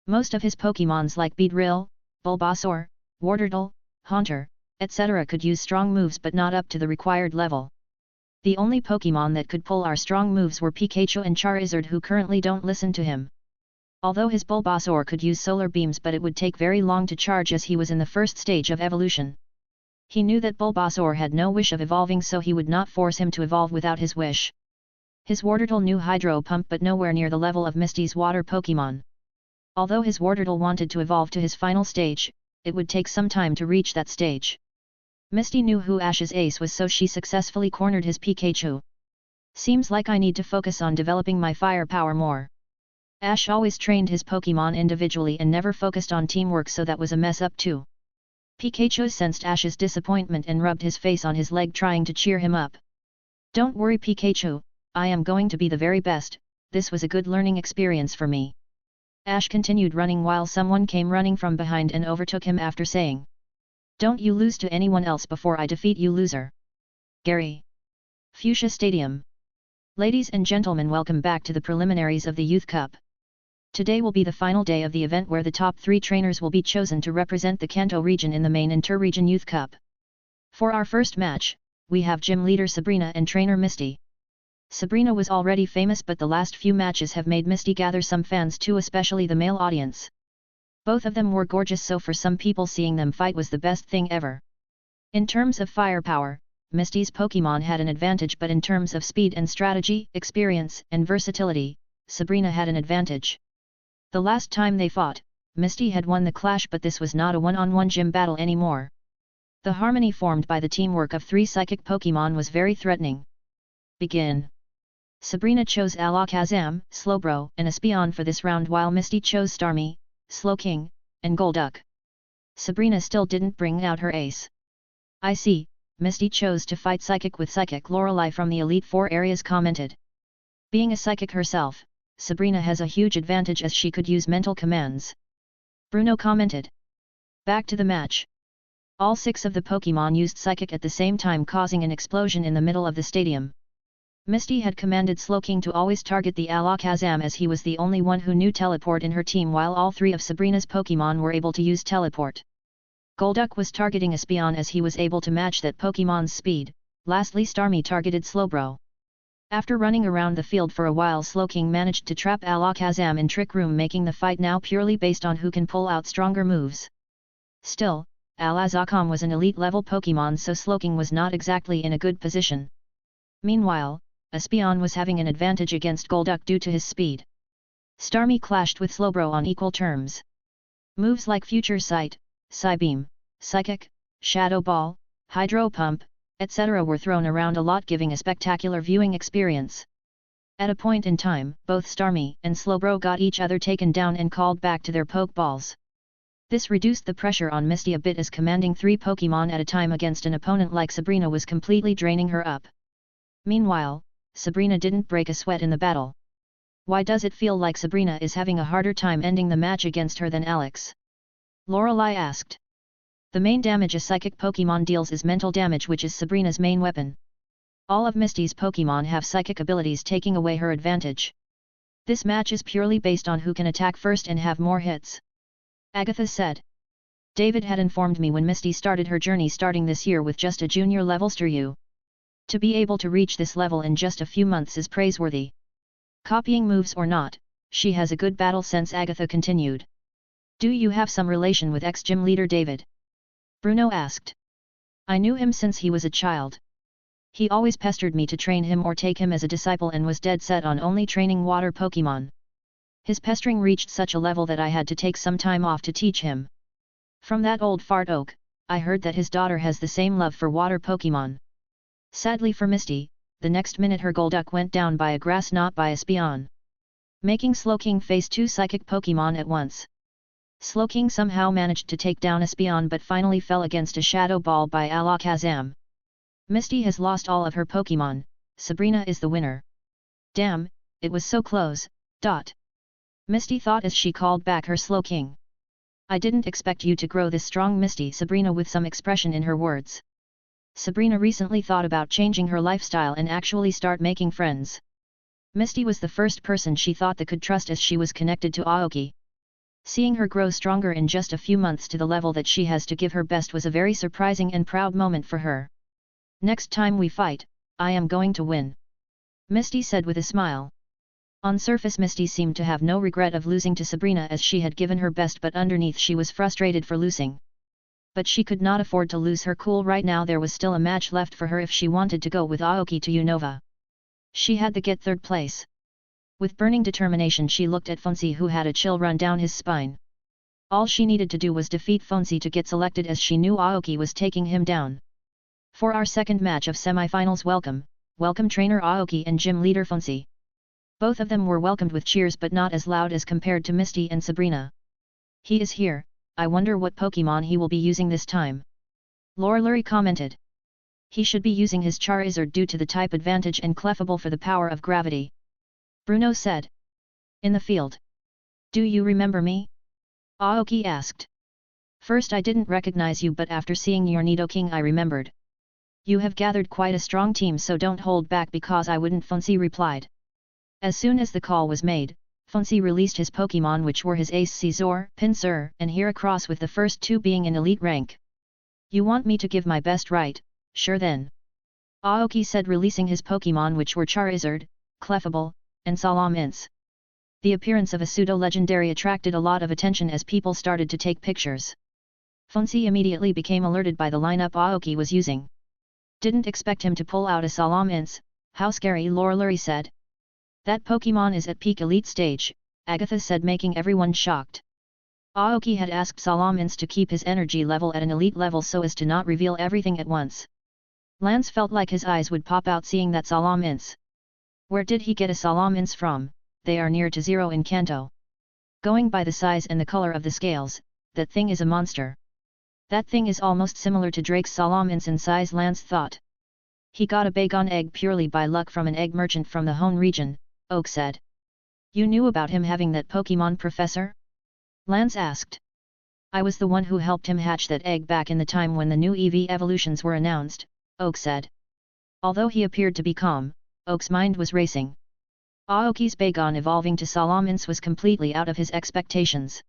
Most of his Pokémons like Beedrill, Bulbasaur, Wartortle, Haunter, etc. could use strong moves but not up to the required level. The only Pokémon that could pull our strong moves were Pikachu and Charizard, who currently don't listen to him. Although his Bulbasaur could use solar beams, but it would take very long to charge as he was in the first stage of evolution. He knew that Bulbasaur had no wish of evolving, so he would not force him to evolve without his wish. His Wartortle knew Hydro Pump but nowhere near the level of Misty's water Pokémon. Although his Wartortle wanted to evolve to his final stage, it would take some time to reach that stage. Misty knew who Ash's ace was, so she successfully cornered his Pikachu. "Seems like I need to focus on developing my firepower more." Ash always trained his Pokémon individually and never focused on teamwork, so that was a mess up too. Pikachu sensed Ash's disappointment and rubbed his face on his leg, trying to cheer him up. "Don't worry Pikachu, I am going to be the very best, this was a good learning experience for me." Ash continued running while someone came running from behind and overtook him after saying, "Don't you lose to anyone else before I defeat you, loser." Gary. Fuchsia Stadium. Ladies and gentlemen, welcome back to the preliminaries of the Youth Cup. Today will be the final day of the event where the top 3 trainers will be chosen to represent the Kanto region in the main Inter-region Youth Cup. For our first match, we have gym leader Sabrina and trainer Misty. Sabrina was already famous, but the last few matches have made Misty gather some fans too, especially the male audience. Both of them were gorgeous, so for some people seeing them fight was the best thing ever. In terms of firepower, Misty's Pokémon had an advantage, but in terms of speed and strategy, experience, and versatility, Sabrina had an advantage. The last time they fought, Misty had won the clash, but this was not a one-on-one gym battle anymore. The harmony formed by the teamwork of 3 psychic Pokémon was very threatening. Begin. Sabrina chose Alakazam, Slowbro, and Espeon for this round, while Misty chose Starmie, Slowking, and Golduck. Sabrina still didn't bring out her ace. "I see, Misty chose to fight Psychic with Psychic." Lorelei from the Elite Four areas commented. Being a Psychic herself, Sabrina has a huge advantage as she could use mental commands. Bruno commented. Back to the match. All 6 of the Pokémon used Psychic at the same time, causing an explosion in the middle of the stadium. Misty had commanded Slowking to always target the Alakazam as he was the only one who knew Teleport in her team, while all 3 of Sabrina's Pokémon were able to use Teleport. Golduck was targeting Espeon as he was able to match that Pokémon's speed. Lastly, Starmie targeted Slowbro. After running around the field for a while, Slowking managed to trap Alakazam in Trick Room, making the fight now purely based on who can pull out stronger moves. Still, Alakazam was an elite level Pokémon, so Slowking was not exactly in a good position. Meanwhile, Espeon was having an advantage against Golduck due to his speed. Starmie clashed with Slowbro on equal terms. Moves like Future Sight, Psybeam, Psychic, Shadow Ball, Hydro Pump, etc. were thrown around a lot, giving a spectacular viewing experience. At a point in time, both Starmie and Slowbro got each other taken down and called back to their Pokeballs. This reduced the pressure on Misty a bit, as commanding 3 Pokémon at a time against an opponent like Sabrina was completely draining her up. Meanwhile, Sabrina didn't break a sweat in the battle. Why does it feel like Sabrina is having a harder time ending the match against her than Alex? Lorelei asked. The main damage a psychic Pokémon deals is mental damage, which is Sabrina's main weapon. All of Misty's Pokémon have psychic abilities, taking away her advantage. This match is purely based on who can attack first and have more hits. Agatha said. David had informed me when Misty started her journey starting this year with just a junior level Steryu. To be able to reach this level in just a few months is praiseworthy. Copying moves or not, she has a good battle sense. Agatha continued. Do you have some relation with ex-gym leader David? Bruno asked. I knew him since he was a child. He always pestered me to train him or take him as a disciple and was dead set on only training water Pokemon. His pestering reached such a level that I had to take some time off to teach him. From that old fart Oak, I heard that his daughter has the same love for water Pokemon. Sadly for Misty, the next minute her Golduck went down by a grass knot by a Espeon. Making Slowking face 2 psychic Pokemon at once. Slowking somehow managed to take down Espeon but finally fell against a Shadow Ball by Alakazam. Misty has lost all of her Pokemon, Sabrina is the winner. Damn, it was so close, ... Misty thought as she called back her Slowking. I didn't expect you to grow this strong, Misty. Sabrina with some expression in her words. Sabrina recently thought about changing her lifestyle and actually start making friends. Misty was the first person she thought that could trust as she was connected to Aoki. Seeing her grow stronger in just a few months to the level that she has to give her best was a very surprising and proud moment for her. Next time we fight, I am going to win. Misty said with a smile. On surface Misty seemed to have no regret of losing to Sabrina as she had given her best, but underneath she was frustrated for losing. But she could not afford to lose her cool right now. There was still a match left for her if she wanted to go with Aoki to Unova. She had to get 3rd place. With burning determination she looked at Fonzie, who had a chill run down his spine. All she needed to do was defeat Fonzie to get selected, as she knew Aoki was taking him down. For our second match of semi-finals, welcome trainer Aoki and gym leader Fonzie. Both of them were welcomed with cheers, but not as loud as compared to Misty and Sabrina. He is here, I wonder what Pokemon he will be using this time. Loreluri commented. He should be using his Charizard due to the type advantage and clefable for the power of gravity. Bruno said. In the field. Do you remember me? Aoki asked. First I didn't recognize you, but after seeing your Nidoking I remembered. You have gathered quite a strong team, so don't hold back because I wouldn't, Fonzie replied. As soon as the call was made, Fonzie released his Pokemon, which were his ace Scizor, Pinsir, and Heracross, with the first 2 being in elite rank. You want me to give my best, right? Sure then. Aoki said, releasing his Pokemon, which were Charizard, Clefable, and Salamence. The appearance of a pseudo-legendary attracted a lot of attention as people started to take pictures. Fonzie immediately became alerted by the lineup Aoki was using. Didn't expect him to pull out a Salamence, how scary, Loreluri said. That Pokemon is at peak elite stage, Agatha said, making everyone shocked. Aoki had asked Salamence to keep his energy level at an elite level so as to not reveal everything at once. Lance felt like his eyes would pop out seeing that Salamence. Where did he get a Salamence from? They are near to 0 in Kanto. Going by the size and the color of the scales, that thing is a monster. That thing is almost similar to Drake's Salamence in size, Lance thought. He got a Bagon egg purely by luck from an egg merchant from the Hone region, Oak said. You knew about him having that Pokemon, Professor? Lance asked. I was the one who helped him hatch that egg back in the time when the new EV evolutions were announced, Oak said. Although he appeared to be calm, Oak's mind was racing. Aoki's Bagon evolving to Salamence was completely out of his expectations.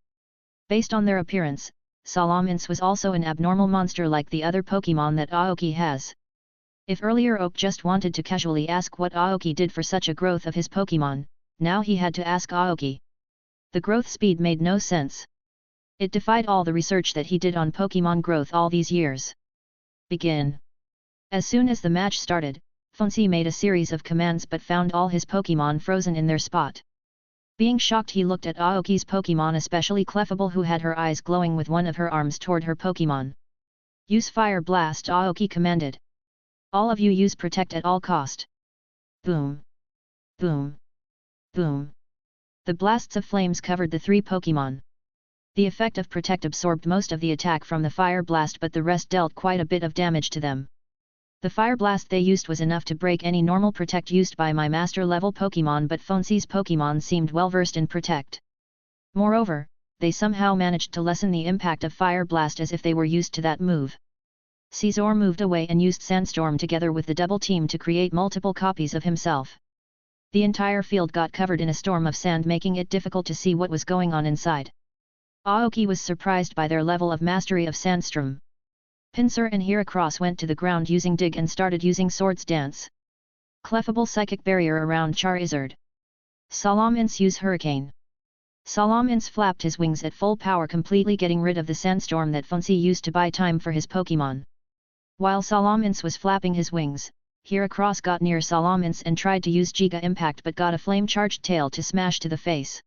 Based on their appearance, Salamence was also an abnormal monster like the other Pokemon that Aoki has. If earlier Oak just wanted to casually ask what Aoki did for such a growth of his Pokemon, now he had to ask Aoki. The growth speed made no sense. It defied all the research that he did on Pokemon growth all these years. Begin. As soon as the match started, Fonzie made a series of commands but found all his Pokemon frozen in their spot. Being shocked, he looked at Aoki's Pokemon, especially Clefable, who had her eyes glowing with one of her arms toward her Pokemon. Use Fire Blast, Aoki commanded. All of you use Protect at all cost. Boom. Boom. Boom. The blasts of flames covered the 3 Pokemon. The effect of Protect absorbed most of the attack from the Fire Blast, but the rest dealt quite a bit of damage to them. The Fire Blast they used was enough to break any normal Protect used by my Master level Pokemon, but Fonzie's Pokemon seemed well versed in Protect. Moreover, they somehow managed to lessen the impact of Fire Blast as if they were used to that move. Scizor moved away and used Sandstorm together with the double team to create multiple copies of himself. The entire field got covered in a storm of sand, making it difficult to see what was going on inside. Aoki was surprised by their level of mastery of Sandstorm. Pinsir and Heracross went to the ground using Dig and started using Swords Dance. Clefable Psychic Barrier around Charizard. Salamence use Hurricane. Salamence flapped his wings at full power, completely getting rid of the sandstorm that Funcy used to buy time for his Pokémon. While Salamence was flapping his wings, Heracross got near Salamence and tried to use Giga Impact but got a flame-charged tail to smash to the face.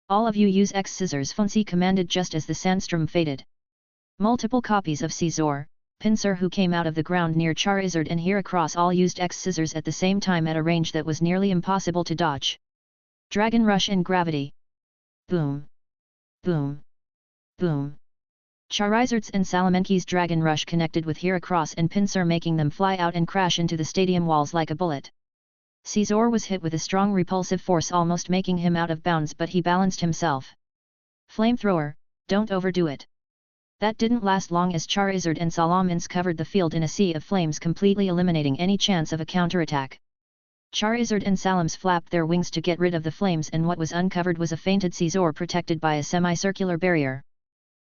All of you use X Scissors, Funcy commanded just as the sandstorm faded. Multiple copies of Scizor, Pinsir who came out of the ground near Charizard and Heracross all used X Scissors at the same time at a range that was nearly impossible to dodge. Dragon Rush and Gravity. Boom. Boom. Boom. Charizard's and Salamenki's Dragon Rush connected with Heracross and Pinsir, making them fly out and crash into the stadium walls like a bullet. Scizor was hit with a strong repulsive force, almost making him out of bounds, but he balanced himself. Flamethrower, don't overdo it. That didn't last long as Charizard and Salamence covered the field in a sea of flames, completely eliminating any chance of a counterattack. Charizard and Salamence flapped their wings to get rid of the flames, and what was uncovered was a fainted Scizor protected by a semicircular barrier.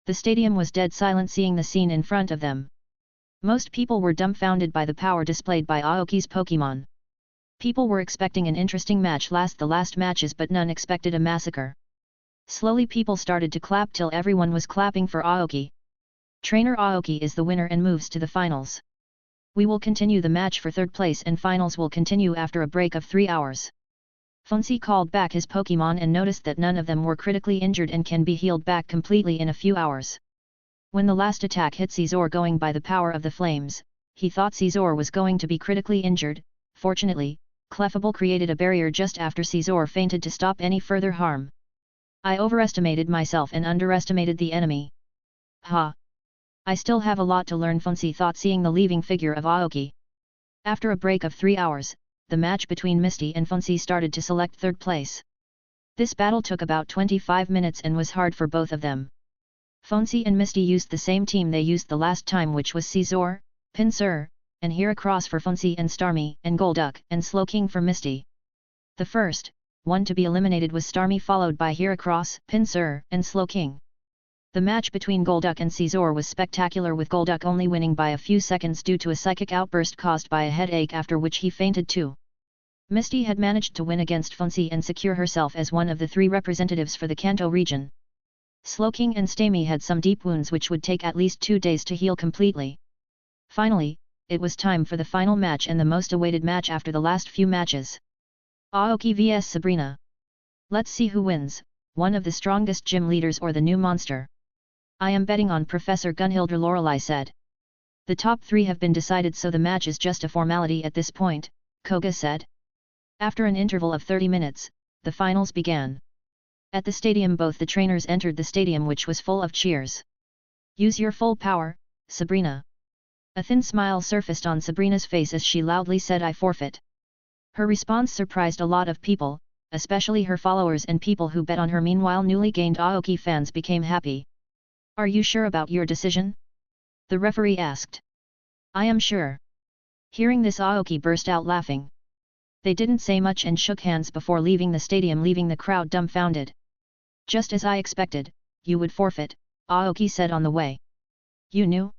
The stadium was dead silent seeing the scene in front of them. Most people were dumbfounded by the power displayed by Aoki's Pokémon. People were expecting an interesting match last the last matches, but none expected a massacre. Slowly people started to clap till everyone was clapping for Aoki. Trainer Aoki is the winner and moves to the finals. We will continue the match for third place and finals will continue after a break of 3 hours. Funcy called back his Pokémon and noticed that none of them were critically injured and can be healed back completely in a few hours. When the last attack hit Scizor going by the power of the flames, he thought Scizor was going to be critically injured. Fortunately, Clefable created a barrier just after Scizor fainted to stop any further harm. I overestimated myself and underestimated the enemy. Ha! I still have a lot to learn, Funcy thought, seeing the leaving figure of Aoki. After a break of 3 hours, the match between Misty and Funcy started to select third place. This battle took about 25 minutes and was hard for both of them. Funcy and Misty used the same team they used the last time, which was Scizor, Pinsir, and Heracross for Funcy and Starmie and Golduck and Slowking for Misty. The first one to be eliminated was Starmie, followed by Heracross, Pinsir, and Slowking. The match between Golduck and Scizor was spectacular, with Golduck only winning by a few seconds due to a psychic outburst caused by a headache, after which he fainted too. Misty had managed to win against Funcy and secure herself as one of the 3 representatives for the Kanto region. Slowking and Starmie had some deep wounds which would take at least 2 days to heal completely. Finally, it was time for the final match and the most awaited match after the last few matches. Aoki vs Sabrina. Let's see who wins, one of the strongest gym leaders or the new monster. I am betting on Professor Gunhilder, Lorelei said. The top 3 have been decided, so the match is just a formality at this point, Koga said. After an interval of 30 minutes, the finals began. At the stadium both the trainers entered the stadium, which was full of cheers. Use your full power, Sabrina. A thin smile surfaced on Sabrina's face as she loudly said, I forfeit. Her response surprised a lot of people, especially her followers and people who bet on her. Meanwhile, newly gained Aoki fans became happy. Are you sure about your decision? The referee asked. I am sure. Hearing this, Aoki burst out laughing. They didn't say much and shook hands before leaving the stadium, leaving the crowd dumbfounded. Just as I expected, you would forfeit, Aoki said on the way. You knew?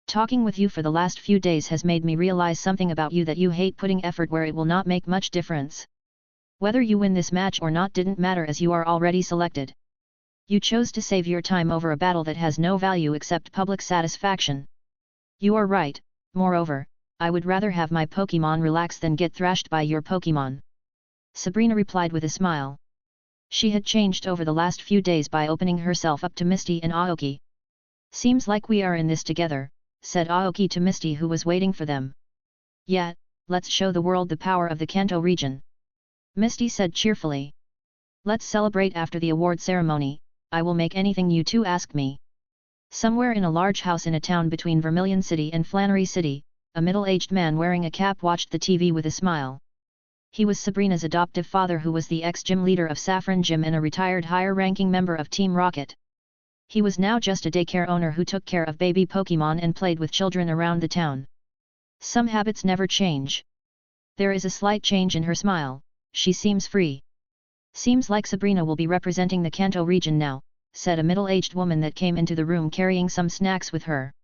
Talking with you for the last few days has made me realize something about you, that you hate putting effort where it will not make much difference. Whether you win this match or not didn't matter, as you are already selected. You chose to save your time over a battle that has no value except public satisfaction. You are right. Moreover, I would rather have my Pokémon relax than get thrashed by your Pokémon. Sabrina replied with a smile. She had changed over the last few days by opening herself up to Misty and Aoki. Seems like we are in this together, said Aoki to Misty, who was waiting for them. Yeah, let's show the world the power of the Kanto region. Misty said cheerfully. Let's celebrate after the award ceremony. I will make anything you two ask me. Somewhere in a large house in a town between Vermilion City and Flannery City, a middle-aged man wearing a cap watched the TV with a smile. He was Sabrina's adoptive father, who was the ex-gym leader of Saffron Gym and a retired higher-ranking member of Team Rocket. He was now just a daycare owner who took care of baby Pokémon and played with children around the town. Some habits never change. There is a slight change in her smile. She seems free. Seems like Sabrina will be representing the Kanto region now, said a middle-aged woman that came into the room carrying some snacks with her.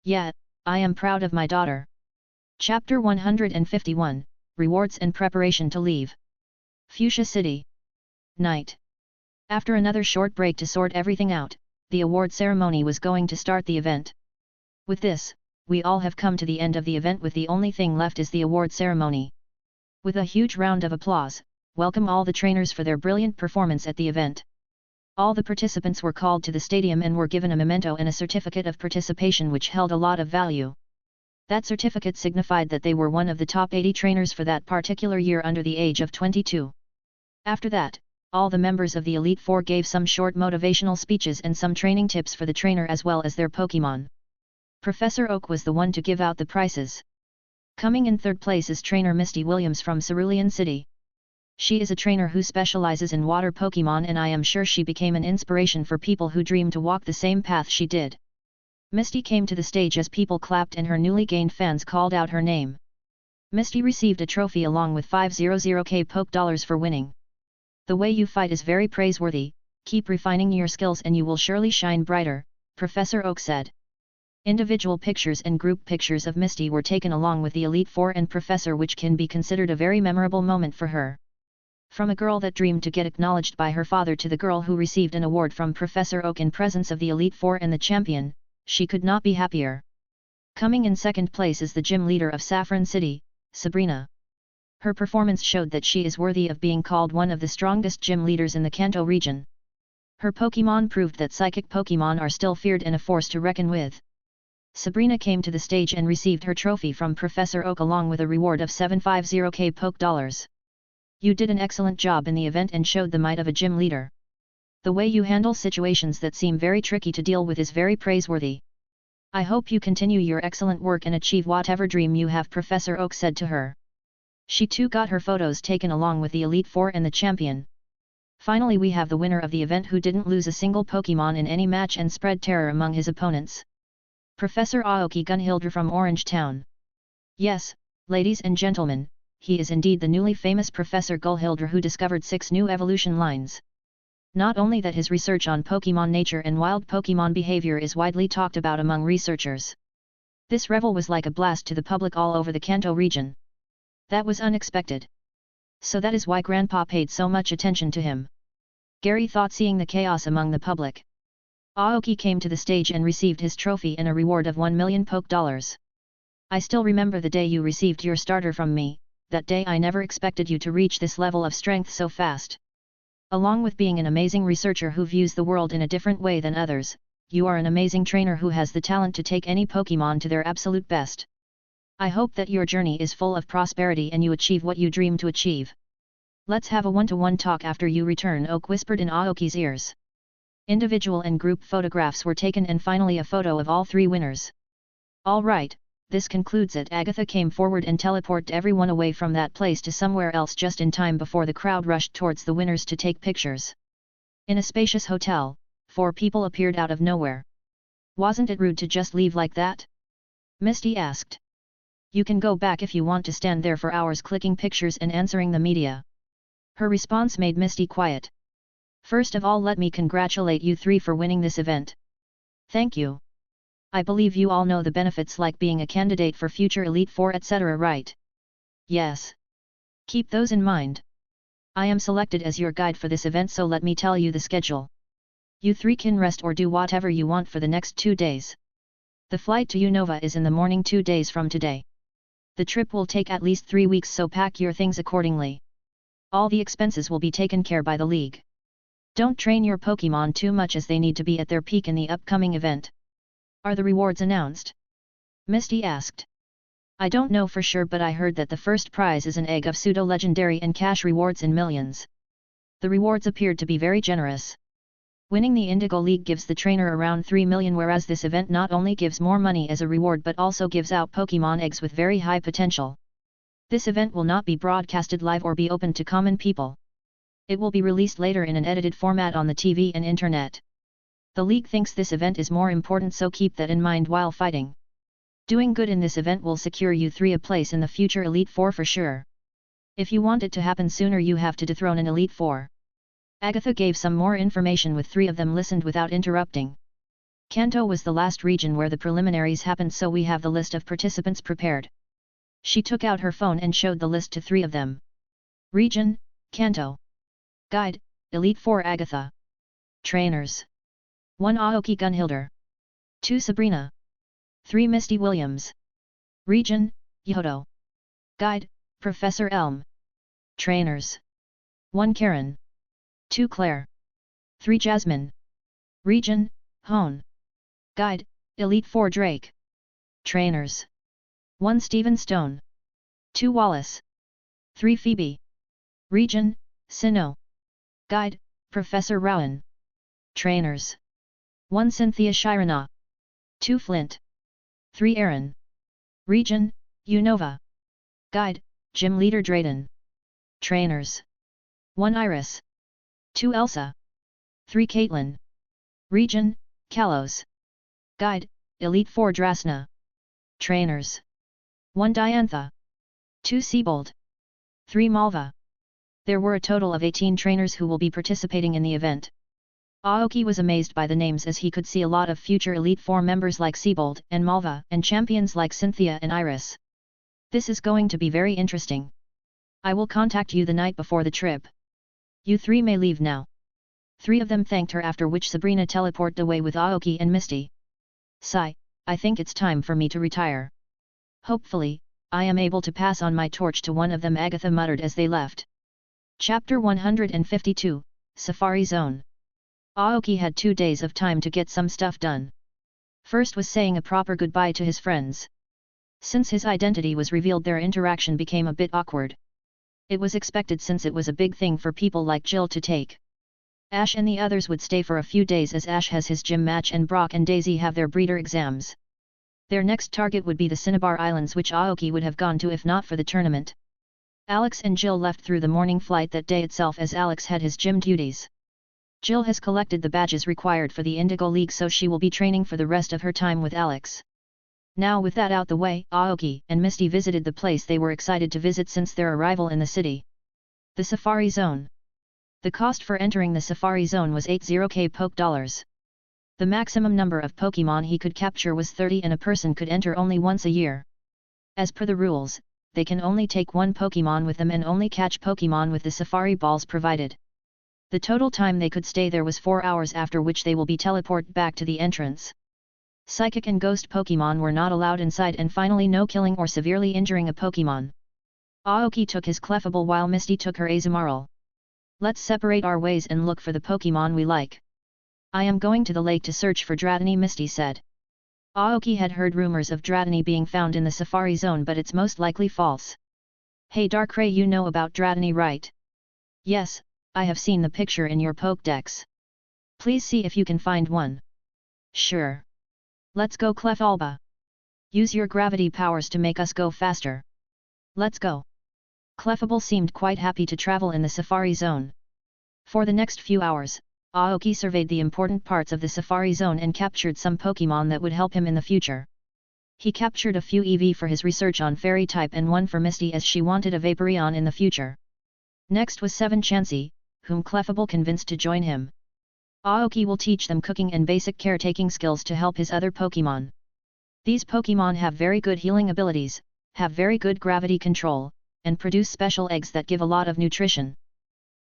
Yeah, I am proud of my daughter. Chapter 151, Rewards and Preparation to Leave. Fuchsia City. Night. After another short break to sort everything out, the award ceremony was going to start the event. With this, we all have come to the end of the event with the only thing left is the award ceremony. With a huge round of applause, welcome all the trainers for their brilliant performance at the event. All the participants were called to the stadium and were given a memento and a certificate of participation which held a lot of value. That certificate signified that they were one of the top 80 trainers for that particular year under the age of 22. After that, all the members of the Elite Four gave some short motivational speeches and some training tips for the trainer as well as their Pokemon. Professor Oak was the one to give out the prizes. Coming in third place is trainer Misty Williams from Cerulean City. She is a trainer who specializes in water Pokemon and I am sure she became an inspiration for people who dream to walk the same path she did. Misty came to the stage as people clapped and her newly gained fans called out her name. Misty received a trophy along with 500k Poke Dollars for winning. The way you fight is very praiseworthy, keep refining your skills and you will surely shine brighter, Professor Oak said. Individual pictures and group pictures of Misty were taken along with the Elite Four and Professor, which can be considered a very memorable moment for her. From a girl that dreamed to get acknowledged by her father to the girl who received an award from Professor Oak in presence of the Elite Four and the champion, she could not be happier. Coming in second place is the gym leader of Saffron City, Sabrina. Her performance showed that she is worthy of being called one of the strongest gym leaders in the Kanto region. Her Pokemon proved that psychic Pokemon are still feared and a force to reckon with. Sabrina came to the stage and received her trophy from Professor Oak along with a reward of 750k Poke Dollars. You did an excellent job in the event and showed the might of a gym leader. The way you handle situations that seem very tricky to deal with is very praiseworthy. I hope you continue your excellent work and achieve whatever dream you have, Professor Oak said to her. She too got her photos taken along with the Elite Four and the champion. Finally we have the winner of the event who didn't lose a single Pokemon in any match and spread terror among his opponents. Professor Aoki Gunhildr from Orange Town. Yes, ladies and gentlemen, he is indeed the newly famous Professor Gunhildr who discovered 6 new evolution lines. Not only that, his research on Pokemon nature and wild Pokemon behavior is widely talked about among researchers. This revel was like a blast to the public all over the Kanto region. That was unexpected. So that is why Grandpa paid so much attention to him. Gary thought, seeing the chaos among the public. Aoki came to the stage and received his trophy and a reward of 1 million Poke Dollars. I still remember the day you received your starter from me. That day I never expected you to reach this level of strength so fast. Along with being an amazing researcher who views the world in a different way than others, you are an amazing trainer who has the talent to take any Pokemon to their absolute best. I hope that your journey is full of prosperity and you achieve what you dream to achieve. Let's have a one-to-one talk after you return, Oak whispered in Aoki's ears. Individual and group photographs were taken and finally a photo of all 3 winners. All right, this concludes it. Agatha came forward and teleported everyone away from that place to somewhere else just in time before the crowd rushed towards the winners to take pictures. In a spacious hotel, 4 people appeared out of nowhere. Wasn't it rude to just leave like that? Misty asked. You can go back if you want to stand there for hours clicking pictures and answering the media. Her response made Misty quiet. First of all, let me congratulate you 3 for winning this event. Thank you. I believe you all know the benefits like being a candidate for future Elite Four etc., right? Yes. Keep those in mind. I am selected as your guide for this event, so let me tell you the schedule. You 3 can rest or do whatever you want for the next 2 days. The flight to Unova is in the morning 2 days from today. The trip will take at least 3 weeks, so pack your things accordingly. All the expenses will be taken care by the league. Don't train your Pokemon too much as they need to be at their peak in the upcoming event. Are the rewards announced? Misty asked. I don't know for sure, but I heard that the first prize is an egg of pseudo-legendary and cash rewards in millions. The rewards appeared to be very generous. Winning the Indigo League gives the trainer around 3 million, whereas this event not only gives more money as a reward but also gives out Pokemon eggs with very high potential. This event will not be broadcasted live or be open to common people. It will be released later in an edited format on the TV and internet. The league thinks this event is more important, so keep that in mind while fighting. Doing good in this event will secure you 3 a place in the future Elite Four for sure. If you want it to happen sooner, you have to dethrone an Elite Four. Agatha gave some more information with 3 of them listened without interrupting. Kanto was the last region where the preliminaries happened, so we have the list of participants prepared. She took out her phone and showed the list to 3 of them. Region, Kanto. Guide, Elite 4 Agatha. Trainers. 1 Aoki Gunhilder. 2 Sabrina. 3 Misty Williams. Region, Yodo. Guide, Professor Elm. Trainers. 1 Karen. 2 Claire. 3 Jasmine. Region, Hone. Guide, Elite 4 Drake. Trainers. 1 Stephen Stone. 2 Wallace. 3 Phoebe. Region, Sinnoh. Guide, Professor Rowan. Trainers. 1 Cynthia Shirana. 2 Flint. 3 Aaron. Region, Unova. Guide, Gym Leader Drayden. Trainers. 1 Iris. 2 Elsa. 3 Caitlin. Region, Kalos. Guide, Elite 4 Drasna. Trainers. 1 Diantha. 2 Siebold. 3 Malva. There were a total of 18 trainers who will be participating in the event. Aoki was amazed by the names as he could see a lot of future Elite 4 members like Siebold and Malva and champions like Cynthia and Iris. This is going to be very interesting. I will contact you the night before the trip. You 3 may leave now. 3 of them thanked her, after which Sabrina teleported away with Aoki and Misty. Sigh, I think it's time for me to retire. Hopefully, I am able to pass on my torch to one of them, Agatha muttered as they left. Chapter 152, Safari Zone. Aoki had 2 days of time to get some stuff done. First was saying a proper goodbye to his friends. Since his identity was revealed, their interaction became a bit awkward. It was expected since it was a big thing for people like Jill to take. Ash and the others would stay for a few days as Ash has his gym match and Brock and Daisy have their breeder exams. Their next target would be the Cinnabar Islands, which Aoki would have gone to if not for the tournament. Alex and Jill left through the morning flight that day itself as Alex had his gym duties. Jill has collected the badges required for the Indigo League, so she will be training for the rest of her time with Alex. Now with that out the way, Aoki and Misty visited the place they were excited to visit since their arrival in the city. The Safari Zone. The cost for entering the Safari Zone was 80k poke dollars. The maximum number of Pokemon he could capture was 30, and a person could enter only once a year. As per the rules, they can only take 1 Pokemon with them and only catch Pokemon with the Safari Balls provided. The total time they could stay there was 4 hours, after which they will be teleported back to the entrance. Psychic and Ghost Pokemon were not allowed inside, and finally no killing or severely injuring a Pokemon. Aoki took his Clefable while Misty took her Azumarill. Let's separate our ways and look for the Pokemon we like. I am going to the lake to search for Dratini, Misty said. Aoki had heard rumors of Dratini being found in the Safari Zone, but it's most likely false. Hey Darkrai, you know about Dratini, right? Yes, I have seen the picture in your Pokédex. Please see if you can find one. Sure. Let's go, Clefalba. Use your gravity powers to make us go faster. Let's go. Clefable seemed quite happy to travel in the Safari Zone. For the next few hours, Aoki surveyed the important parts of the Safari Zone and captured some Pokemon that would help him in the future. He captured a few EV for his research on Fairy type and one for Misty as she wanted a Vaporeon in the future. Next was 7 Chansey, whom Clefable convinced to join him. Aoki will teach them cooking and basic caretaking skills to help his other Pokemon. These Pokemon have very good healing abilities, have very good gravity control, and produce special eggs that give a lot of nutrition.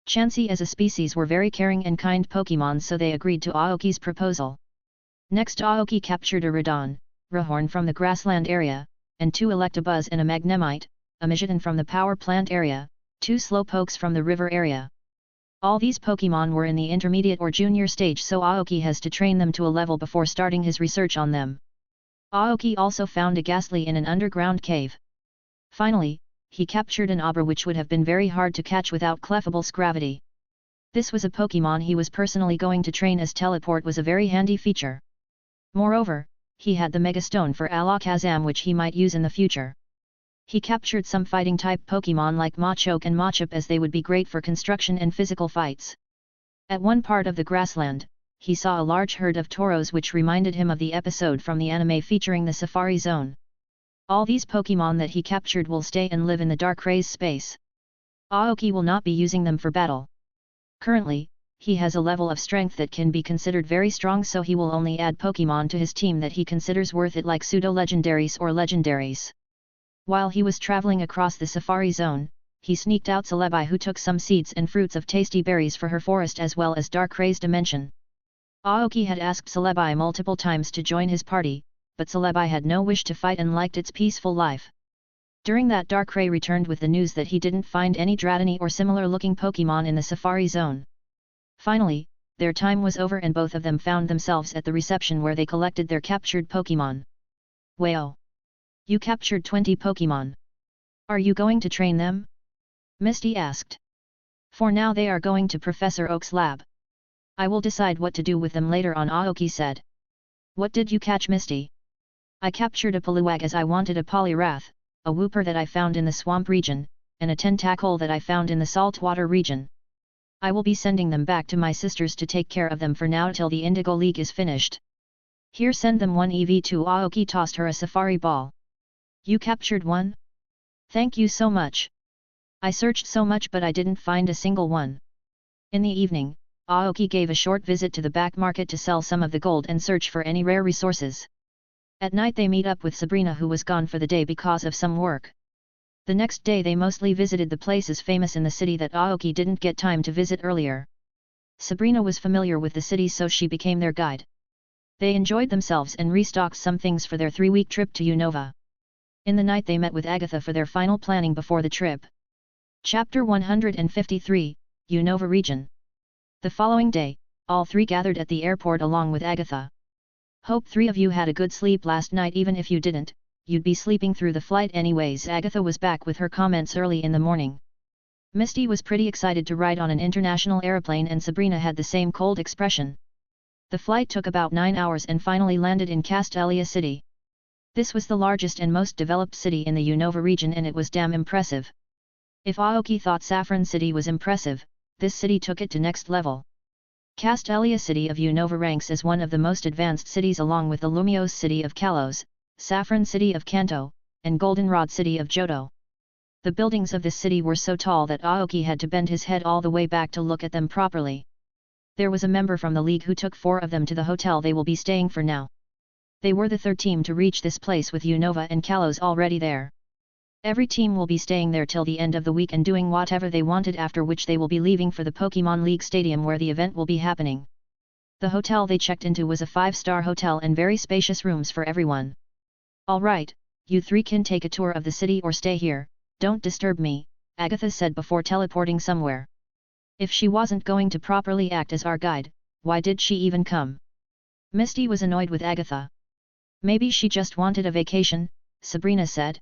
Chansey as a species were very caring and kind Pokemon, so they agreed to Aoki's proposal. Next Aoki captured a Radon, Rhyhorn from the grassland area, and 2 Electabuzz and a Magnemite, a Midgeton from the power plant area, 2 Slowpokes from the river area. All these Pokemon were in the intermediate or junior stage, so Aoki has to train them to a level before starting his research on them. Aoki also found a Ghastly in an underground cave. Finally, he captured an Abra, which would have been very hard to catch without Clefable's gravity. This was a Pokemon he was personally going to train, as teleport was a very handy feature. Moreover, he had the Megastone for Alakazam, which he might use in the future. He captured some fighting-type Pokemon like Machoke and Machop, as they would be great for construction and physical fights. At one part of the grassland, he saw a large herd of Tauros, which reminded him of the episode from the anime featuring the Safari Zone. All these Pokemon that he captured will stay and live in the Darkrai's space. Aoki will not be using them for battle. Currently, he has a level of strength that can be considered very strong, so he will only add Pokemon to his team that he considers worth it, like pseudo-legendaries or legendaries. While he was traveling across the Safari Zone, he sneaked out Celebi, who took some seeds and fruits of tasty berries for her forest, as well as Darkray's dimension. Aoki had asked Celebi multiple times to join his party, but Celebi had no wish to fight and liked its peaceful life. During that, Darkray returned with the news that he didn't find any Dratini or similar-looking Pokemon in the Safari Zone. Finally, their time was over and both of them found themselves at the reception where they collected their captured Pokemon. "Wow! You captured 20 Pokemon. Are you going to train them?" Misty asked. "For now they are going to Professor Oak's lab. I will decide what to do with them later on," Aoki said. "What did you catch, Misty?" "I captured a Poliwag as I wanted a Poliwrath, a Wooper that I found in the swamp region, and a Tentacle that I found in the saltwater region. I will be sending them back to my sisters to take care of them for now till the Indigo League is finished." "Here, send them one EV2." Aoki tossed her a safari ball. "You captured one? Thank you so much. I searched so much but I didn't find a single one." In the evening, Aoki gave a short visit to the back market to sell some of the gold and search for any rare resources. At night they meet up with Sabrina, who was gone for the day because of some work. The next day they mostly visited the places famous in the city that Aoki didn't get time to visit earlier. Sabrina was familiar with the city, so she became their guide. They enjoyed themselves and restocked some things for their 3-week trip to Unova. In the night they met with Agatha for their final planning before the trip. Chapter 153, Unova Region. The following day, all three gathered at the airport along with Agatha. "Hope 3 of you had a good sleep last night. Even if you didn't, you'd be sleeping through the flight anyways." Agatha was back with her comments early in the morning. Misty was pretty excited to ride on an international aeroplane, and Sabrina had the same cold expression. The flight took about 9 hours and finally landed in Castelia City. This was the largest and most developed city in the Unova region, and it was damn impressive. If Aoki thought Saffron City was impressive, this city took it to next level. Castelia City of Unova ranks as one of the most advanced cities, along with the Lumiose City of Kalos, Saffron City of Kanto, and Goldenrod City of Johto. The buildings of this city were so tall that Aoki had to bend his head all the way back to look at them properly. There was a member from the league who took 4 of them to the hotel they will be staying for now. They were the 3rd team to reach this place, with Unova and Kalos already there. Every team will be staying there till the end of the week and doing whatever they wanted, after which they will be leaving for the Pokemon League Stadium where the event will be happening. The hotel they checked into was a 5-star hotel and very spacious rooms for everyone. "Alright, you 3 can take a tour of the city or stay here, don't disturb me," Agatha said before teleporting somewhere. If she wasn't going to properly act as our guide, why did she even come? Misty was annoyed with Agatha. "Maybe she just wanted a vacation," Sabrina said.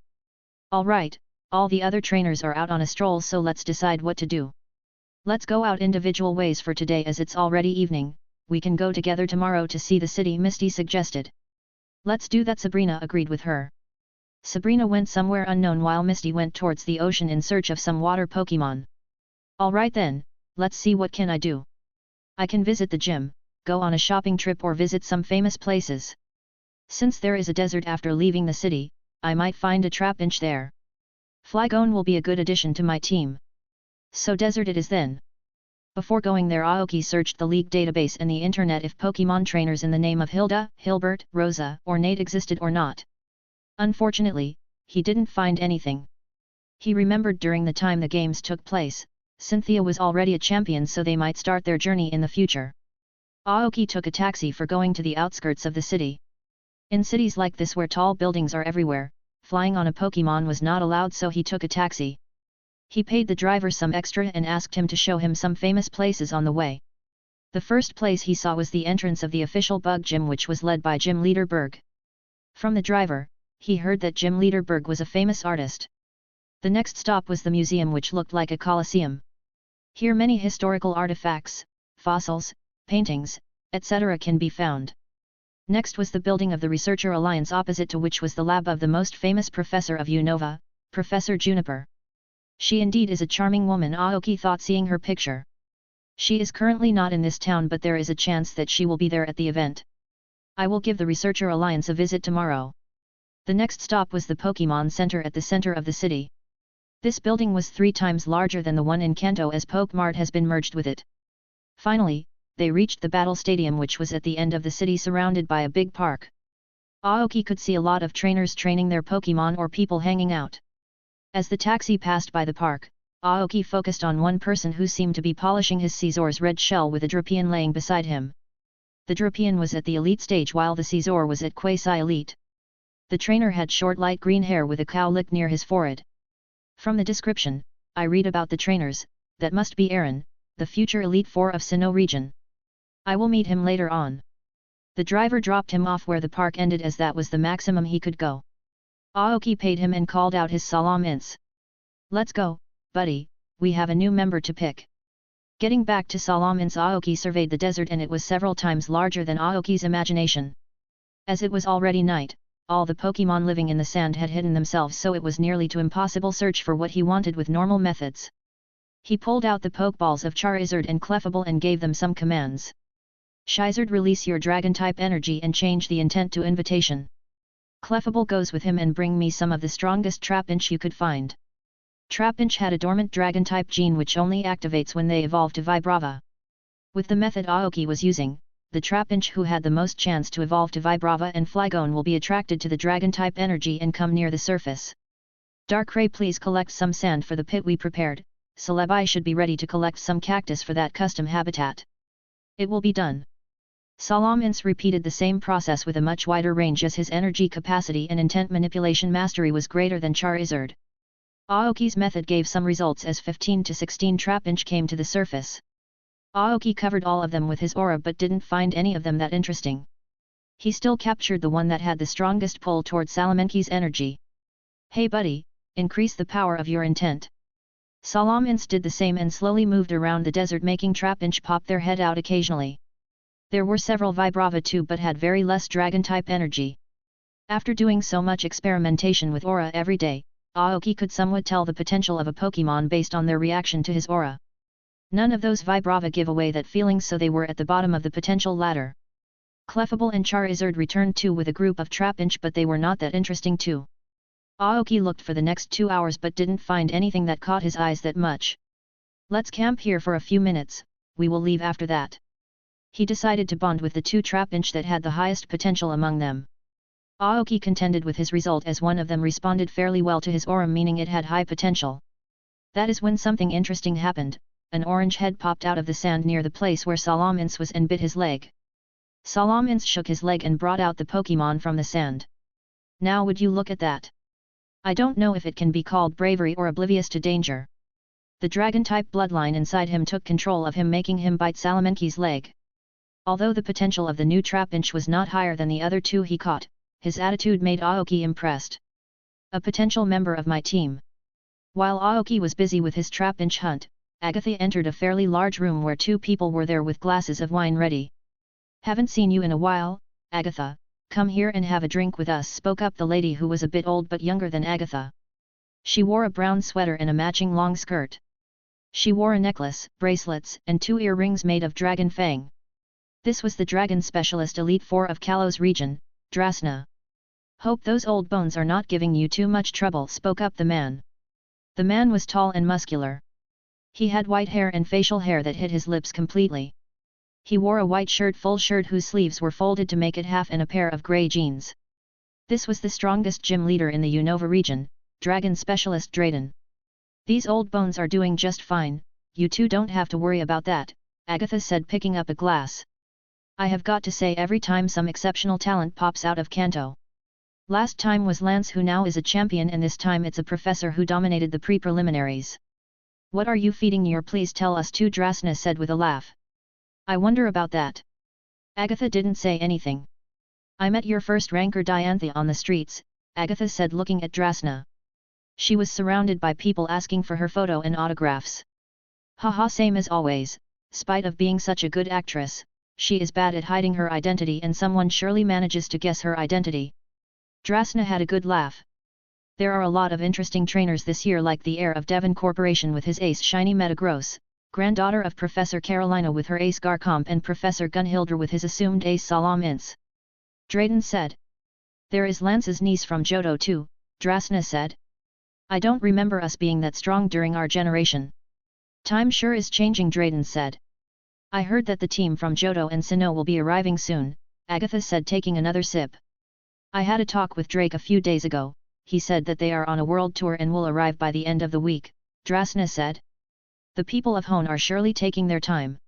"Alright, all the other trainers are out on a stroll, so let's decide what to do. Let's go out individual ways for today, as it's already evening. We can go together tomorrow to see the city," Misty suggested. "Let's do that," Sabrina agreed with her. Sabrina went somewhere unknown while Misty went towards the ocean in search of some water Pokemon. "Alright then, let's see, what can I do? I can visit the gym, go on a shopping trip, or visit some famous places. Since there is a desert after leaving the city, I might find a Trapinch there. Flygon will be a good addition to my team. So desert it is then." Before going there, Aoki searched the league database and the internet if Pokemon trainers in the name of Hilda, Hilbert, Rosa, or Nate existed or not. Unfortunately, he didn't find anything. He remembered during the time the games took place, Cynthia was already a champion, so they might start their journey in the future. Aoki took a taxi for going to the outskirts of the city. In cities like this where tall buildings are everywhere, flying on a Pokemon was not allowed, so he took a taxi. He paid the driver some extra and asked him to show him some famous places on the way. The first place he saw was the entrance of the official bug gym, which was led by Gym Leader Berg. From the driver, he heard that Gym Leader Berg was a famous artist. The next stop was the museum, which looked like a coliseum. Here many historical artifacts, fossils, paintings, etc. can be found. Next was the building of the Researcher Alliance, opposite to which was the lab of the most famous professor of Unova, Professor Juniper. She indeed is a charming woman, Aoki thought, seeing her picture. She is currently not in this town, but there is a chance that she will be there at the event. I will give the Researcher Alliance a visit tomorrow. The next stop was the Pokemon Center at the center of the city. This building was 3 times larger than the one in Kanto, as Pokemart has been merged with it. Finally, they reached the battle stadium, which was at the end of the city surrounded by a big park. Aoki could see a lot of trainers training their Pokemon or people hanging out. As the taxi passed by the park, Aoki focused on one person who seemed to be polishing his Caesar's red shell with a Drapion laying beside him. The Drapion was at the elite stage while the Caesar was at quasi-elite. The trainer had short light green hair with a cowlick near his forehead. From the description, I read about the trainers, that must be Aaron, the future Elite Four of Sinnoh region. I will meet him later on. The driver dropped him off where the park ended as that was the maximum he could go. Aoki paid him and called out his Salamence. Let's go, buddy, we have a new member to pick. Getting back to Salamence, Aoki surveyed the desert and it was several times larger than Aoki's imagination. As it was already night, all the Pokemon living in the sand had hidden themselves, so it was nearly too impossible search for what he wanted with normal methods. He pulled out the Pokeballs of Charizard and Clefable and gave them some commands. Charizard, release your Dragon-type energy and change the intent to invitation. Clefable, goes with him and bring me some of the strongest Trapinch you could find. Trapinch had a dormant Dragon-type gene which only activates when they evolve to Vibrava. With the method Aoki was using, the Trapinch who had the most chance to evolve to Vibrava and Flygon will be attracted to the Dragon-type energy and come near the surface. Darkrai, please collect some sand for the pit we prepared. Celebi should be ready to collect some cactus for that custom habitat. It will be done. Salamence repeated the same process with a much wider range as his energy capacity and intent manipulation mastery was greater than Charizard. Aoki's method gave some results as 15 to 16 Trapinch came to the surface. Aoki covered all of them with his aura but didn't find any of them that interesting. He still captured the one that had the strongest pull toward Salamanque's energy. Hey buddy, increase the power of your intent. Salamence did the same and slowly moved around the desert, making Trapinch pop their head out occasionally. There were several Vibrava too but had very less Dragon-type energy. After doing so much experimentation with aura every day, Aoki could somewhat tell the potential of a Pokemon based on their reaction to his aura. None of those Vibrava give away that feeling, so they were at the bottom of the potential ladder. Clefable and Charizard returned too with a group of Trapinch, but they were not that interesting too. Aoki looked for the next 2 hours but didn't find anything that caught his eyes that much. Let's camp here for a few minutes, we will leave after that. He decided to bond with the 2 Trapinch that had the highest potential among them. Aoki contended with his result as one of them responded fairly well to his aura, meaning it had high potential. That is when something interesting happened. An orange head popped out of the sand near the place where Salamence was and bit his leg. Salamence shook his leg and brought out the Pokemon from the sand. Now would you look at that? I don't know if it can be called bravery or oblivious to danger. The Dragon-type bloodline inside him took control of him, making him bite Salamanque's leg. Although the potential of the new Trapinch was not higher than the other 2 he caught, his attitude made Aoki impressed. A potential member of my team. While Aoki was busy with his Trapinch hunt, Agatha entered a fairly large room where 2 people were there with glasses of wine ready. Haven't seen you in a while, Agatha, come here and have a drink with us, spoke up the lady who was a bit old but younger than Agatha. She wore a brown sweater and a matching long skirt. She wore a necklace, bracelets, and 2 earrings made of dragon fang. This was the Dragon Specialist Elite Four of Kalos region, Drasna. Hope those old bones are not giving you too much trouble, spoke up the man. The man was tall and muscular. He had white hair and facial hair that hid his lips completely. He wore a white shirt, full shirt whose sleeves were folded to make it half, and a pair of grey jeans. This was the strongest gym leader in the Unova region, Dragon Specialist Drayden. These old bones are doing just fine, you 2 don't have to worry about that, Agatha said, picking up a glass. I have got to say, every time some exceptional talent pops out of Kanto. Last time was Lance, who now is a champion, and this time it's a professor who dominated the pre-preliminaries. What are you feeding your? Please tell us too, Drasna said with a laugh. I wonder about that. Agatha didn't say anything. I met your first ranker Diantha on the streets, Agatha said, looking at Drasna. She was surrounded by people asking for her photo and autographs. Haha, same as always, spite of being such a good actress, she is bad at hiding her identity, and someone surely manages to guess her identity. Drasna had a good laugh. There are a lot of interesting trainers this year, like the heir of Devon Corporation with his ace Shiny Metagross, granddaughter of Professor Carolina with her ace Garcomp, and Professor Gunhildr with his assumed ace Salamence. Drayden said. There is Lance's niece from Johto too, Drasna said. I don't remember us being that strong during our generation. Time sure is changing, Drayden said. I heard that the team from Johto and Sinnoh will be arriving soon, Agatha said, taking another sip. I had a talk with Drake a few days ago. He said that they are on a world tour and will arrive by the end of the week, Drasna said. The people of Hone are surely taking their time.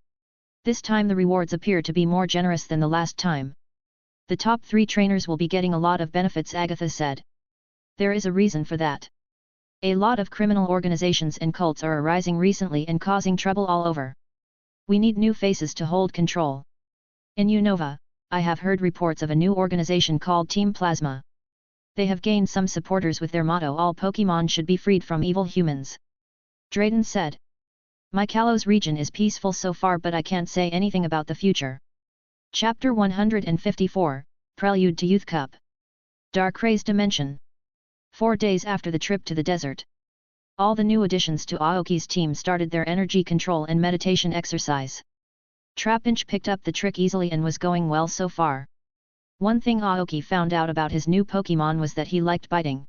This time the rewards appear to be more generous than the last time. The top 3 trainers will be getting a lot of benefits, Agatha said. There is a reason for that. A lot of criminal organizations and cults are arising recently and causing trouble all over. We need new faces to hold control. In Unova, I have heard reports of a new organization called Team Plasma. They have gained some supporters with their motto "All Pokemon should be freed from evil humans." Drayden said. My Kalos region is peaceful so far, but I can't say anything about the future. Chapter 154, Prelude to Youth Cup. Darkray's Dimension. 4 days after the trip to the desert, all the new additions to Aoki's team started their energy control and meditation exercise. Trapinch picked up the trick easily and was going well so far. One thing Aoki found out about his new Pokemon was that he liked biting.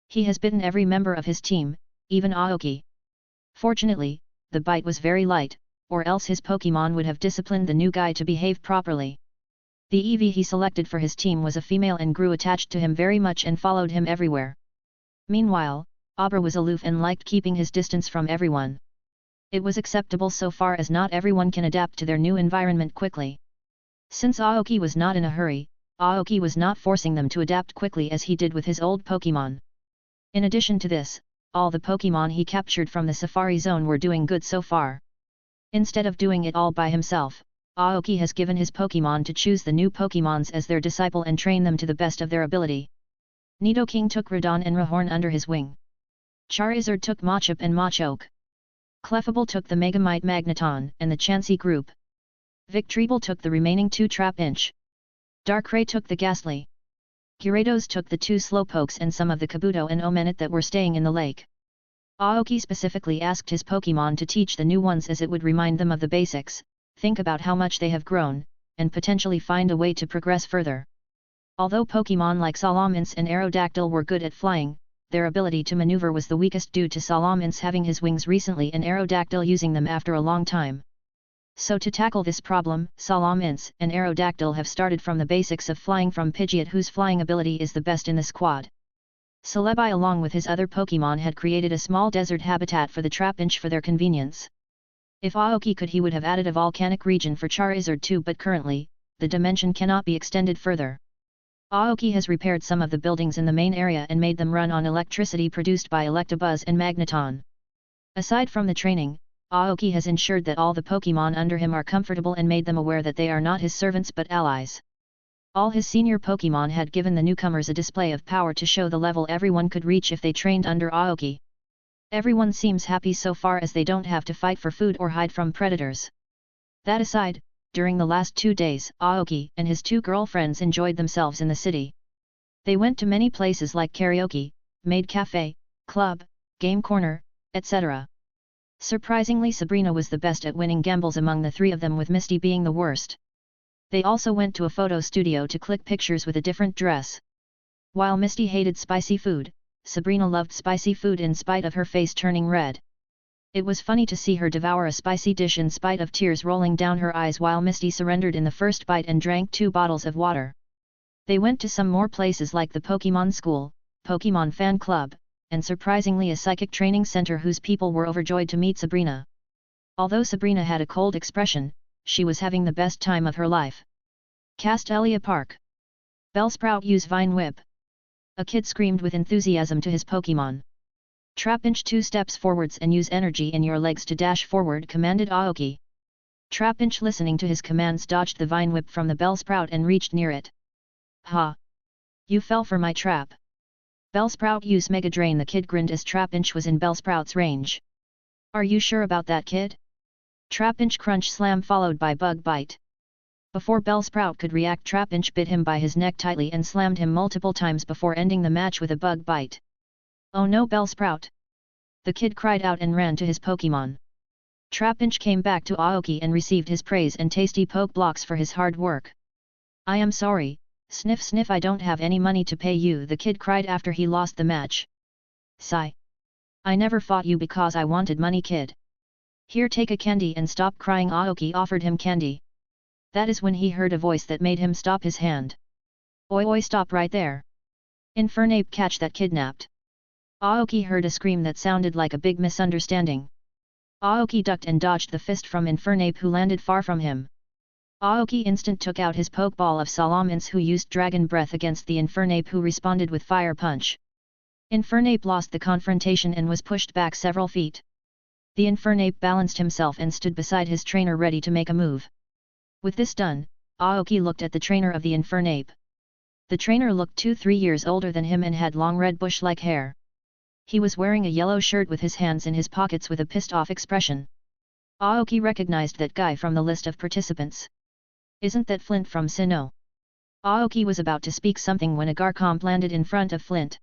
He has bitten every member of his team, even Aoki. Fortunately, the bite was very light, or else his Pokemon would have disciplined the new guy to behave properly. The Eevee he selected for his team was a female and grew attached to him very much and followed him everywhere. Meanwhile, Abra was aloof and liked keeping his distance from everyone. It was acceptable so far as not everyone can adapt to their new environment quickly. Since Aoki was not in a hurry, Aoki was not forcing them to adapt quickly as he did with his old Pokemon. In addition to this, all the Pokemon he captured from the Safari Zone were doing good so far. Instead of doing it all by himself, Aoki has given his Pokemon to choose the new Pokemons as their disciple and train them to the best of their ability. Nidoking took Radon and Rhyhorn under his wing. Charizard took Machop and Machoke. Clefable took the Megamite Magneton and the Chansey group. Victreebel took the remaining 2 Trapinch. Darkrai took the Ghastly. Gyarados took the 2 Slowpokes and some of the Kabuto and Omenet that were staying in the lake. Aoki specifically asked his Pokemon to teach the new ones as it would remind them of the basics, think about how much they have grown, and potentially find a way to progress further. Although Pokemon like Salamence and Aerodactyl were good at flying, their ability to maneuver was the weakest due to Salamence having his wings recently and Aerodactyl using them after a long time. So to tackle this problem, Salamence and Aerodactyl have started from the basics of flying from Pidgeot, whose flying ability is the best in the squad. Celebi along with his other Pokemon had created a small desert habitat for the Trapinch for their convenience. If Aoki could, he would have added a volcanic region for Charizard too, but currently, the dimension cannot be extended further. Aoki has repaired some of the buildings in the main area and made them run on electricity produced by Electabuzz and Magneton. Aside from the training, Aoki has ensured that all the Pokemon under him are comfortable and made them aware that they are not his servants but allies. All his senior Pokemon had given the newcomers a display of power to show the level everyone could reach if they trained under Aoki. Everyone seems happy so far as they don't have to fight for food or hide from predators. That aside, during the last 2 days, Aoki and his 2 girlfriends enjoyed themselves in the city. They went to many places like karaoke, maid cafe, club, game corner, etc. Surprisingly, Sabrina was the best at winning gambles among the 3 of them, with Misty being the worst. They also went to a photo studio to click pictures with a different dress. While Misty hated spicy food, Sabrina loved spicy food in spite of her face turning red. It was funny to see her devour a spicy dish in spite of tears rolling down her eyes while Misty surrendered in the first bite and drank 2 bottles of water. They went to some more places like the Pokemon School, Pokemon Fan Club, and surprisingly a psychic training center whose people were overjoyed to meet Sabrina. Although Sabrina had a cold expression, she was having the best time of her life. Castelia Park. Bellsprout use Vine Whip. A kid screamed with enthusiasm to his Pokemon. Trapinch 2 steps forwards and use energy in your legs to dash forward, commanded Aoki. Trapinch, listening to his commands, dodged the Vine Whip from the Bellsprout and reached near it. Ha! You fell for my trap. Bellsprout use Mega Drain. The kid grinned as Trapinch was in Bellsprout's range. Are you sure about that, kid? Trapinch Crunch Slam followed by Bug Bite. Before Bellsprout could react, Trapinch bit him by his neck tightly and slammed him multiple times before ending the match with a Bug Bite. Oh no, Bellsprout! The kid cried out and ran to his Pokemon. Trapinch came back to Aoki and received his praise and tasty poke blocks for his hard work. I am sorry, sniff sniff, I don't have any money to pay you, the kid cried after he lost the match. Sigh. I never fought you because I wanted money, kid. Here, take a candy and stop crying. Aoki offered him candy. That is when he heard a voice that made him stop his hand. Oi oi, stop right there. Infernape, catch that kidnapped. Aoki heard a scream that sounded like a big misunderstanding. Aoki ducked and dodged the fist from Infernape, who landed far from him. Aoki instant took out his pokeball of Salamence, who used dragon breath against the Infernape, who responded with fire punch. Infernape lost the confrontation and was pushed back several feet. The Infernape balanced himself and stood beside his trainer ready to make a move. With this done, Aoki looked at the trainer of the Infernape. The trainer looked 2-3 years older than him and had long red bush-like hair. He was wearing a yellow shirt with his hands in his pockets with a pissed-off expression. Aoki recognized that guy from the list of participants. Isn't that Flint from Sinnoh? Aoki was about to speak something when a Garchomp landed in front of Flint.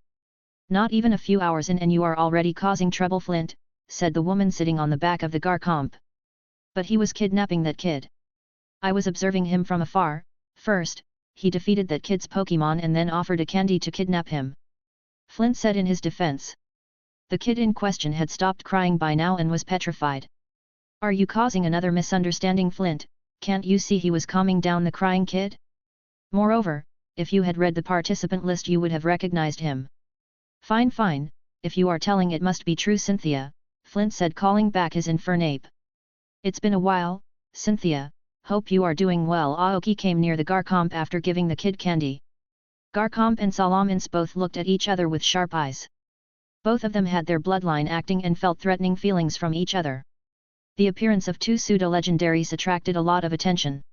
Not even a few hours in and you are already causing trouble, Flint, said the woman sitting on the back of the Garchomp. But he was kidnapping that kid. I was observing him from afar. First, he defeated that kid's Pokemon and then offered a candy to kidnap him. Flint said in his defense. The kid in question had stopped crying by now and was petrified. Are you causing another misunderstanding, Flint? Can't you see he was calming down the crying kid? Moreover, if you had read the participant list you would have recognized him. Fine fine, if you are telling it must be true, Cynthia, Flint said, calling back his Infernape. It's been a while, Cynthia, hope you are doing well. Aoki came near the Garchomp after giving the kid candy. Garchomp and Salamence both looked at each other with sharp eyes. Both of them had their bloodline acting and felt threatening feelings from each other. The appearance of two pseudo-legendaries attracted a lot of attention.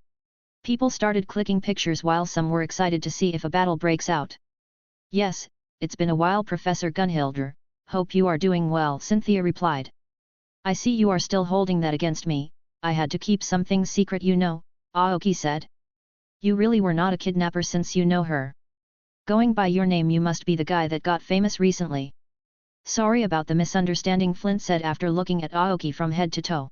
People started clicking pictures while some were excited to see if a battle breaks out. Yes, it's been a while, Professor Gunhilder, hope you are doing well, Cynthia replied. I see you are still holding that against me. I had to keep some things secret, you know, Aoki said. You really were not a kidnapper since you know her. Going by your name you must be the guy that got famous recently. Sorry about the misunderstanding, Flint said after looking at Aoki from head to toe.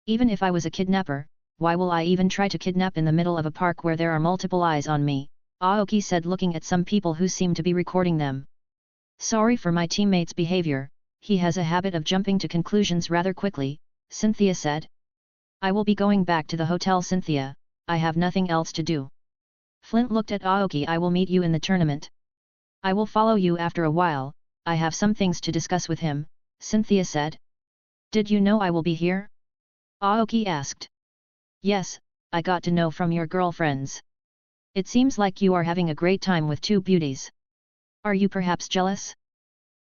Even if I was a kidnapper, why will I even try to kidnap in the middle of a park where there are multiple eyes on me, Aoki said, looking at some people who seemed to be recording them. Sorry for my teammate's behavior, he has a habit of jumping to conclusions rather quickly, Cynthia said. I will be going back to the hotel, Cynthia, I have nothing else to do. Flint looked at Aoki. I will meet you in the tournament. I will follow you after a while, I have some things to discuss with him, Cynthia said. Did you know I will be here? Aoki asked. Yes, I got to know from your girlfriends. It seems like you are having a great time with two beauties. Are you perhaps jealous?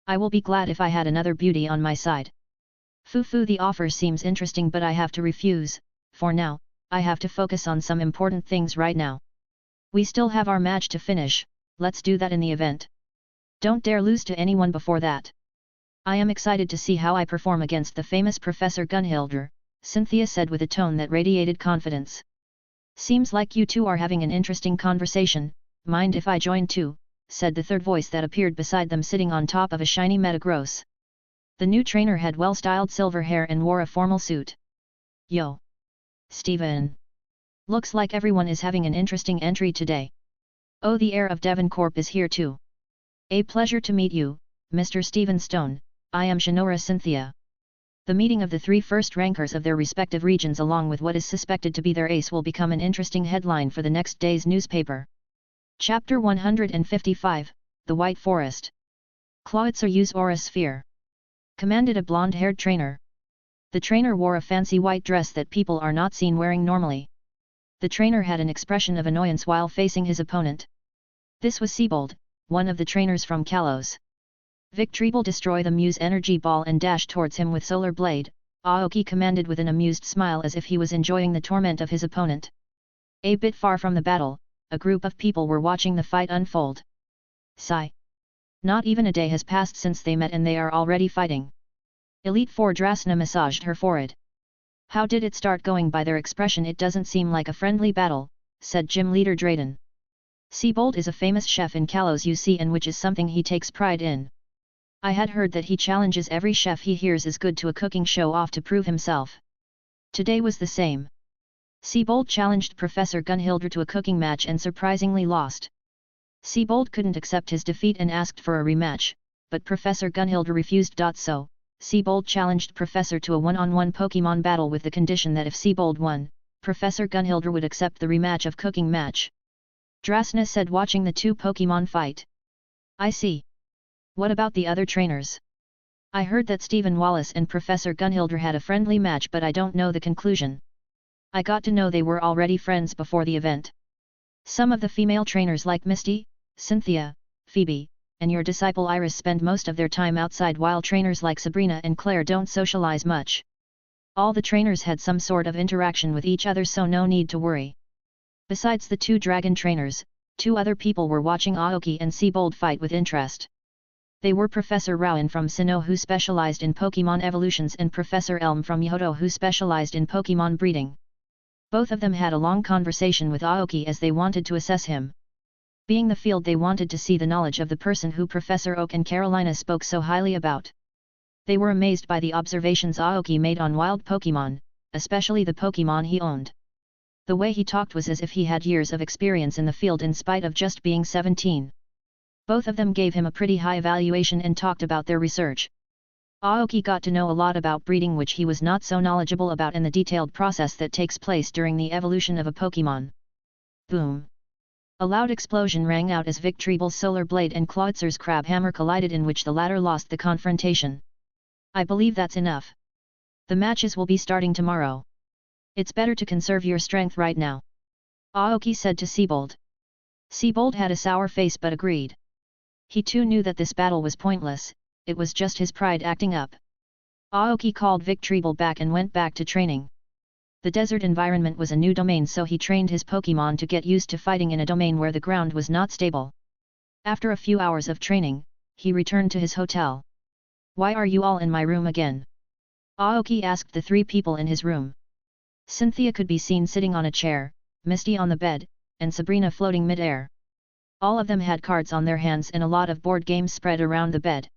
I will be glad if I had another beauty on my side. Fufu, the offer seems interesting but I have to refuse, for now, I have to focus on some important things right now. We still have our match to finish, let's do that in the event. Don't dare lose to anyone before that. I am excited to see how I perform against the famous Professor Gunhilder, Cynthia said with a tone that radiated confidence. Seems like you two are having an interesting conversation, mind if I join too, said the third voice that appeared beside them, sitting on top of a shiny Metagross. The new trainer had well-styled silver hair and wore a formal suit. Yo! Steven! Looks like everyone is having an interesting entry today. Oh, the heir of Devoncorp is here too. A pleasure to meet you, Mr. Stephen Stone, I am Shinora Cynthia. The meeting of the three first rankers of their respective regions along with what is suspected to be their ace will become an interesting headline for the next day's newspaper. Chapter 155, The White Forest. Clawitzer use Aura Sphere. Commanded a blonde-haired trainer. The trainer wore a fancy white dress that people are not seen wearing normally. The trainer had an expression of annoyance while facing his opponent. This was Siebold, one of the trainers from Kalos. Victreebel, destroy the Muse energy ball and dash towards him with Solar Blade, Aoki commanded with an amused smile as if he was enjoying the torment of his opponent. A bit far from the battle, a group of people were watching the fight unfold. Sigh. Not even a day has passed since they met and they are already fighting. Elite Four Drasna massaged her forehead. How did it start? Going by their expression it doesn't seem like a friendly battle, said gym leader Drayden. Siebold is a famous chef in Kalos, you see, and which is something he takes pride in. I had heard that he challenges every chef he hears is good to a cooking show off to prove himself. Today was the same. Siebold challenged Professor Gunhilder to a cooking match and surprisingly lost. Siebold couldn't accept his defeat and asked for a rematch, but Professor Gunhilder refused. So, Seabold challenged Professor to a one-on-one Pokemon battle with the condition that if Seabold won, Professor Gunhilder would accept the rematch of cooking match. Drasna said watching the two Pokemon fight. I see. What about the other trainers? I heard that Stephen Wallace and Professor Gunhilder had a friendly match but I don't know the conclusion. I got to know they were already friends before the event. Some of the female trainers like Misty, Cynthia, Phoebe, and your disciple Iris spend most of their time outside while trainers like Sabrina and Claire don't socialize much. All the trainers had some sort of interaction with each other so no need to worry. Besides the two dragon trainers, 2 other people were watching Aoki and Seabold fight with interest. They were Professor Rowan from Sinnoh who specialized in Pokemon evolutions and Professor Elm from Yoto who specialized in Pokemon breeding. Both of them had a long conversation with Aoki as they wanted to assess him. Being the field they wanted to see the knowledge of the person who Professor Oak and Carolina spoke so highly about. They were amazed by the observations Aoki made on wild Pokemon, especially the Pokemon he owned. The way he talked was as if he had years of experience in the field in spite of just being 17. Both of them gave him a pretty high evaluation and talked about their research. Aoki got to know a lot about breeding which he was not so knowledgeable about and the detailed process that takes place during the evolution of a Pokemon. Boom! A loud explosion rang out as Victreeble's solar blade and Clawitser's crab hammer collided in which the latter lost the confrontation. I believe that's enough. The matches will be starting tomorrow. It's better to conserve your strength right now. Aoki said to Seabold. Seabold had a sour face but agreed. He too knew that this battle was pointless, it was just his pride acting up. Aoki called Victreeble back and went back to training. The desert environment was a new domain so he trained his Pokemon to get used to fighting in a domain where the ground was not stable. After a few hours of training, he returned to his hotel. Why are you all in my room again? Aoki asked the 3 people in his room. Cynthia could be seen sitting on a chair, Misty on the bed, and Sabrina floating mid-air. All of them had cards on their hands and a lot of board games spread around the bed.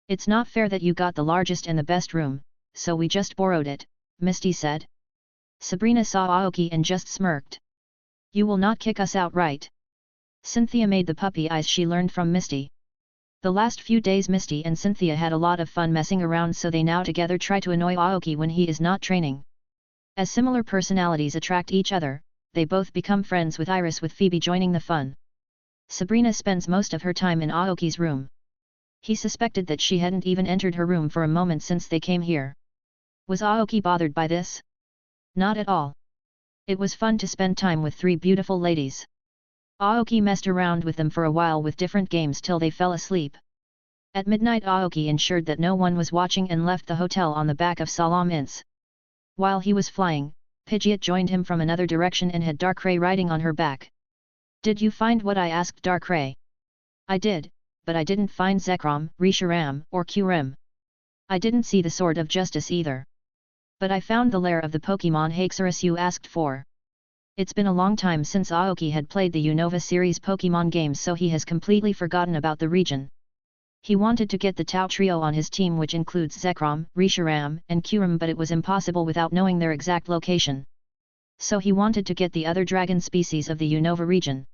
It's not fair that you got the largest and the best room, so we just borrowed it, Misty said. Sabrina saw Aoki and just smirked. You will not kick us out, right? Cynthia made the puppy eyes she learned from Misty. The last few days Misty and Cynthia had a lot of fun messing around so they now together try to annoy Aoki when he is not training. As similar personalities attract each other, they both become friends with Iris with Phoebe joining the fun. Sabrina spends most of her time in Aoki's room. He suspected that she hadn't even entered her room for a moment since they came here. Was Aoki bothered by this? Not at all. It was fun to spend time with 3 beautiful ladies. Aoki messed around with them for a while with different games till they fell asleep. At midnight Aoki ensured that no one was watching and left the hotel on the back of Salam Ince. While he was flying, Pidgeot joined him from another direction and had Darkrai riding on her back. Did you find what I asked Darkrai? I did, but I didn't find Zekrom, Reshiram, or Kyurem. I didn't see the Sword of Justice either. But I found the lair of the Pokemon Haxorus you asked for. It's been a long time since Aoki had played the Unova series Pokemon games so he has completely forgotten about the region. He wanted to get the Tau Trio on his team which includes Zekrom, Reshiram, and Kyurem but it was impossible without knowing their exact location. So he wanted to get the other dragon species of the Unova region.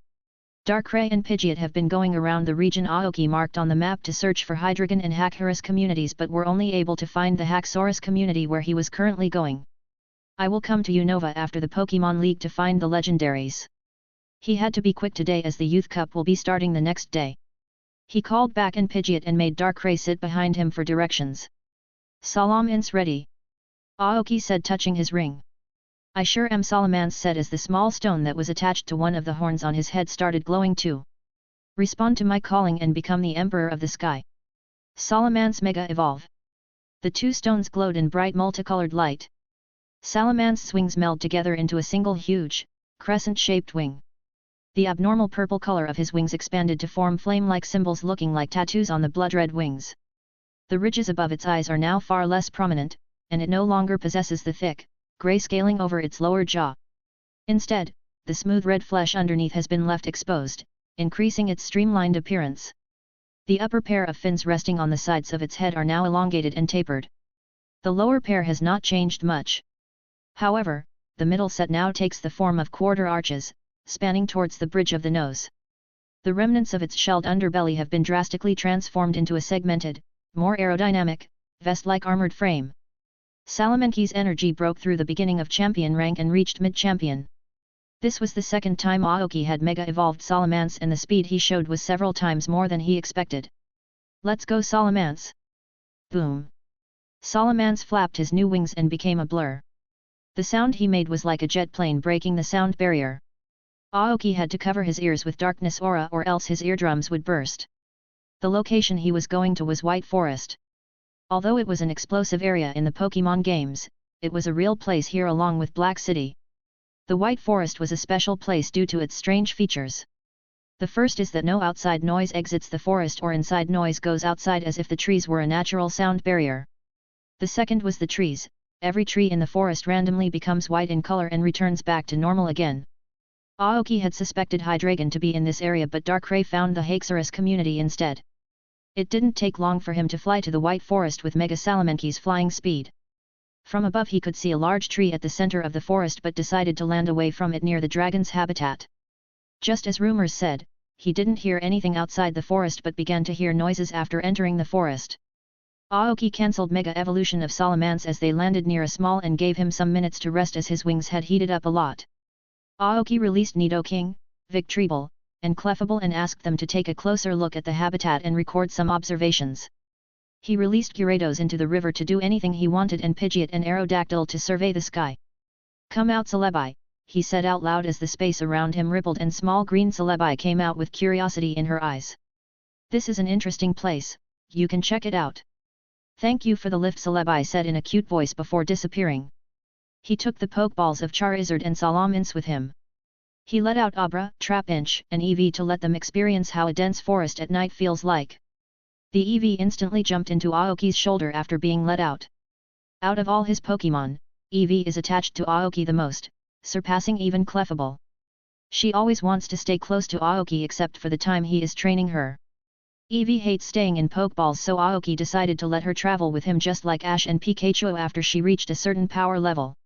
Darkrai and Pidgeot have been going around the region Aoki marked on the map to search for Hydreigon and Haxorus communities but were only able to find the Haxorus community where he was currently going. I will come to Unova after the Pokemon League to find the legendaries. He had to be quick today as the Youth Cup will be starting the next day. He called back and Pidgeot and made Darkrai sit behind him for directions. Salam Ince ready. Aoki said touching his ring. I sure am, Salamance said as the small stone that was attached to one of the horns on his head started glowing too. Respond to my calling and become the Emperor of the Sky. Salamance Mega Evolve. The 2 stones glowed in bright multicolored light. Salamance's wings meld together into a single huge, crescent-shaped wing. The abnormal purple color of his wings expanded to form flame-like symbols looking like tattoos on the blood-red wings. The ridges above its eyes are now far less prominent, and it no longer possesses the thick, grey scaling over its lower jaw. Instead, the smooth red flesh underneath has been left exposed, increasing its streamlined appearance. The upper pair of fins resting on the sides of its head are now elongated and tapered. The lower pair has not changed much. However, the middle set now takes the form of quarter arches, spanning towards the bridge of the nose. The remnants of its shelled underbelly have been drastically transformed into a segmented, more aerodynamic, vest-like armored frame. Salamanqui's energy broke through the beginning of champion rank and reached mid-champion. This was the second time Aoki had mega-evolved Salamence, and the speed he showed was several times more than he expected. "Let's go Salamence!" Boom! Salamence flapped his new wings and became a blur. The sound he made was like a jet plane breaking the sound barrier. Aoki had to cover his ears with darkness aura or else his eardrums would burst. The location he was going to was White Forest. Although it was an explosive area in the Pokemon games, it was a real place here along with Black City. The White Forest was a special place due to its strange features. The first is that no outside noise exits the forest or inside noise goes outside, as if the trees were a natural sound barrier. The second was the trees. Every tree in the forest randomly becomes white in color and returns back to normal again. Aoki had suspected Hydreigon to be in this area, but Darkrai found the Haxorus community instead. It didn't take long for him to fly to the White Forest with Mega Salamanqui's flying speed. From above he could see a large tree at the center of the forest, but decided to land away from it near the dragon's habitat. Just as rumors said, he didn't hear anything outside the forest but began to hear noises after entering the forest. Aoki cancelled Mega Evolution of Salamence as they landed near a small and gave him some minutes to rest as his wings had heated up a lot. Aoki released Nidoking, Victreebel, and Clefable and asked them to take a closer look at the habitat and record some observations. He released Gyarados into the river to do anything he wanted and Pidgeot and Aerodactyl to survey the sky. "Come out Celebi," he said out loud as the space around him rippled and small green Celebi came out with curiosity in her eyes. "This is an interesting place, you can check it out." "Thank you for the lift," Celebi said in a cute voice before disappearing. He took the Pokeballs of Charizard and Salamence with him. He let out Abra, Trapinch, and Eevee to let them experience how a dense forest at night feels like. The Eevee instantly jumped into Aoki's shoulder after being let out. Out of all his Pokemon, Eevee is attached to Aoki the most, surpassing even Clefable. She always wants to stay close to Aoki except for the time he is training her. Eevee hates staying in Pokeballs, so Aoki decided to let her travel with him just like Ash and Pikachu after she reached a certain power level.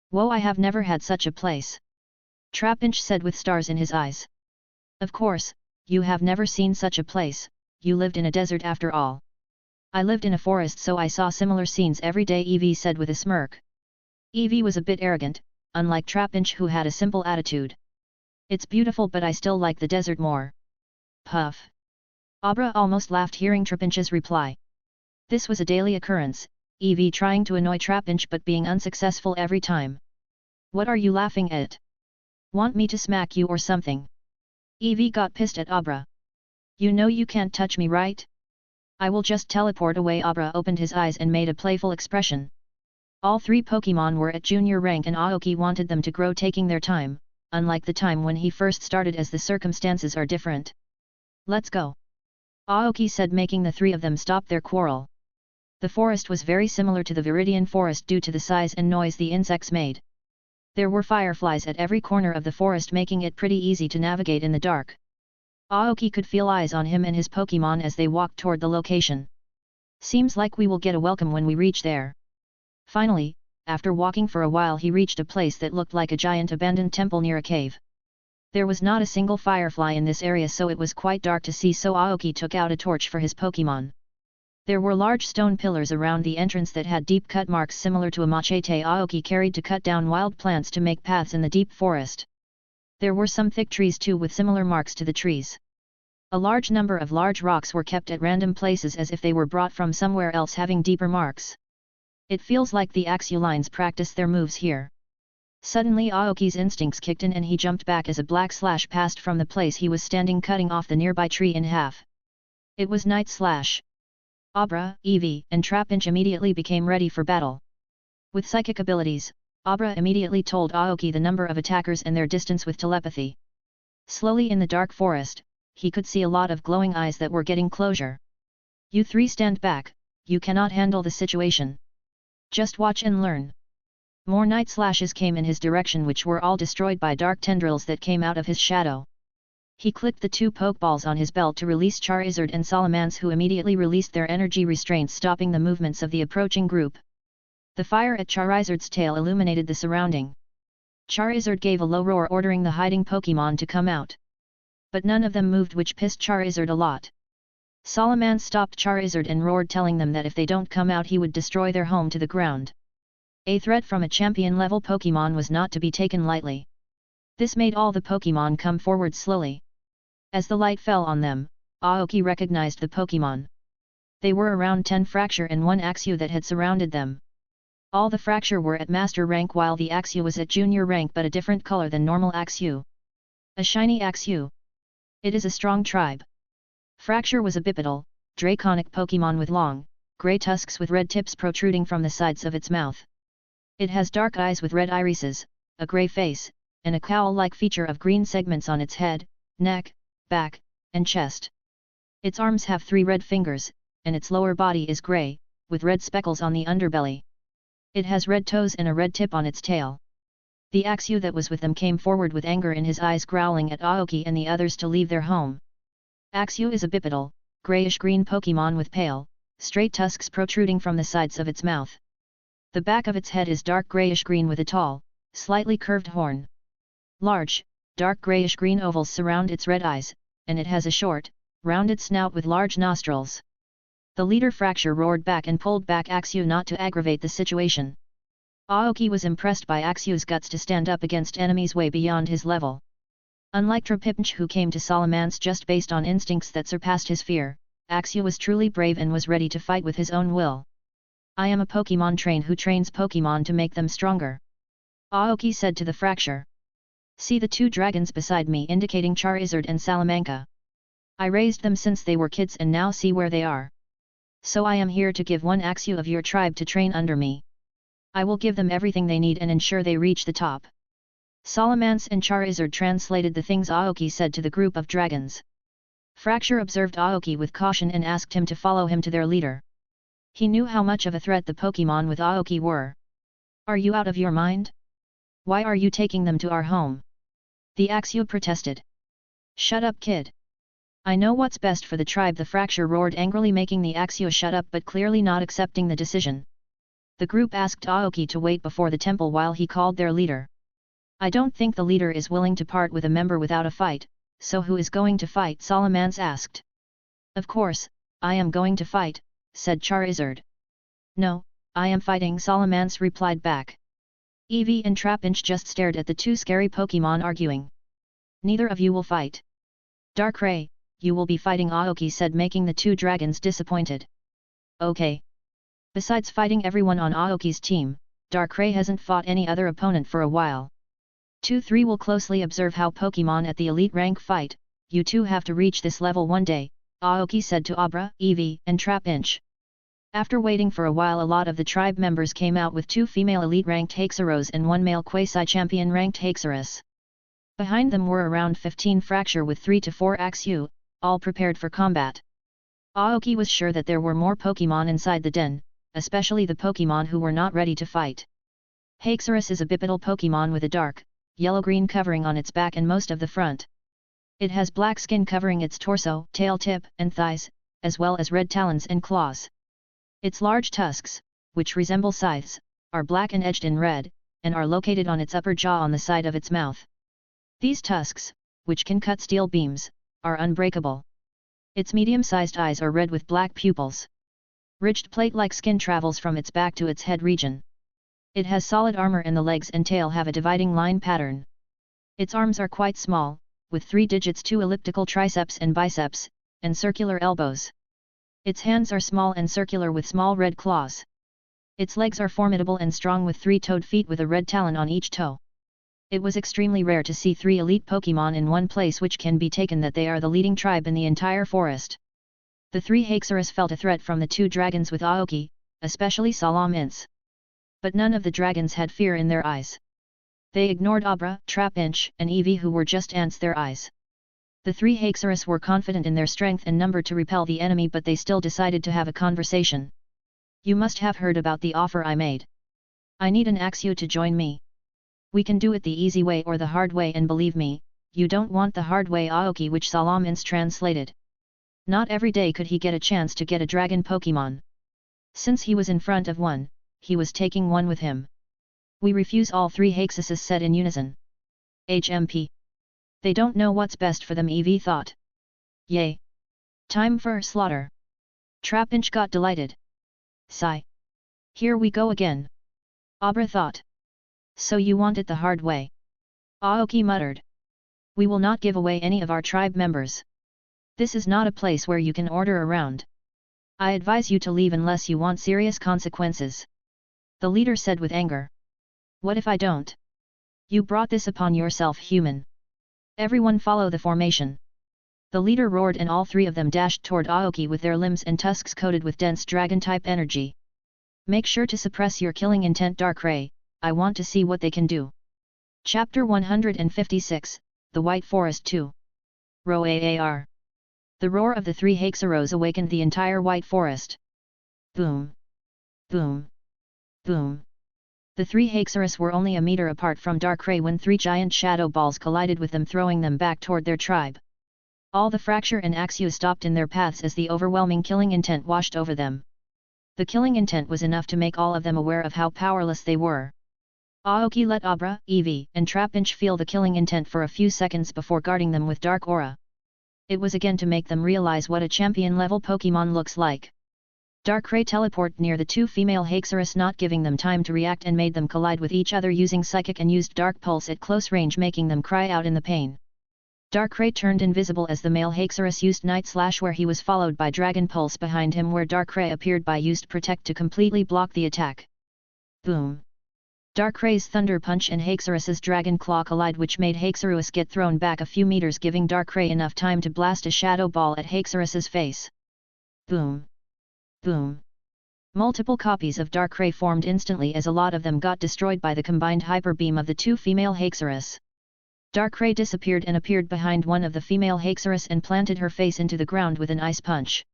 "Whoa, I have never had such a place," Trapinch said with stars in his eyes. "Of course, you have never seen such a place, you lived in a desert after all." "I lived in a forest, so I saw similar scenes every day," Eevee said with a smirk. Eevee was a bit arrogant, unlike Trapinch who had a simple attitude. "It's beautiful, but I still like the desert more." Puff. Abra almost laughed hearing Trapinch's reply. This was a daily occurrence, Eevee trying to annoy Trapinch but being unsuccessful every time. "What are you laughing at? Want me to smack you or something?" Eevee got pissed at Abra. "You know you can't touch me, right? I will just teleport away." Abra opened his eyes and made a playful expression. All three Pokemon were at junior rank and Aoki wanted them to grow, taking their time, unlike the time when he first started, as the circumstances are different. "Let's go," Aoki said, making the three of them stop their quarrel. The forest was very similar to the Viridian forest due to the size and noise the insects made. There were fireflies at every corner of the forest, making it pretty easy to navigate in the dark. Aoki could feel eyes on him and his Pokemon as they walked toward the location. "Seems like we will get a welcome when we reach there." Finally, after walking for a while, he reached a place that looked like a giant abandoned temple near a cave. There was not a single firefly in this area, so it was quite dark to see, so Aoki took out a torch for his Pokemon. There were large stone pillars around the entrance that had deep cut marks similar to a machete Aoki carried to cut down wild plants to make paths in the deep forest. There were some thick trees too with similar marks to the trees. A large number of large rocks were kept at random places as if they were brought from somewhere else, having deeper marks. "It feels like the Axeulines practice their moves here." Suddenly Aoki's instincts kicked in and he jumped back as a black slash passed from the place he was standing, cutting off the nearby tree in half. It was Night Slash. Abra, Eevee, and Trapinch immediately became ready for battle. With psychic abilities, Abra immediately told Aoki the number of attackers and their distance with telepathy. Slowly in the dark forest, he could see a lot of glowing eyes that were getting closer. "You three stand back, you cannot handle the situation. Just watch and learn." More Night Slashes came in his direction, which were all destroyed by dark tendrils that came out of his shadow. He clicked the two Pokeballs on his belt to release Charizard and Salamence, who immediately released their energy restraints, stopping the movements of the approaching group. The fire at Charizard's tail illuminated the surrounding. Charizard gave a low roar, ordering the hiding Pokemon to come out. But none of them moved, which pissed Charizard a lot. Salamence stopped Charizard and roared, telling them that if they don't come out he would destroy their home to the ground. A threat from a champion-level Pokémon was not to be taken lightly. This made all the Pokémon come forward slowly. As the light fell on them, Aoki recognized the Pokémon. They were around 10 Fracture and 1 Axew that had surrounded them. All the Fracture were at Master rank while the Axew was at Junior rank but a different color than normal Axew. A shiny Axew. It is a strong tribe. Fracture was a bipedal, draconic Pokémon with long, grey tusks with red tips protruding from the sides of its mouth. It has dark eyes with red irises, a grey face, and a cowl-like feature of green segments on its head, neck, back, and chest. Its arms have 3 red fingers, and its lower body is grey, with red speckles on the underbelly. It has red toes and a red tip on its tail. The Axew that was with them came forward with anger in his eyes, growling at Aoki and the others to leave their home. Axew is a bipedal, greyish-green Pokémon with pale, straight tusks protruding from the sides of its mouth. The back of its head is dark greyish-green with a tall, slightly curved horn. Large, dark greyish-green ovals surround its red eyes, and it has a short, rounded snout with large nostrils. The leader Fracture roared back and pulled back Axew not to aggravate the situation. Aoki was impressed by Axew's guts to stand up against enemies way beyond his level. Unlike Trapinch, who came to Salamence just based on instincts that surpassed his fear, Axew was truly brave and was ready to fight with his own will. I am a Pokémon trainer who trains Pokémon to make them stronger. Aoki said to the Fracture. See the 2 dragons beside me, indicating Charizard and Salamanca. I raised them since they were kids and now see where they are. So I am here to give 1 Axew of your tribe to train under me. I will give them everything they need and ensure they reach the top. Salamence and Charizard translated the things Aoki said to the group of dragons. Fracture observed Aoki with caution and asked him to follow him to their leader. He knew how much of a threat the Pokémon with Aoki were. Are you out of your mind? Why are you taking them to our home? The Axew protested. Shut up, kid. I know what's best for the tribe, the Fracture roared angrily, making the Axew shut up but clearly not accepting the decision. The group asked Aoki to wait before the temple while he called their leader. I don't think the leader is willing to part with a member without a fight, so who is going to fight? Salamence asked. Of course, I am going to fight, said Charizard. No, I am fighting, Salamence replied back. Eevee and Trapinch just stared at the 2 scary Pokémon arguing. Neither of you will fight. Darkrai, you will be fighting, Aoki said, making the 2 dragons disappointed. Okay. Besides fighting everyone on Aoki's team, Darkrai hasn't fought any other opponent for a while. 2-3 will closely observe how Pokémon at the elite rank fight. You 2 have to reach this level one day, Aoki said to Abra, Eevee, and Trapinch. After waiting for a while, a lot of the tribe members came out with 2 female elite ranked Haxoros and 1 male quasi-champion ranked Haxorus. Behind them were around 15 Fracture with 3 to 4 Axew, all prepared for combat. Aoki was sure that there were more Pokémon inside the den, especially the Pokémon who were not ready to fight. Haxorus is a bipedal Pokémon with a dark, yellow-green covering on its back and most of the front. It has black skin covering its torso, tail tip, and thighs, as well as red talons and claws. Its large tusks, which resemble scythes, are black and edged in red, and are located on its upper jaw on the side of its mouth. These tusks, which can cut steel beams, are unbreakable. Its medium-sized eyes are red with black pupils. Ridged plate-like skin travels from its back to its head region. It has solid armor and the legs and tail have a dividing line pattern. Its arms are quite small, with 3 digits, 2 elliptical triceps and biceps, and circular elbows. Its hands are small and circular with small red claws. Its legs are formidable and strong with 3-toed feet with a red talon on each toe. It was extremely rare to see 3 elite Pokémon in one place, which can be taken that they are the leading tribe in the entire forest. The 3 Haxorus felt a threat from the 2 dragons with Aoki, especially Salamence. But none of the dragons had fear in their eyes. They ignored Abra, Trapinch, and Eevee, who were just ants their eyes. The 3 Haxorus were confident in their strength and number to repel the enemy, but they still decided to have a conversation. You must have heard about the offer I made. I need an Axew to join me. We can do it the easy way or the hard way, and believe me, you don't want the hard way, Aoki, which Salamence translated. Not every day could he get a chance to get a dragon Pokémon. Since he was in front of one, he was taking one with him. We refuse, all 3 Haxorus said in unison. HMP. They don't know what's best for them, Eevee thought. Yay! Time for slaughter. Trapinch got delighted. Sigh. Here we go again. Abra thought. So you want it the hard way. Aoki muttered. We will not give away any of our tribe members. This is not a place where you can order around. I advise you to leave unless you want serious consequences. The leader said with anger. What if I don't? You brought this upon yourself, human. Everyone follow the formation. The leader roared and all three of them dashed toward Aoki with their limbs and tusks coated with dense dragon-type energy. Make sure to suppress your killing intent, Darkrai, I want to see what they can do. Chapter 156, The White Forest 2. Roar. The roar of the three Haxoros awakened the entire White Forest. Boom! Boom! Boom! The three Haxoros were only a meter apart from Darkrai when three giant shadow balls collided with them, throwing them back toward their tribe. All the Fracture and Axew stopped in their paths as the overwhelming killing intent washed over them. The killing intent was enough to make all of them aware of how powerless they were. Aoki let Abra, Eevee, and Trapinch feel the killing intent for a few seconds before guarding them with Dark Aura. It was again to make them realize what a champion-level Pokémon looks like. Darkrai teleported near the two female Haxorus, not giving them time to react, and made them collide with each other using Psychic and used Dark Pulse at close range, making them cry out in the pain. Darkrai turned invisible as the male Haxorus used Night Slash, where he was followed by Dragon Pulse behind him, where Darkrai appeared by used Protect to completely block the attack. Boom! Darkrai's Thunder Punch and Haxorus's Dragon Claw collide, which made Haxorus get thrown back a few meters, giving Darkrai enough time to blast a Shadow Ball at Haxorus's face. Boom! Boom! Multiple copies of Darkrai formed instantly as a lot of them got destroyed by the combined Hyper Beam of the two female Haxorus. Darkrai disappeared and appeared behind one of the female Haxorus and planted her face into the ground with an Ice Punch.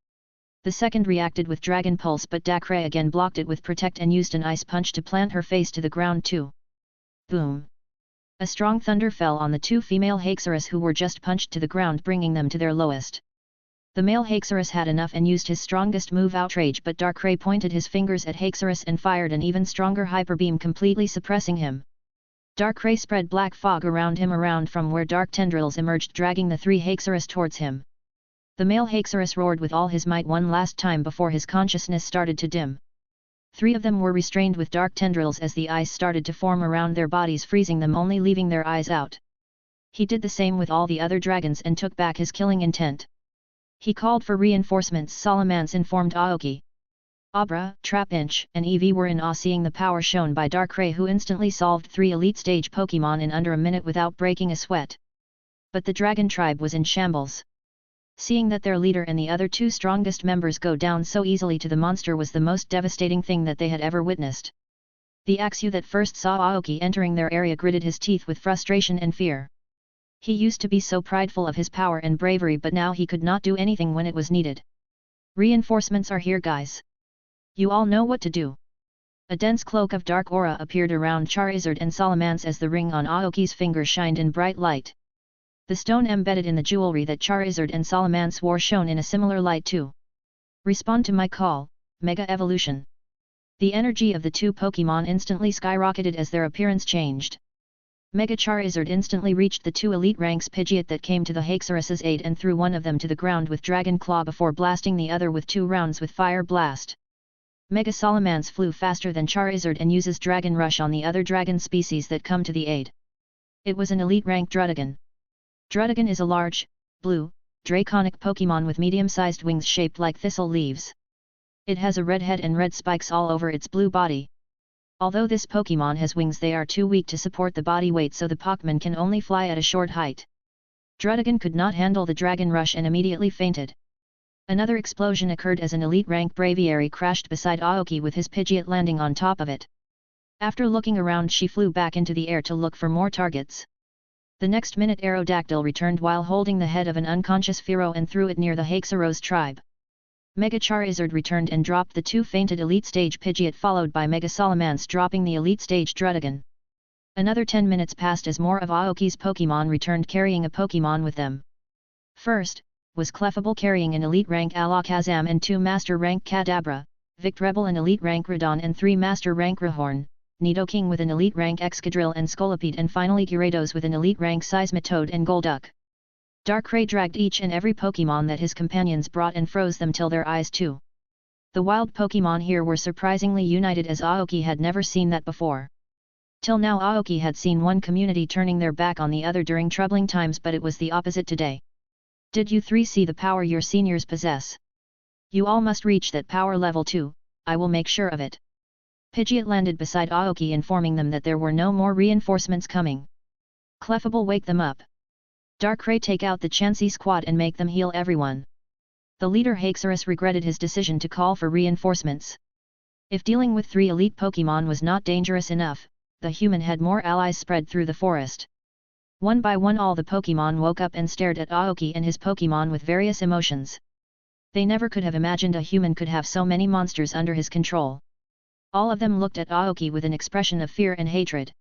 The second reacted with Dragon Pulse, but Darkrai again blocked it with Protect and used an Ice Punch to plant her face to the ground too. Boom! A strong thunder fell on the two female Haxorus, who were just punched to the ground, bringing them to their lowest. The male Haxorus had enough and used his strongest move, Outrage, but Darkrai pointed his fingers at Haxorus and fired an even stronger Hyper Beam, completely suppressing him. Darkrai spread black fog around him, around from where dark tendrils emerged, dragging the three Haxorus towards him. The male Haxorus roared with all his might one last time before his consciousness started to dim. Three of them were restrained with dark tendrils as the ice started to form around their bodies, freezing them, only leaving their eyes out. He did the same with all the other dragons and took back his killing intent. He called for reinforcements. Salamence informed Aoki. Abra, Trapinch, and Eevee were in awe seeing the power shown by Darkrai, who instantly solved 3 elite stage Pokémon in under a minute without breaking a sweat. But the dragon tribe was in shambles. Seeing that their leader and the other 2 strongest members go down so easily to the monster was the most devastating thing that they had ever witnessed. The Axew that first saw Aoki entering their area gritted his teeth with frustration and fear. He used to be so prideful of his power and bravery, but now he could not do anything when it was needed. Reinforcements are here, guys. You all know what to do. A dense cloak of dark aura appeared around Charizard and Salamence as the ring on Aoki's finger shined in bright light. The stone embedded in the jewelry that Charizard and Salamence wore shone in a similar light too. Respond to my call, Mega Evolution. The energy of the 2 Pokémon instantly skyrocketed as their appearance changed. Mega Charizard instantly reached the 2 elite ranks Pidgeot that came to the Haxorus's aid and threw one of them to the ground with Dragon Claw before blasting the other with 2 rounds with Fire Blast. Mega Salamence flew faster than Charizard and uses Dragon Rush on the other dragon species that come to the aid. It was an elite rank Druddigon. Druddigon is a large, blue, draconic Pokémon with medium-sized wings shaped like thistle leaves. It has a red head and red spikes all over its blue body. Although this Pokémon has wings, they are too weak to support the body weight, so the Pokémon can only fly at a short height. Druddigon could not handle the Dragon Rush and immediately fainted. Another explosion occurred as an elite rank Braviary crashed beside Aoki with his Pidgeot landing on top of it. After looking around, she flew back into the air to look for more targets. The next minute Aerodactyl returned while holding the head of an unconscious Fearow and threw it near the Haxorus tribe. Mega Charizard returned and dropped the 2 fainted elite stage Pidgeot, followed by Mega Salamence dropping the elite stage Druddigon. Another 10 minutes passed as more of Aoki's Pokémon returned carrying a Pokémon with them. First was Clefable carrying an elite rank Alakazam and 2 master rank Kadabra, Victreble an elite rank Radon and 3 master rank Rhyhorn, Nidoking with an elite rank Excadrill and Scolipede, and finally Gyarados with an elite rank Seismitoad and Golduck. Darkrai dragged each and every Pokemon that his companions brought and froze them till their eyes too. The wild Pokemon here were surprisingly united, as Aoki had never seen that before. Till now Aoki had seen one community turning their back on the other during troubling times, but it was the opposite today. Did you three see the power your seniors possess? You all must reach that power level too, I will make sure of it. Pidgeot landed beside Aoki, informing them that there were no more reinforcements coming. Clefable, wake them up. Darkrai, take out the Chansey squad and make them heal everyone. The leader Haxorus regretted his decision to call for reinforcements. If dealing with 3 elite Pokemon was not dangerous enough, the human had more allies spread through the forest. One by one all the Pokemon woke up and stared at Aoki and his Pokemon with various emotions. They never could have imagined a human could have so many monsters under his control. All of them looked at Aoki with an expression of fear and hatred.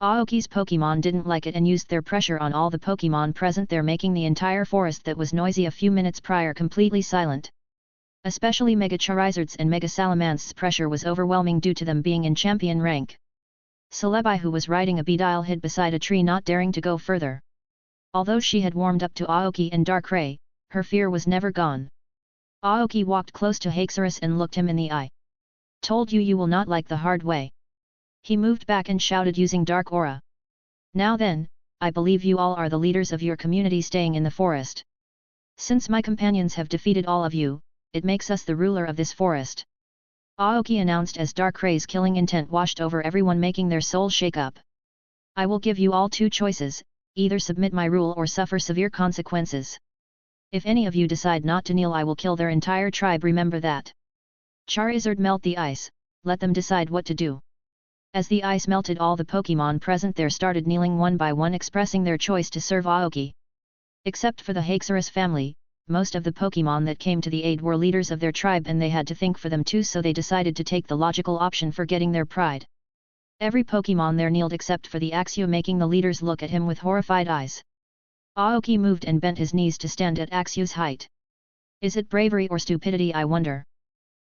Aoki's Pokemon didn't like it and used their pressure on all the Pokemon present there, making the entire forest that was noisy a few minutes prior completely silent. Especially Mega Charizard's and Mega Salamance's pressure was overwhelming due to them being in champion rank. Celebi, who was riding a Beedile, hid beside a tree, not daring to go further. Although she had warmed up to Aoki and Darkrai, her fear was never gone. Aoki walked close to Haxorus and looked him in the eye. Told you you will not like the hard way. He moved back and shouted using Dark Aura. Now then, I believe you all are the leaders of your community staying in the forest. Since my companions have defeated all of you, it makes us the ruler of this forest. Aoki announced as Darkrai's killing intent washed over everyone, making their soul shake up. I will give you all 2 choices, either submit my rule or suffer severe consequences. If any of you decide not to kneel, I will kill their entire tribe, remember that. Charizard, melt the ice, let them decide what to do. As the ice melted, all the Pokemon present there started kneeling one by one, expressing their choice to serve Aoki. Except for the Haxorus family, most of the Pokemon that came to the aid were leaders of their tribe and they had to think for them too, so they decided to take the logical option, forgetting their pride. Every Pokemon there kneeled except for the Axew, making the leaders look at him with horrified eyes. Aoki moved and bent his knees to stand at Axew's height. Is it bravery or stupidity, I wonder?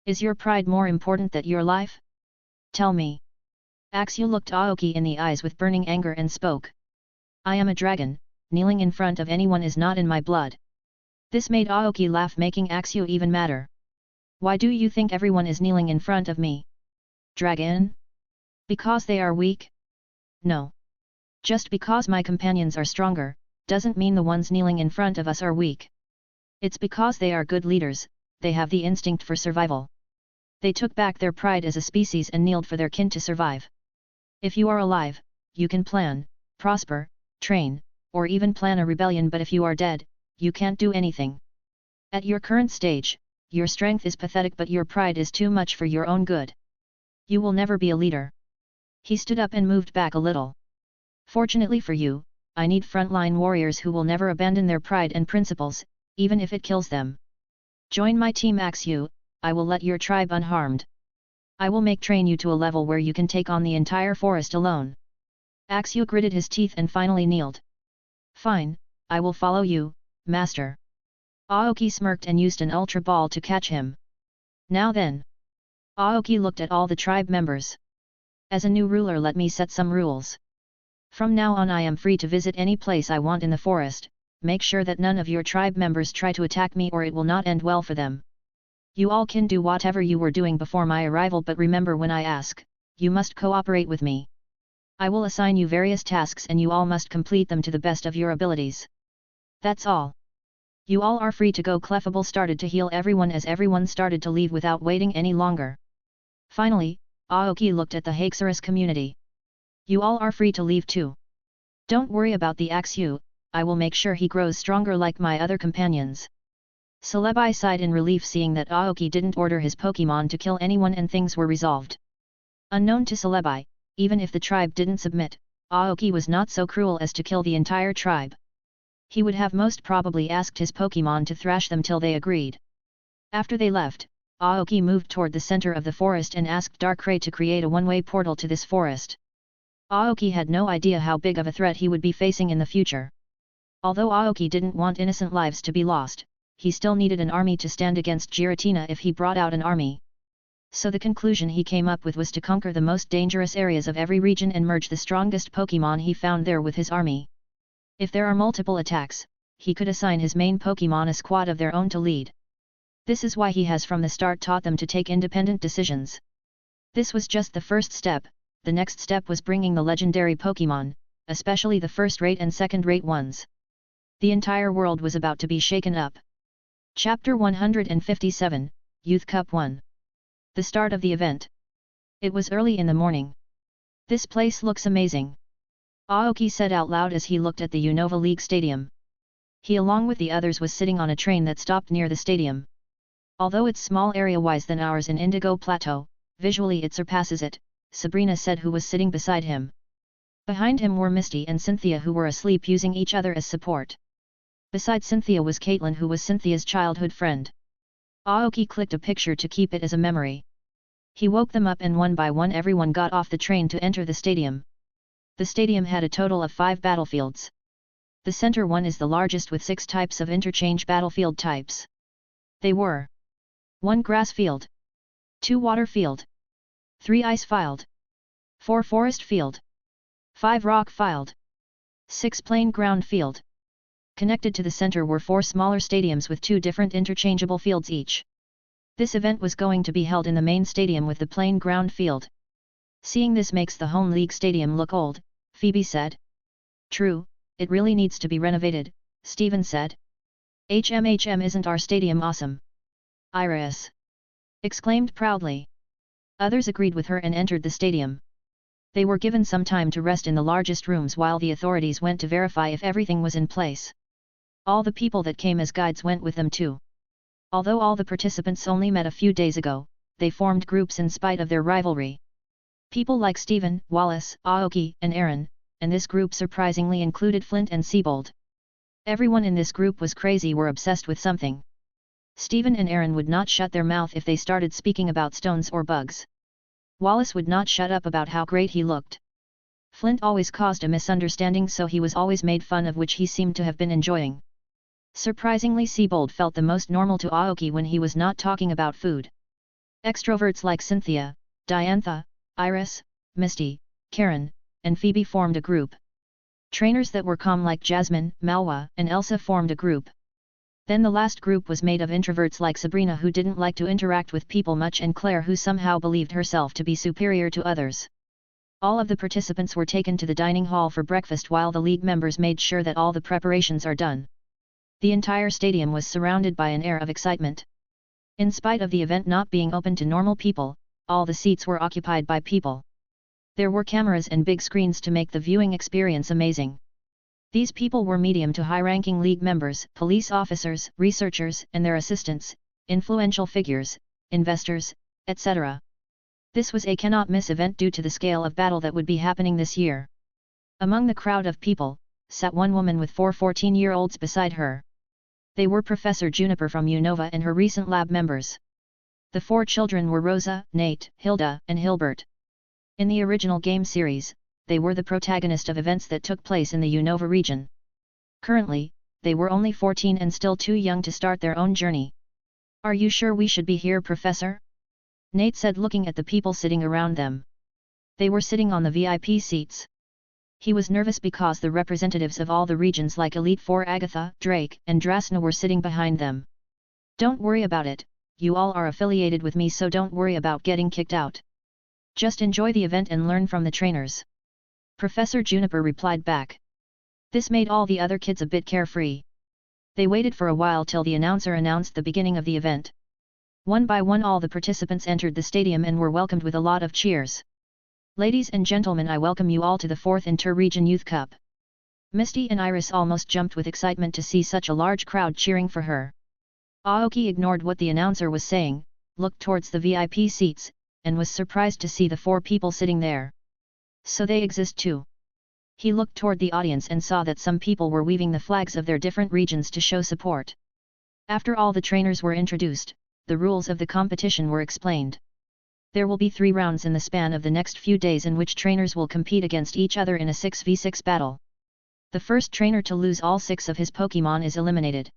Is your pride more important than your life? Tell me. Axew looked Aoki in the eyes with burning anger and spoke. I am a dragon, kneeling in front of anyone is not in my blood. This made Aoki laugh, making Axew even madder. Why do you think everyone is kneeling in front of me? Dragon? Because they are weak? No. Just because my companions are stronger, doesn't mean the ones kneeling in front of us are weak. It's because they are good leaders, they have the instinct for survival. They took back their pride as a species and kneeled for their kin to survive. If you are alive, you can plan, prosper, train, or even plan a rebellion, but if you are dead, you can't do anything. At your current stage, your strength is pathetic, but your pride is too much for your own good. You will never be a leader. He stood up and moved back a little. Fortunately for you, I need frontline warriors who will never abandon their pride and principles, even if it kills them. Join my team, Axew, I will let your tribe unharmed. I will train you to a level where you can take on the entire forest alone. Axew gritted his teeth and finally kneeled. Fine, I will follow you, Master. Aoki smirked and used an Ultra Ball to catch him. Now then. Aoki looked at all the tribe members. As a new ruler, let me set some rules. From now on I am free to visit any place I want in the forest. Make sure that none of your tribe members try to attack me or it will not end well for them. You all can do whatever you were doing before my arrival, but remember, when I ask, you must cooperate with me. I will assign you various tasks and you all must complete them to the best of your abilities. That's all. You all are free to go. Clefable started to heal everyone as everyone started to leave without waiting any longer. Finally, Aoki looked at the Haxorus community. You all are free to leave too. Don't worry about the Axew, I will make sure he grows stronger like my other companions. Celebi sighed in relief, seeing that Aoki didn't order his Pokemon to kill anyone and things were resolved. Unknown to Celebi, even if the tribe didn't submit, Aoki was not so cruel as to kill the entire tribe. He would have most probably asked his Pokemon to thrash them till they agreed. After they left, Aoki moved toward the center of the forest and asked Darkrai to create a one-way portal to this forest. Aoki had no idea how big of a threat he would be facing in the future. Although Aoki didn't want innocent lives to be lost, he still needed an army to stand against Giratina if he brought out an army. So the conclusion he came up with was to conquer the most dangerous areas of every region and merge the strongest Pokemon he found there with his army. If there are multiple attacks, he could assign his main Pokémon a squad of their own to lead. This is why he has from the start taught them to take independent decisions. This was just the first step. The next step was bringing the legendary Pokémon, especially the first-rate and second-rate ones. The entire world was about to be shaken up. Chapter 157, Youth Cup 1. The start of the event. It was early in the morning. This place looks amazing, Aoki said out loud as he looked at the Unova League Stadium. He along with the others was sitting on a train that stopped near the stadium. Although it's small area-wise than ours in Indigo Plateau, visually it surpasses it, Sabrina said, who was sitting beside him. Behind him were Misty and Cynthia, who were asleep using each other as support. Beside Cynthia was Caitlin, who was Cynthia's childhood friend. Aoki clicked a picture to keep it as a memory. He woke them up and one by one everyone got off the train to enter the stadium. The stadium had a total of 5 battlefields. The center one is the largest with 6 types of interchange battlefield types. They were 1 grass field, 2 water field, 3 ice field, 4 forest field, 5 rock field, 6 plain ground field. Connected to the center were 4 smaller stadiums with 2 different interchangeable fields each. This event was going to be held in the main stadium with the plain ground field. Seeing this makes the home league stadium look old, Phoebe said. True, it really needs to be renovated, Steven said. Isn't our stadium awesome? Iris exclaimed proudly. Others agreed with her and entered the stadium. They were given some time to rest in the largest rooms while the authorities went to verify if everything was in place. All the people that came as guides went with them too. Although all the participants only met a few days ago, they formed groups in spite of their rivalry. People like Steven, Wallace, Aoki, and Aaron, and this group surprisingly included Flint and Siebold. Everyone in this group was crazy, were obsessed with something. Steven and Aaron would not shut their mouth if they started speaking about stones or bugs. Wallace would not shut up about how great he looked. Flint always caused a misunderstanding, so he was always made fun of, which he seemed to have been enjoying. Surprisingly, Siebold felt the most normal to Aoki when he was not talking about food. Extroverts like Cynthia, Diantha, Iris, Misty, Karen, and Phoebe formed a group. Trainers that were calm like Jasmine, Malwa, and Elsa formed a group. Then the last group was made of introverts like Sabrina, who didn't like to interact with people much, and Claire, who somehow believed herself to be superior to others. All of the participants were taken to the dining hall for breakfast while the league members made sure that all the preparations are done. The entire stadium was surrounded by an air of excitement. In spite of the event not being open to normal people, all the seats were occupied by people. There were cameras and big screens to make the viewing experience amazing. These people were medium to high-ranking league members, police officers, researchers and their assistants, influential figures, investors, etc. This was a cannot-miss event due to the scale of battle that would be happening this year. Among the crowd of people, sat one woman with 4 14-year-olds beside her. They were Professor Juniper from Unova and her recent lab members. The 4 children were Rosa, Nate, Hilda, and Hilbert. In the original game series, they were the protagonist of events that took place in the Unova region. Currently, they were only 14 and still too young to start their own journey. "Are you sure we should be here, Professor?" Nate said, looking at the people sitting around them. They were sitting on the VIP seats. He was nervous because the representatives of all the regions like Elite Four Agatha, Drake, and Drasna were sitting behind them. "Don't worry about it, you all are affiliated with me, so don't worry about getting kicked out. Just enjoy the event and learn from the trainers," Professor Juniper replied back. This made all the other kids a bit carefree. They waited for a while till the announcer announced the beginning of the event. One by one all the participants entered the stadium and were welcomed with a lot of cheers. "Ladies and gentlemen, I welcome you all to the 4th Inter-Region Youth Cup." Misty and Iris almost jumped with excitement to see such a large crowd cheering for her. Aoki ignored what the announcer was saying, looked towards the VIP seats, and was surprised to see the 4 people sitting there. So they exist too. He looked toward the audience and saw that some people were waving the flags of their different regions to show support. After all the trainers were introduced, the rules of the competition were explained. There will be 3 rounds in the span of the next few days in which trainers will compete against each other in a 6v6 battle. The first trainer to lose all 6 of his Pokémon is eliminated.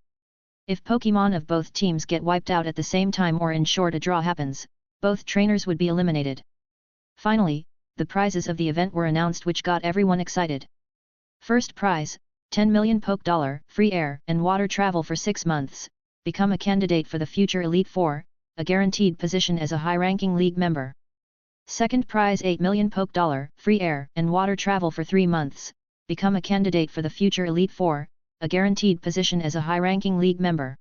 If Pokémon of both teams get wiped out at the same time, or in short a draw happens, both trainers would be eliminated. Finally, the prizes of the event were announced, which got everyone excited. First prize, $10 million poke dollar, free air and water travel for 6 months, become a candidate for the future Elite Four, a guaranteed position as a high-ranking league member. Second prize $8 million poke dollar, free air and water travel for 3 months, become a candidate for the future Elite Four, a guaranteed position as a high-ranking league member.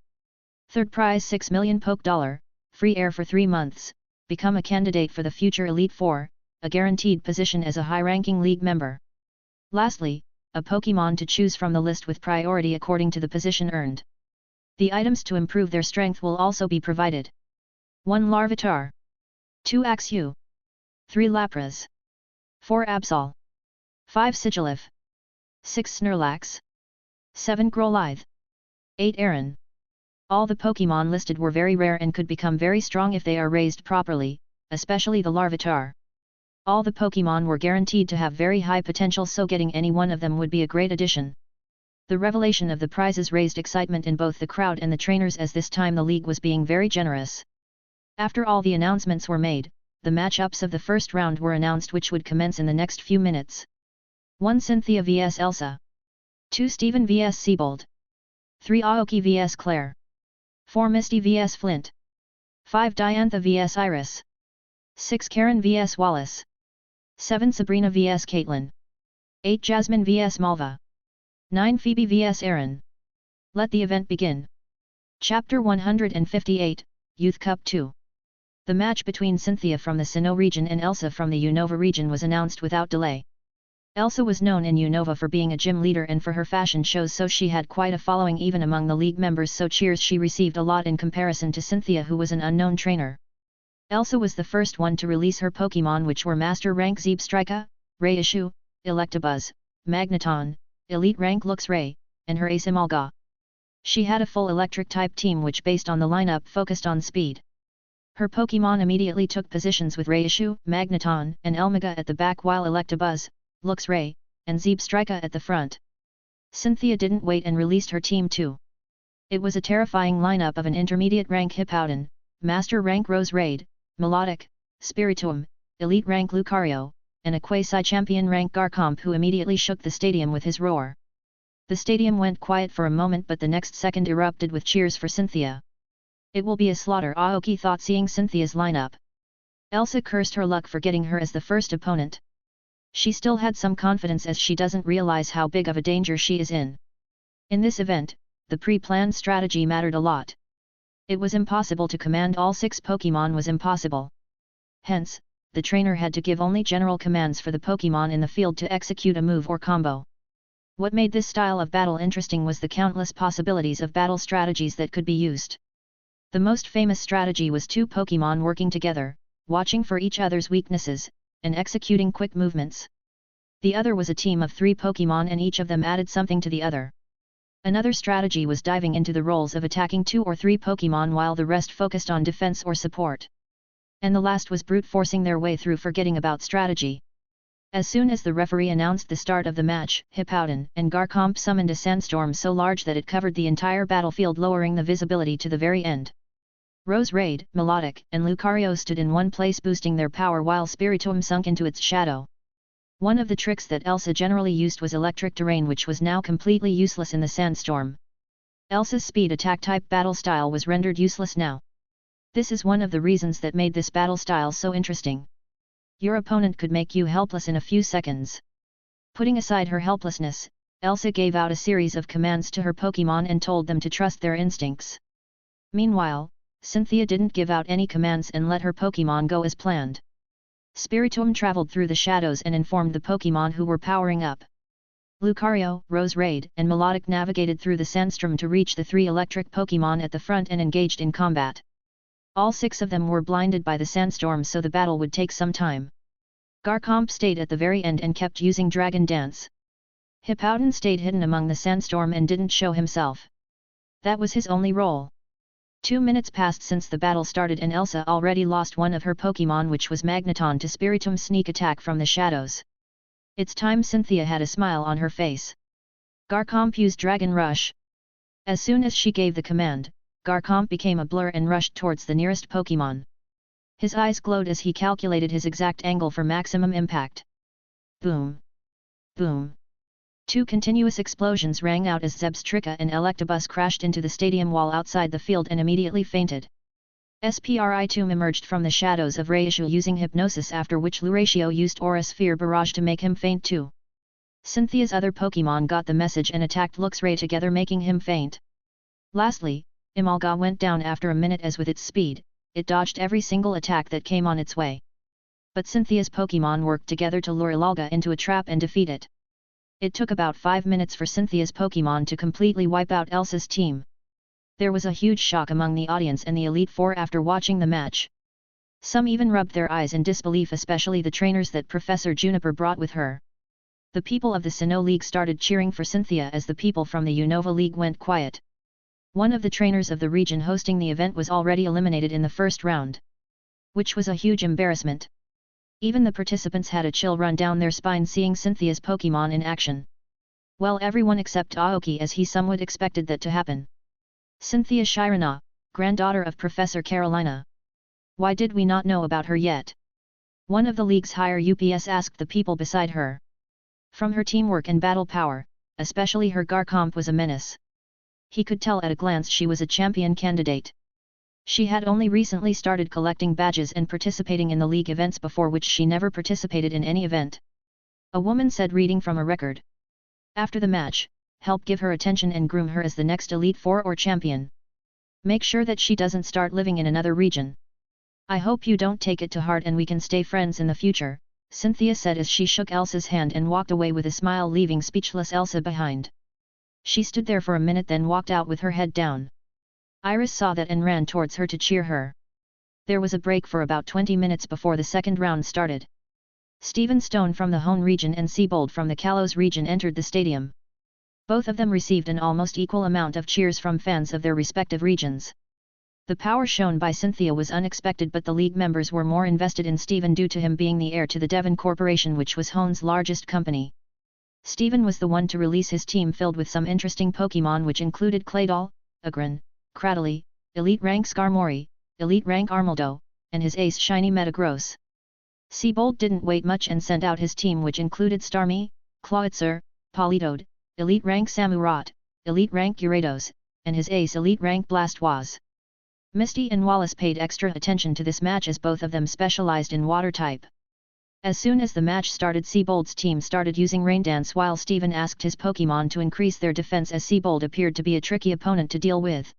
Third prize $6 million poke dollar, free air for 3 months, become a candidate for the future Elite Four, a guaranteed position as a high-ranking league member. Lastly, a Pokemon to choose from the list with priority according to the position earned. The items to improve their strength will also be provided. 1 Larvitar, 2 Axew, 3 Lapras, 4 Absol, 5 Sigilyph, 6 Snorlax, 7 Growlithe, 8 Aron. All the Pokemon listed were very rare and could become very strong if they are raised properly, especially the Larvitar. All the Pokemon were guaranteed to have very high potential, so getting any one of them would be a great addition. The revelation of the prizes raised excitement in both the crowd and the trainers, as this time the league was being very generous. After all the announcements were made, the matchups of the first round were announced, which would commence in the next few minutes. 1 Cynthia vs Elsa, 2 Steven vs Siebold, 3 Aoki vs Claire, 4 Misty vs Flint, 5 Diantha vs Iris, 6 Karen vs Wallace, 7 Sabrina vs Caitlin, 8 Jasmine vs Malva, 9 Phoebe vs Aaron. Let the event begin. Chapter 158, Youth Cup 2. The match between Cynthia from the Sinnoh region and Elsa from the Unova region was announced without delay. Elsa was known in Unova for being a gym leader and for her fashion shows, so she had quite a following even among the league members, so cheers she received a lot in comparison to Cynthia, who was an unknown trainer. Elsa was the first one to release her Pokemon, which were Master Rank Zebstrika, Raichu, Electabuzz, Magneton, Elite Rank Luxray, and her ace Emolga. She had a full electric type team which, based on the lineup, focused on speed. Her Pokemon immediately took positions with Raichu, Magneton, and Elmega at the back, while Electabuzz, Luxray, and Zebstrika at the front. Cynthia didn't wait and released her team too. It was a terrifying lineup of an intermediate rank Hippowdon, Master Rank Rose Raid, Melodic, Spiritomb, Elite Rank Lucario, and a quasi-champion rank Garchomp, who immediately shook the stadium with his roar. The stadium went quiet for a moment, but the next second erupted with cheers for Cynthia. It will be a slaughter, Aoki thought, seeing Cynthia's lineup. Elsa cursed her luck for getting her as the first opponent. She still had some confidence, as she doesn't realize how big of a danger she is in. In this event, the pre-planned strategy mattered a lot. It was impossible to command all 6 Pokemon, was impossible. Hence, the trainer had to give only general commands for the Pokemon in the field to execute a move or combo. What made this style of battle interesting was the countless possibilities of battle strategies that could be used. The most famous strategy was 2 Pokemon working together, watching for each other's weaknesses, and executing quick movements. The other was a team of 3 Pokemon and each of them added something to the other. Another strategy was diving into the roles of attacking 2 or 3 Pokemon while the rest focused on defense or support. And the last was brute forcing their way through, forgetting about strategy. As soon as the referee announced the start of the match, Hippowdon and Garchomp summoned a sandstorm so large that it covered the entire battlefield, lowering the visibility to the very end. Rose Raid, Melodic, and Lucario stood in one place, boosting their power, while Spiritomb sunk into its shadow. One of the tricks that Elsa generally used was electric terrain, which was now completely useless in the sandstorm. Elsa's speed attack type battle style was rendered useless now. This is one of the reasons that made this battle style so interesting. Your opponent could make you helpless in a few seconds. Putting aside her helplessness, Elsa gave out a series of commands to her Pokemon and told them to trust their instincts. Meanwhile, Cynthia didn't give out any commands and let her Pokemon go as planned. Spiritomb traveled through the shadows and informed the Pokemon who were powering up. Lucario, Rose Raid, and Melodic navigated through the sandstorm to reach the 3 electric Pokemon at the front and engaged in combat. All 6 of them were blinded by the sandstorm, so the battle would take some time. Garchomp stayed at the very end and kept using Dragon Dance. Hippowdon stayed hidden among the sandstorm and didn't show himself. That was his only role. 2 minutes passed since the battle started and Elsa already lost one of her Pokemon, which was Magneton, to Spiritomb's sneak attack from the shadows. It's time. Cynthia had a smile on her face. Garchomp used Dragon Rush. As soon as she gave the command, Garchomp became a blur and rushed towards the nearest Pokemon. His eyes glowed as he calculated his exact angle for maximum impact. Boom! Boom! Two continuous explosions rang out as Zebstrika and Electabuzz crashed into the stadium wall outside the field and immediately fainted. Spri2 emerged from the shadows of Raichu using hypnosis, after which Luratio used Aura Sphere Barrage to make him faint too. Cynthia's other Pokémon got the message and attacked Luxray together, making him faint. Lastly, Emolga went down after a minute as with its speed, it dodged every single attack that came on its way. But Cynthia's Pokémon worked together to lure Emolga into a trap and defeat it. It took about 5 minutes for Cynthia's Pokémon to completely wipe out Elsa's team. There was a huge shock among the audience and the Elite Four after watching the match. Some even rubbed their eyes in disbelief, especially the trainers that Professor Juniper brought with her. The people of the Sinnoh League started cheering for Cynthia as the people from the Unova League went quiet. One of the trainers of the region hosting the event was already eliminated in the first round, which was a huge embarrassment. Even the participants had a chill run down their spine seeing Cynthia's Pokémon in action. Well, everyone except Aoki, as he somewhat expected that to happen. Cynthia Shirana, granddaughter of Professor Carolina. Why did we not know about her yet? One of the league's higher UPS asked the people beside her. From her teamwork and battle power, especially her Garchomp was a menace. He could tell at a glance she was a champion candidate. She had only recently started collecting badges and participating in the league events, before which she never participated in any event. A woman said, reading from a record. After the match, help give her attention and groom her as the next Elite Four or champion. Make sure that she doesn't start living in another region. I hope you don't take it to heart and we can stay friends in the future, Cynthia said as she shook Elsa's hand and walked away with a smile, leaving speechless Elsa behind. She stood there for a minute, then walked out with her head down. Iris saw that and ran towards her to cheer her. There was a break for about 20 minutes before the second round started. Stephen Stone from the Hone region and Seabold from the Kalos region entered the stadium. Both of them received an almost equal amount of cheers from fans of their respective regions. The power shown by Cynthia was unexpected, but the league members were more invested in Stephen due to him being the heir to the Devon Corporation, which was Hone's largest company. Stephen was the one to release his team filled with some interesting Pokémon, which included Claydol, Agron, Cradily, Elite Rank Skarmory, Elite Rank Armaldo, and his ace shiny Metagross. Seabold didn't wait much and sent out his team, which included Starmie, Clawitzer, Politoed, Elite Rank Samurott, Elite Rank Gyarados, and his ace Elite Rank Blastoise. Misty and Wallace paid extra attention to this match as both of them specialized in water type. As soon as the match started, Seabold's team started using Rain Dance while Stephen asked his Pokémon to increase their defense, as Seabold appeared to be a tricky opponent to deal with.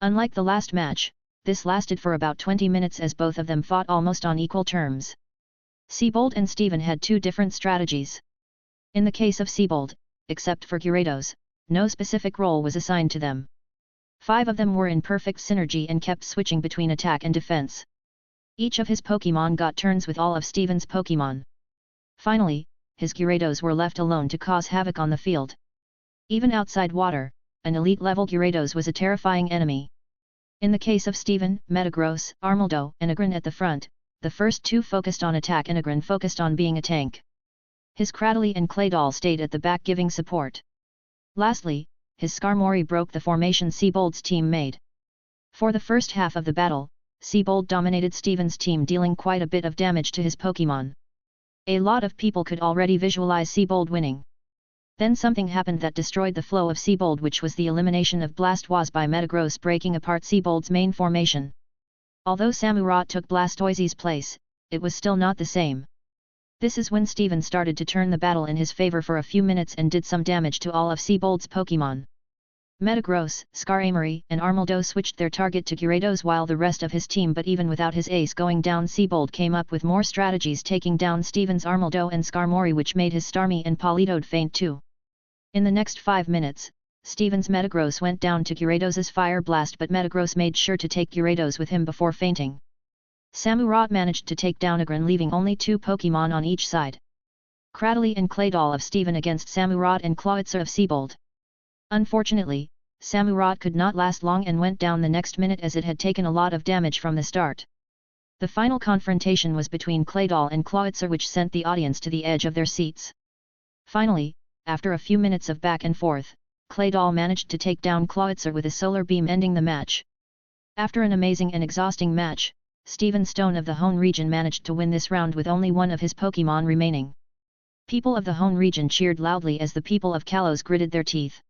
Unlike the last match, this lasted for about 20 minutes as both of them fought almost on equal terms. Seabold and Stephen had two different strategies. In the case of Seabold, except for Gyarados, no specific role was assigned to them. 5 of them were in perfect synergy and kept switching between attack and defense. Each of his Pokémon got turns with all of Stephen's Pokémon. Finally, his Gyarados were left alone to cause havoc on the field. Even outside water, an elite-level Gyarados was a terrifying enemy. In the case of Stephen, Metagross, Armaldo, and Agron at the front, the first two focused on attack and Agron focused on being a tank. His Cradily and Claydol stayed at the back giving support. Lastly, his Skarmory broke the formation Seabold's team made. For the first half of the battle, Seabold dominated Stephen's team, dealing quite a bit of damage to his Pokémon. A lot of people could already visualize Seabold winning. Then something happened that destroyed the flow of Seabold, which was the elimination of Blastoise by Metagross, breaking apart Seabold's main formation. Although Samurott took Blastoise's place, it was still not the same. This is when Stephen started to turn the battle in his favor for a few minutes and did some damage to all of Seabold's Pokémon. Metagross, Skarmory, and Armaldo switched their target to Gyarados while the rest of his team, but even without his ace going down, Seabold came up with more strategies, taking down Stephen's Armaldo and Skarmory, which made his Starmie and Politoed faint too. In the next 5 minutes, Stephen's Metagross went down to Gyarados' Fire Blast, but Metagross made sure to take Gyarados with him before fainting. Samurott managed to take down Agron, leaving only 2 Pokémon on each side. Cradily and Claydol of Stephen against Samurott and Clawitzer of Seabold. Unfortunately, Samurott could not last long and went down the next minute, as it had taken a lot of damage from the start. The final confrontation was between Claydol and Clawitzer, which sent the audience to the edge of their seats. Finally, after a few minutes of back and forth, Claydol managed to take down Clawitzer with a solar beam, ending the match. After an amazing and exhausting match, Stephen Stone of the Hone region managed to win this round with only one of his Pokémon remaining. People of the Hone region cheered loudly as the people of Kalos gritted their teeth.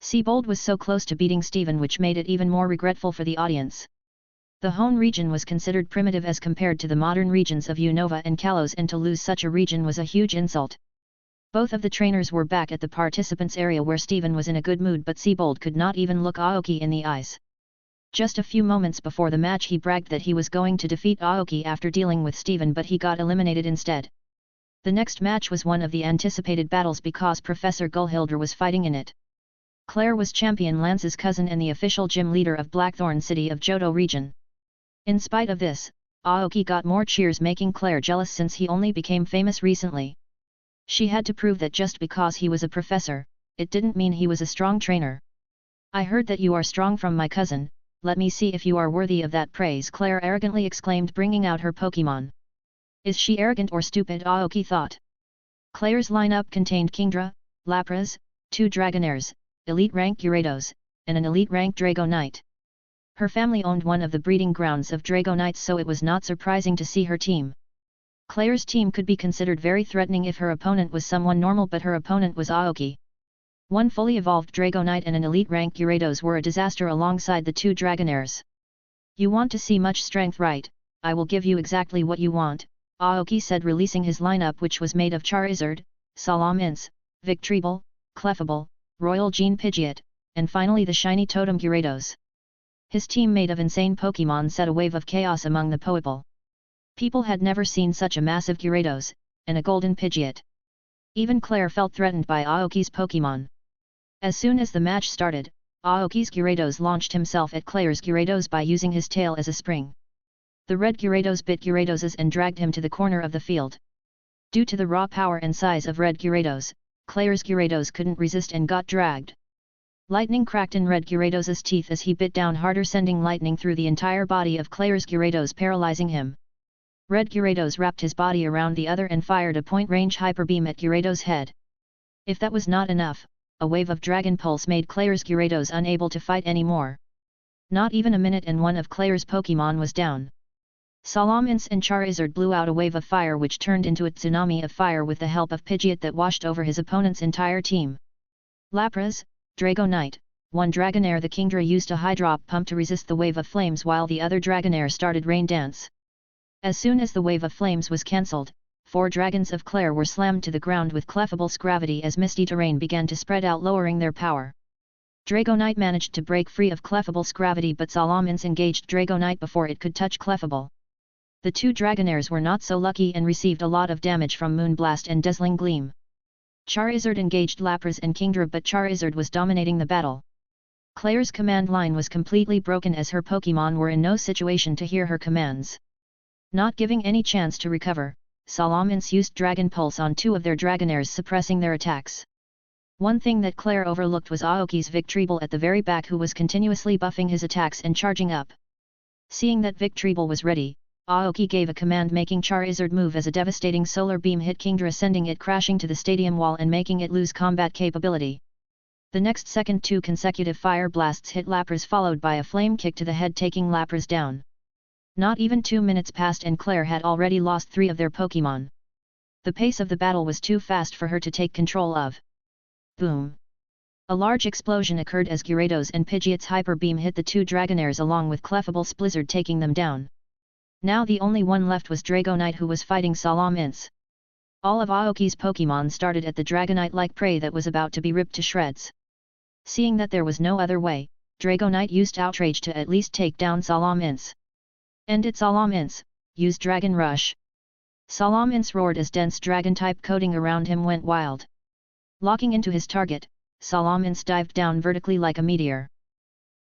Siebold was so close to beating Stephen, which made it even more regretful for the audience. The Hone region was considered primitive as compared to the modern regions of Unova and Kalos, and to lose such a region was a huge insult. Both of the trainers were back at the participants area where Stephen was in a good mood, but Siebold could not even look Aoki in the eyes. Just a few moments before the match he bragged that he was going to defeat Aoki after dealing with Stephen, but he got eliminated instead. The next match was one of the anticipated battles because Professor Gullhilder was fighting in it. Claire was Champion Lance's cousin and the official gym leader of Blackthorn City of Johto region. In spite of this, Aoki got more cheers, making Claire jealous since he only became famous recently. She had to prove that just because he was a professor, it didn't mean he was a strong trainer. "I heard that you are strong from my cousin, let me see if you are worthy of that praise," Claire arrogantly exclaimed, bringing out her Pokémon. Is she arrogant or stupid? Aoki thought. Claire's lineup contained Kingdra, Lapras, 2 Dragonairs, elite rank Gyarados, and an elite rank Dragonite. Her family owned one of the breeding grounds of Dragonites, so it was not surprising to see her team. Claire's team could be considered very threatening if her opponent was someone normal, but her opponent was Aoki. One fully evolved Dragonite and an elite rank Gyarados were a disaster alongside the 2 Dragonairs. "You want to see much strength, right? I will give you exactly what you want," Aoki said, releasing his lineup, which was made of Charizard, Salamence, Victreebel, Clefable, Royal Gene Pidgeot, and finally the shiny Totem Gyarados. His team made of insane Pokémon set a wave of chaos among the Poeball. People had never seen such a massive Gyarados, and a golden Pidgeot. Even Claire felt threatened by Aoki's Pokémon. As soon as the match started, Aoki's Gyarados launched himself at Claire's Gyarados by using his tail as a spring. The red Gyarados bit Gyarados and dragged him to the corner of the field. Due to the raw power and size of red Gyarados, Claire's Gyarados couldn't resist and got dragged. Lightning cracked in red Gyarados' teeth as he bit down harder, sending lightning through the entire body of Claire's Gyarados, paralyzing him. Red Gyarados wrapped his body around the other and fired a point-range Hyper Beam at Gyarados' head. If that was not enough, a wave of Dragon Pulse made Claire's Gyarados unable to fight anymore. Not even a minute and one of Claire's Pokémon was down. Salamence and Charizard blew out a wave of fire which turned into a tsunami of fire with the help of Pidgeot that washed over his opponent's entire team. Lapras, Dragonite, 1 Dragonair. The Kingdra used a Hydrop Pump to resist the wave of flames while the other Dragonair started Rain Dance. As soon as the wave of flames was cancelled, 4 dragons of Claire were slammed to the ground with Clefable's gravity as misty terrain began to spread out, lowering their power. Dragonite managed to break free of Clefable's gravity, but Salamence engaged Dragonite before it could touch Clefable. The 2 Dragonairs were not so lucky and received a lot of damage from Moonblast and Dazzling Gleam. Charizard engaged Lapras and Kingdra, but Charizard was dominating the battle. Claire's command line was completely broken as her Pokémon were in no situation to hear her commands. Not giving any chance to recover, Salamence used Dragon Pulse on 2 of their Dragonairs, suppressing their attacks. One thing that Claire overlooked was Aoki's Victreebel at the very back, who was continuously buffing his attacks and charging up. Seeing that Victreebel was ready, Aoki gave a command, making Charizard move as a devastating solar beam hit Kingdra, sending it crashing to the stadium wall and making it lose combat capability. The next second 2 consecutive fire blasts hit Lapras, followed by a flame kick to the head, taking Lapras down. Not even 2 minutes passed and Claire had already lost 3 of their Pokémon. The pace of the battle was too fast for her to take control of. Boom! A large explosion occurred as Gyarados and Pidgeot's Hyper Beam hit the 2 Dragonairs along with Clefable's Blizzard, taking them down. Now the only one left was Dragonite, who was fighting Salamence. All of Aoki's Pokémon started at the Dragonite-like prey that was about to be ripped to shreds. Seeing that there was no other way, Dragonite used Outrage to at least take down Salamence. "End it, Salamence, use Dragon Rush!" Salamence roared as dense Dragon-type coating around him went wild. Locking into his target, Salamence dived down vertically like a meteor.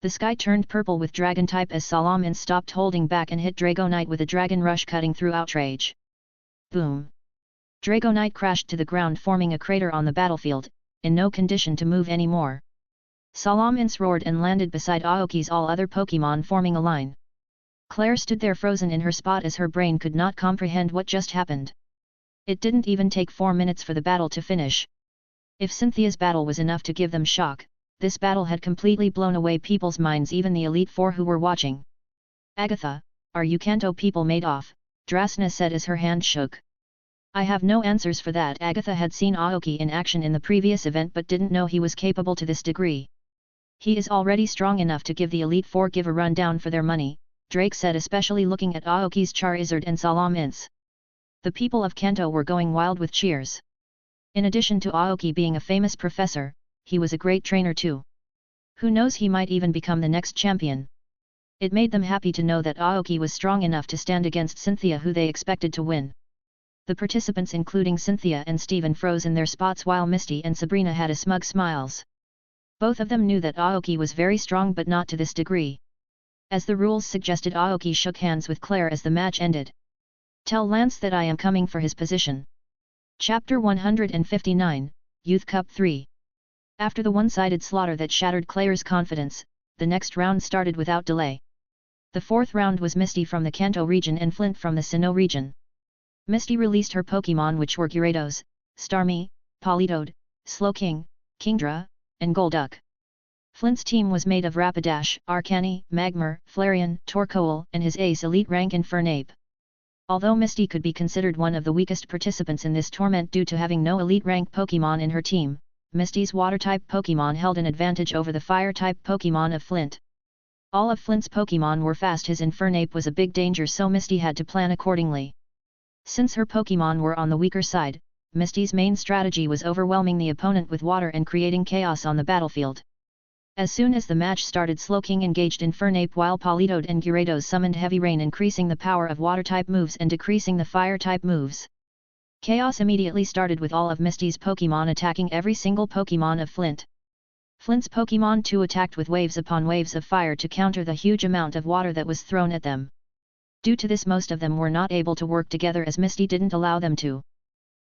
The sky turned purple with Dragon-type as Salamence stopped holding back and hit Dragonite with a Dragon Rush, cutting through Outrage. Boom! Dragonite crashed to the ground, forming a crater on the battlefield, in no condition to move anymore. Salamence roared and landed beside Aoki's all other Pokémon, forming a line. Claire stood there frozen in her spot as her brain could not comprehend what just happened. It didn't even take 4 minutes for the battle to finish. If Cynthia's battle was enough to give them shock, this battle had completely blown away people's minds, even the Elite Four who were watching. "Agatha, are you Kanto people made off?" Drasna said as her hand shook. I have no answers for that. Agatha had seen Aoki in action in the previous event but didn't know he was capable to this degree. He is already strong enough to give the Elite Four a rundown for their money, Drake said, especially looking at Aoki's Charizard and Salam Ints. The people of Kanto were going wild with cheers. In addition to Aoki being a famous professor, he was a great trainer too. Who knows, he might even become the next champion. It made them happy to know that Aoki was strong enough to stand against Cynthia, who they expected to win. The participants including Cynthia and Steven froze in their spots while Misty and Sabrina had a smug smiles. Both of them knew that Aoki was very strong but not to this degree. As the rules suggested, Aoki shook hands with Claire as the match ended. Tell Lance that I am coming for his position. Chapter 159, Youth Cup 3. After the one-sided slaughter that shattered Claire's confidence, the next round started without delay. The fourth round was Misty from the Kanto region and Flint from the Sinnoh region. Misty released her Pokémon, which were Gyarados, Starmie, Politoed, Slowking, Kingdra, and Golduck. Flint's team was made of Rapidash, Arcanine, Magmar, Flareon, Torkoal, and his ace elite rank Infernape. Although Misty could be considered one of the weakest participants in this tournament due to having no elite rank Pokémon in her team, Misty's Water-type Pokémon held an advantage over the Fire-type Pokémon of Flint. All of Flint's Pokémon were fast. His Infernape was a big danger, so Misty had to plan accordingly. Since her Pokémon were on the weaker side, Misty's main strategy was overwhelming the opponent with water and creating chaos on the battlefield. As soon as the match started, Slowking engaged Infernape while Politoed and Gyarados summoned Heavy Rain, increasing the power of Water-type moves and decreasing the Fire-type moves. Chaos immediately started with all of Misty's Pokémon attacking every single Pokémon of Flint. Flint's Pokémon too attacked with waves upon waves of fire to counter the huge amount of water that was thrown at them. Due to this, most of them were not able to work together as Misty didn't allow them to.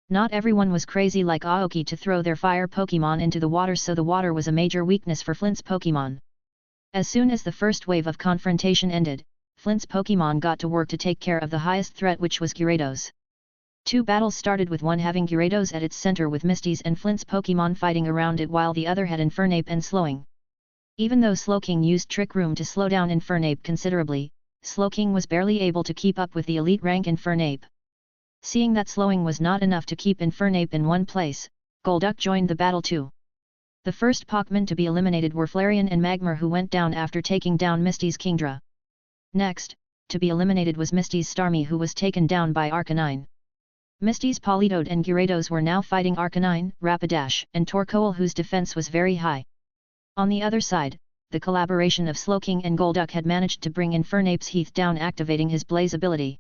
Not everyone was crazy like Aoki to throw their fire Pokémon into the water, so the water was a major weakness for Flint's Pokémon. As soon as the first wave of confrontation ended, Flint's Pokémon got to work to take care of the highest threat, which was Gyarados. Two battles started with one having Gyarados at its center with Misty's and Flint's Pokémon fighting around it, while the other had Infernape and Slowing. Even though Slowking used Trick Room to slow down Infernape considerably, Slowking was barely able to keep up with the elite rank Infernape. Seeing that Slowing was not enough to keep Infernape in one place, Golduck joined the battle too. The first Pokémon to be eliminated were Flareon and Magmar, who went down after taking down Misty's Kingdra. Next, to be eliminated was Misty's Starmie, who was taken down by Arcanine. Misty's Politoed and Gyarados were now fighting Arcanine, Rapidash, and Torkoal, whose defense was very high. On the other side, the collaboration of Slowking and Golduck had managed to bring Infernape's Heath down, activating his Blaze ability.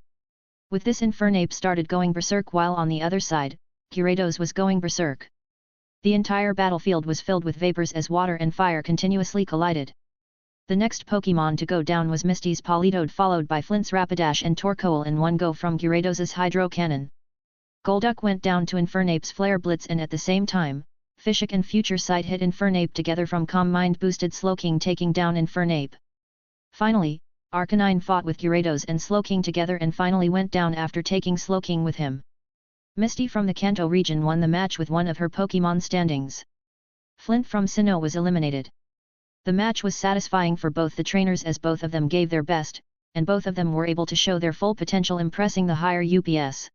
With this, Infernape started going berserk, while on the other side, Gyarados was going berserk. The entire battlefield was filled with vapors as water and fire continuously collided. The next Pokémon to go down was Misty's Politoed, followed by Flint's Rapidash and Torkoal in one go from Gyarados' Hydro Cannon. Golduck went down to Infernape's Flare Blitz, and at the same time, Fishik and Future Sight hit Infernape together from Calm Mind, boosted Slowking, taking down Infernape. Finally, Arcanine fought with Gyarados and Slowking together and finally went down after taking Slowking with him. Misty from the Kanto region won the match with one of her Pokémon standings. Flint from Sinnoh was eliminated. The match was satisfying for both the trainers as both of them gave their best, and both of them were able to show their full potential, impressing the higher UPS.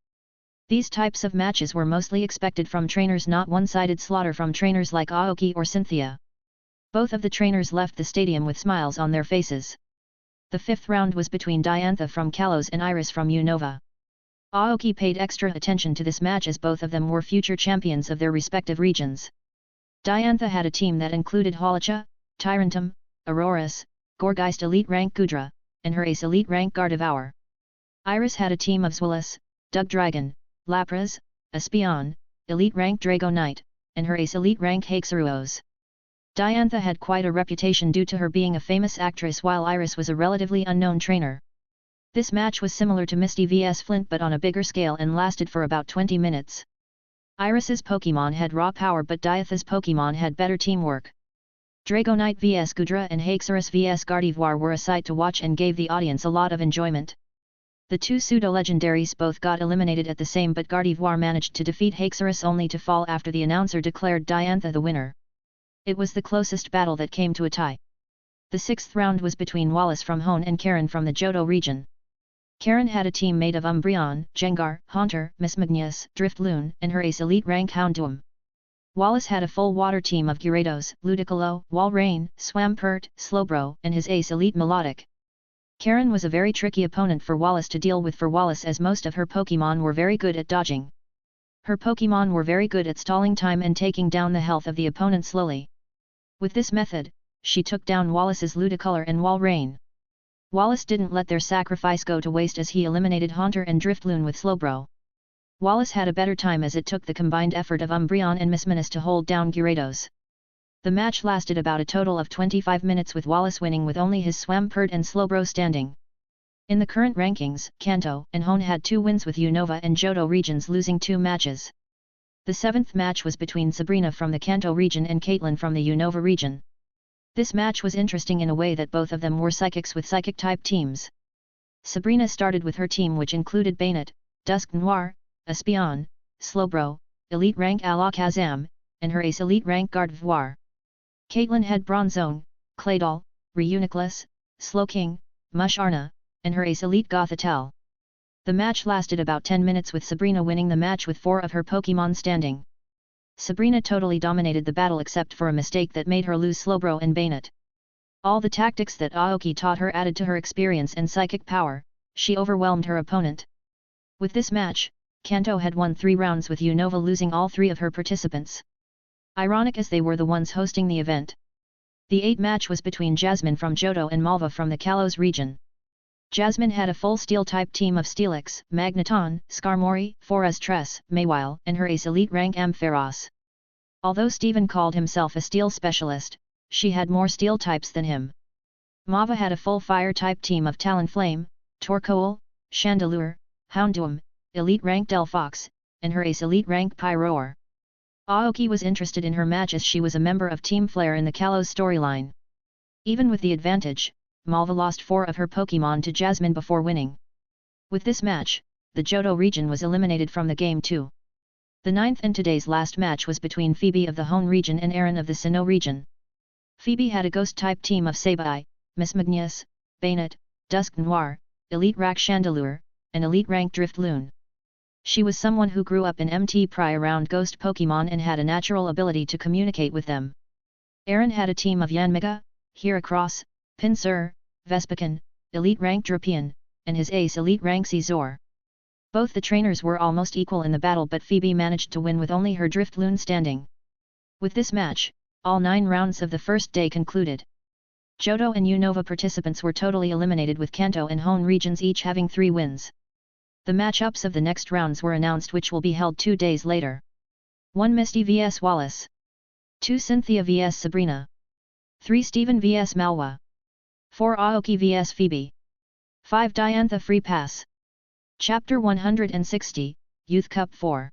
These types of matches were mostly expected from trainers, not one-sided slaughter from trainers like Aoki or Cynthia. Both of the trainers left the stadium with smiles on their faces. The fifth round was between Diantha from Kalos and Iris from Unova. Aoki paid extra attention to this match as both of them were future champions of their respective regions. Diantha had a team that included Holicha, Tyrantum, Aurorus, Gourgeist elite rank Gudra, and her ace elite rank Gardevoir. Iris had a team of Zweilous, Dugdragon, Lapras, Espeon, elite rank Dragonite, and her ace elite rank Haxorus. Diantha had quite a reputation due to her being a famous actress, while Iris was a relatively unknown trainer. This match was similar to Misty vs Flint but on a bigger scale and lasted for about 20 minutes. Iris's Pokémon had raw power, but Diantha's Pokémon had better teamwork. Dragonite vs Gudra and Haxorus vs Gardevoir were a sight to watch and gave the audience a lot of enjoyment. The two pseudo-legendaries both got eliminated at the same, but Gardevoir managed to defeat Haxorus only to fall after the announcer declared Diantha the winner. It was the closest battle that came to a tie. The sixth round was between Wallace from Hone and Karen from the Johto region. Karen had a team made of Umbreon, Jengar, Haunter, Miss Magnus, Driftloon, and her ace elite rank Houndoom. Wallace had a full water team of Gyarados, Ludicolo, Walrein, Swampert, Slowbro, and his ace elite Melodic. Karen was a very tricky opponent for Wallace to deal with for Wallace as most of her Pokémon were very good at dodging. Her Pokémon were very good at stalling time and taking down the health of the opponent slowly. With this method, she took down Wallace's Ludicolo and Walrein. Wallace didn't let their sacrifice go to waste as he eliminated Haunter and Driftloon with Slowbro. Wallace had a better time as it took the combined effort of Umbreon and Miss Minus to hold down Gyarados. The match lasted about a total of 25 minutes with Wallace winning with only his Swampert and Slowbro standing. In the current rankings, Kanto and Hone had 2 wins with Unova and Johto regions losing 2 matches. The 7th match was between Sabrina from the Kanto region and Caitlin from the Unova region. This match was interesting in a way that both of them were psychics with psychic-type teams. Sabrina started with her team which included Bayonet, Dusk Noir, Espeon, Slowbro, Elite Rank Alakazam, and her ace Elite Rank Gardevoir. Caitlin had Bronzong, Claydol, Reuniclus, Slowking, Musharna, and her ace Elite Gothitelle. The match lasted about 10 minutes with Sabrina winning the match with 4 of her Pokémon standing. Sabrina totally dominated the battle except for a mistake that made her lose Slowbro and Bayonet. All the tactics that Aoki taught her added to her experience and psychic power, she overwhelmed her opponent. With this match, Kanto had won 3 rounds with Unova losing all 3 of her participants. Ironic as they were the ones hosting the event. The 8th match was between Jasmine from Johto and Malva from the Kalos region. Jasmine had a full Steel-type team of Steelix, Magneton, Skarmory, Forez, Mawile, and her ace elite rank Ampharos. Although Steven called himself a Steel specialist, she had more Steel types than him. Mava had a full Fire-type team of Talonflame, Torkoal, Chandelure, Houndoom, elite rank Delphox, and her ace elite rank Pyroar. Aoki was interested in her match as she was a member of Team Flare in the Kalos storyline. Even with the advantage, Malva lost 4 of her Pokémon to Jasmine before winning. With this match, the Johto region was eliminated from the game too. The 9th and today's last match was between Phoebe of the Hone region and Aaron of the Sinnoh region. Phoebe had a Ghost-type team of Sabai, Miss Magnus, Bayonet, Dusk Noir, Elite Rank Chandelure, and Elite Rank Driftloon. She was someone who grew up in MT Pry around Ghost Pokémon and had a natural ability to communicate with them. Aaron had a team of Yanmega, Heracross, Pinsir, Vespiquen, Elite Rank Drapion, and his ace Elite Rank Caesar. Both the trainers were almost equal in the battle but Phoebe managed to win with only her Driftloon standing. With this match, all 9 rounds of the first day concluded. Johto and Unova participants were totally eliminated with Kanto and Hone regions each having 3 wins. The matchups of the next rounds were announced which will be held 2 days later. 1 Misty vs Wallace. 2 Cynthia vs Sabrina. 3 Steven vs Malwa. 4 Aoki vs Phoebe. 5 Diantha Free Pass. Chapter 160, Youth Cup 4.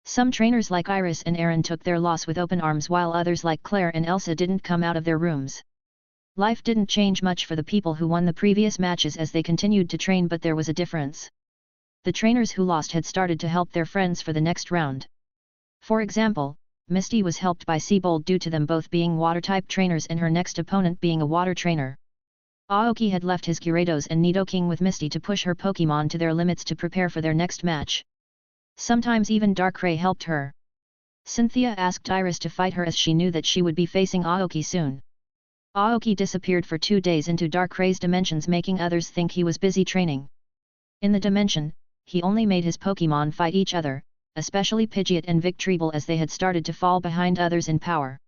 Some trainers like Iris and Aaron took their loss with open arms while others like Claire and Elsa didn't come out of their rooms. Life didn't change much for the people who won the previous matches as they continued to train but there was a difference. The trainers who lost had started to help their friends for the next round. For example, Misty was helped by Seabold due to them both being water-type trainers and her next opponent being a water trainer. Aoki had left his Gyarados and Nidoking with Misty to push her Pokémon to their limits to prepare for their next match. Sometimes even Darkrai helped her. Cynthia asked Iris to fight her as she knew that she would be facing Aoki soon. Aoki disappeared for 2 days into Darkrai's dimensions making others think he was busy training. In the dimension, he only made his Pokémon fight each other, especially Pidgeot and Victreebel as they had started to fall behind others in power.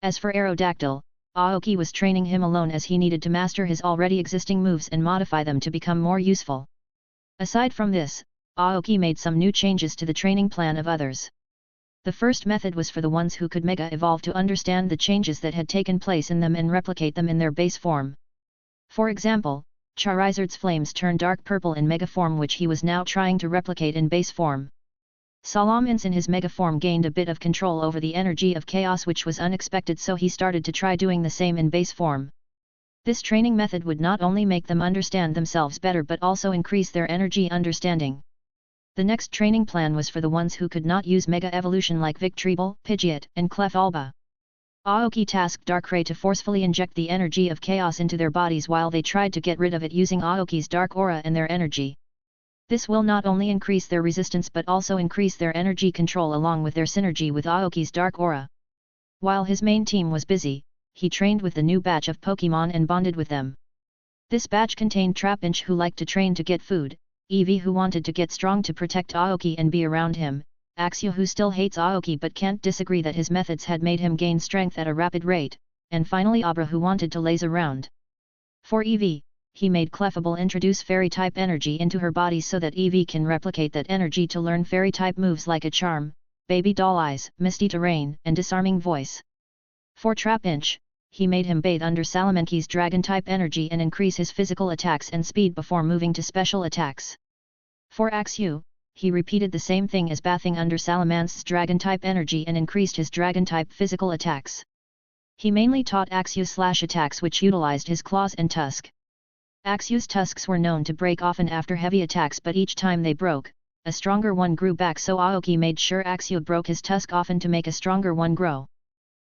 As for Aerodactyl, Aoki was training him alone as he needed to master his already existing moves and modify them to become more useful. Aside from this, Aoki made some new changes to the training plan of others. The first method was for the ones who could Mega Evolve to understand the changes that had taken place in them and replicate them in their base form. For example, Charizard's flames turned dark purple in Mega form which he was now trying to replicate in base form. Salamence in his Mega form gained a bit of control over the energy of chaos which was unexpected so he started to try doing the same in base form. This training method would not only make them understand themselves better but also increase their energy understanding. The next training plan was for the ones who could not use Mega Evolution like Victreebel, Pidgeot, and Clefalba. Aoki tasked Darkrai to forcefully inject the energy of chaos into their bodies while they tried to get rid of it using Aoki's dark aura and their energy. This will not only increase their resistance but also increase their energy control along with their synergy with Aoki's dark aura. While his main team was busy, he trained with the new batch of Pokemon and bonded with them. This batch contained Trapinch who liked to train to get food, Eevee who wanted to get strong to protect Aoki and be around him, Axew who still hates Aoki but can't disagree that his methods had made him gain strength at a rapid rate, and finally Abra who wanted to laze around. For Eevee, he made Clefable introduce Fairy-type energy into her body so that Eevee can replicate that energy to learn Fairy-type moves like a Charm, Baby Doll Eyes, Misty Terrain, and Disarming Voice. For Trapinch, he made him bathe under Salamanque's Dragon-type energy and increase his physical attacks and speed before moving to special attacks. For Axew, he repeated the same thing as bathing under Salamanque's Dragon-type energy and increased his Dragon-type physical attacks. He mainly taught Axew slash attacks which utilized his claws and tusk. Axew's tusks were known to break often after heavy attacks but each time they broke, a stronger one grew back so Aoki made sure Axew broke his tusk often to make a stronger one grow.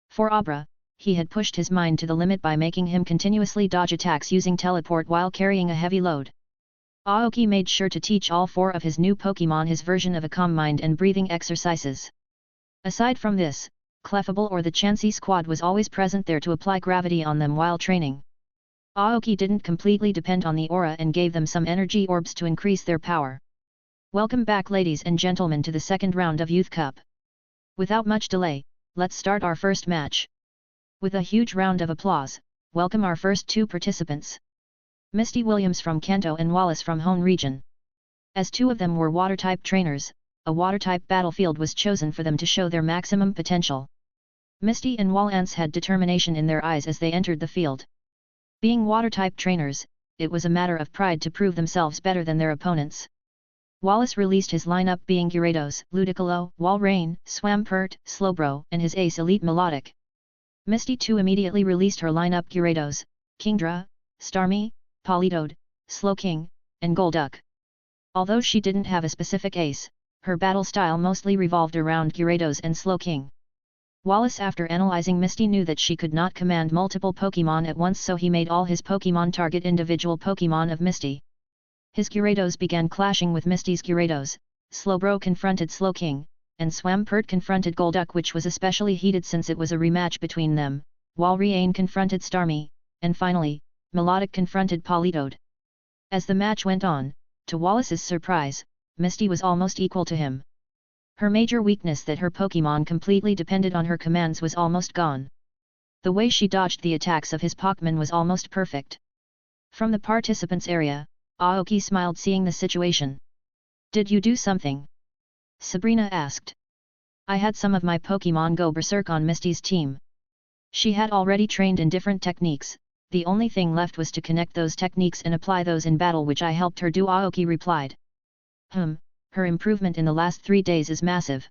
For Abra, he had pushed his mind to the limit by making him continuously dodge attacks using teleport while carrying a heavy load. Aoki made sure to teach all 4 of his new Pokemon his version of a calm mind and breathing exercises. Aside from this, Clefable or the Chansey squad was always present there to apply gravity on them while training. Aoki didn't completely depend on the aura and gave them some energy orbs to increase their power. Welcome back ladies and gentlemen to the second round of Youth Cup. Without much delay, let's start our first match. With a huge round of applause, welcome our first 2 participants. Misty Williams from Kanto and Wallace from Hone region. As 2 of them were water-type trainers, a water-type battlefield was chosen for them to show their maximum potential. Misty and Wallace had determination in their eyes as they entered the field. Being water-type trainers, it was a matter of pride to prove themselves better than their opponents. Wallace released his lineup being Gyarados, Ludicolo, Walrein, Swampert, Slowbro, and his ace Elite Melodic. Misty too immediately released her lineup Gyarados, Kingdra, Starmie, Politoed, Slowking, and Golduck. Although she didn't have a specific ace, her battle style mostly revolved around Gyarados and Slowking. Wallace after analyzing Misty knew that she could not command multiple Pokemon at once so he made all his Pokemon target individual Pokemon of Misty. His Gyarados began clashing with Misty's Gyarados, Slowbro confronted Slowking, and Swampert confronted Golduck which was especially heated since it was a rematch between them, Walrein confronted Starmie, and finally, Melodic confronted Politoed. As the match went on, to Wallace's surprise, Misty was almost equal to him. Her major weakness that her Pokemon completely depended on her commands was almost gone. The way she dodged the attacks of his Pokémon was almost perfect. From the participants' area, Aoki smiled seeing the situation. "Did you do something?" Sabrina asked. "I had some of my Pokemon go berserk on Misty's team. She had already trained in different techniques, the only thing left was to connect those techniques and apply those in battle which I helped her do," Aoki replied. Her improvement in the last 3 days is massive.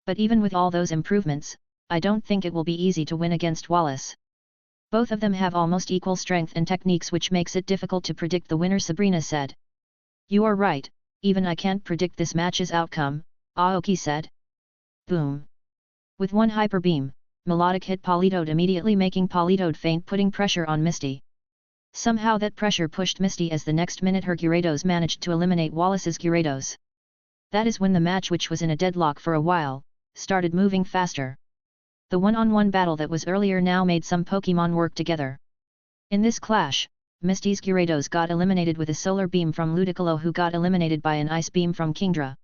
But even with all those improvements, I don't think it will be easy to win against Wallace. Both of them have almost equal strength and techniques which makes it difficult to predict the winner, Sabrina said. "You are right, even I can't predict this match's outcome," Aoki said. Boom! With one Hyper Beam, Melodic hit Politoed immediately making Politoed faint putting pressure on Misty. Somehow that pressure pushed Misty as the next minute her Gyarados managed to eliminate Wallace's Gyarados. That is when the match which was in a deadlock for a while, started moving faster. The one-on-one battle that was earlier now made some Pokemon work together. In this clash, Misty's Gyarados got eliminated with a Solar Beam from Ludicolo who got eliminated by an Ice Beam from Kingdra.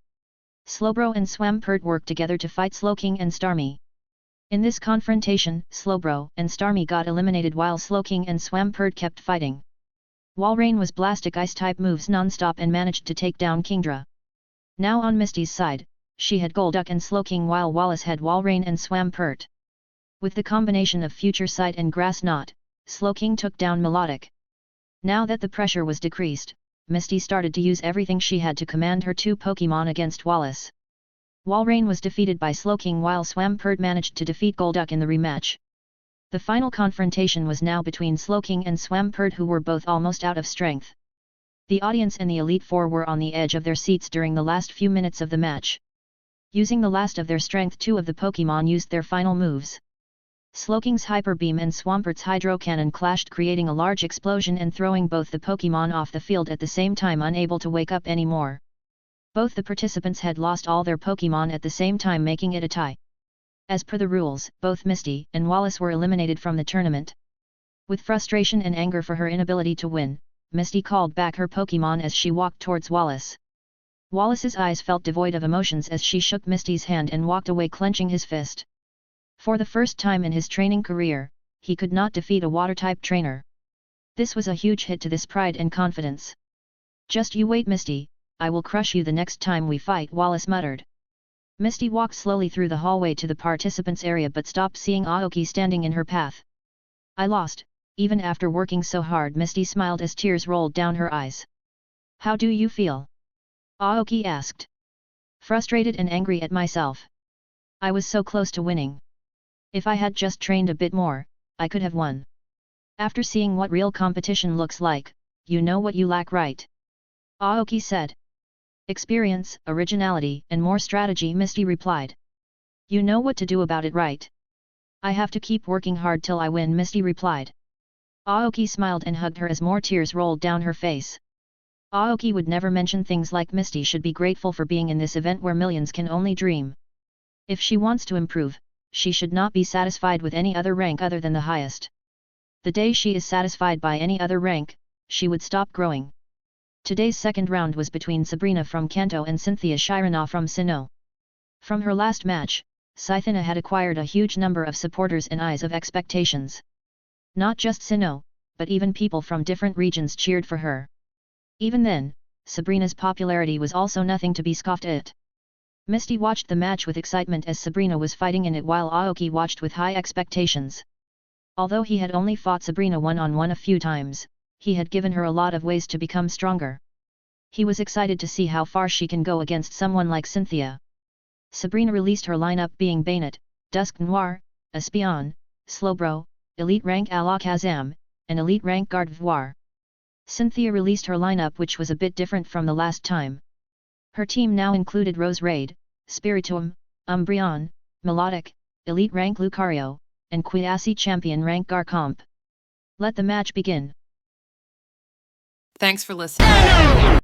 Slowbro and Swampert worked together to fight Slowking and Starmie. In this confrontation, Slowbro and Starmie got eliminated while Slowking and Swampert kept fighting. Walrein was blasting Ice-type moves non-stop and managed to take down Kingdra. Now on Misty's side, she had Golduck and Slowking while Wallace had Walrein and Swampert. With the combination of Future Sight and Grass Knot, Slowking took down Melodic. Now that the pressure was decreased, Misty started to use everything she had to command her 2 Pokemon against Wallace. Walrein was defeated by Slowking while Swampert managed to defeat Golduck in the rematch. The final confrontation was now between Slowking and Swampert who were both almost out of strength. The audience and the Elite Four were on the edge of their seats during the last few minutes of the match. Using the last of their strength 2 of the Pokemon used their final moves. Sloking's Hyper Beam and Swampert's Hydro Cannon clashed, creating a large explosion and throwing both the Pokémon off the field at the same time, unable to wake up anymore. Both the participants had lost all their Pokémon at the same time, making it a tie. As per the rules, both Misty and Wallace were eliminated from the tournament. With frustration and anger for her inability to win, Misty called back her Pokémon as she walked towards Wallace. Wallace's eyes felt devoid of emotions as she shook Misty's hand and walked away, clenching his fist. For the first time in his training career, he could not defeat a water-type trainer. This was a huge hit to this pride and confidence. "Just you wait, Misty, I will crush you the next time we fight," Wallace muttered. Misty walked slowly through the hallway to the participants' area but stopped, seeing Aoki standing in her path. "I lost, even after working so hard." Misty smiled as tears rolled down her eyes. "How do you feel?" Aoki asked. "Frustrated and angry at myself. I was so close to winning. If I had just trained a bit more, I could have won. After seeing what real competition looks like, you know what you lack, right?" Aoki said. "Experience, originality, and more strategy," Misty replied. "You know what to do about it, right?" "I have to keep working hard till I win," Misty replied. Aoki smiled and hugged her as more tears rolled down her face. Aoki would never mention things like Misty should be grateful for being in this event where millions can only dream. If she wants to improve, she should not be satisfied with any other rank other than the highest. The day she is satisfied by any other rank, she would stop growing. Today's second round was between Sabrina from Kanto and Cynthia Shirana from Sinnoh. From her last match, Scythina had acquired a huge number of supporters and eyes of expectations. Not just Sinnoh, but even people from different regions cheered for her. Even then, Sabrina's popularity was also nothing to be scoffed at. Misty watched the match with excitement as Sabrina was fighting in it, while Aoki watched with high expectations. Although he had only fought Sabrina one-on-one a few times, he had given her a lot of ways to become stronger. He was excited to see how far she can go against someone like Cynthia. Sabrina released her lineup, being Bayonet, Dusk Noir, Espion, Slowbro, Elite Rank Alakazam, and Elite Rank Gardevoir. Cynthia released her lineup, which was a bit different from the last time. Her team now included Rose Raid, Spiritomb, Umbreon, Melodic, Elite Rank Lucario, and Quassy Champion Rank Garchomp. Let the match begin. Thanks for listening.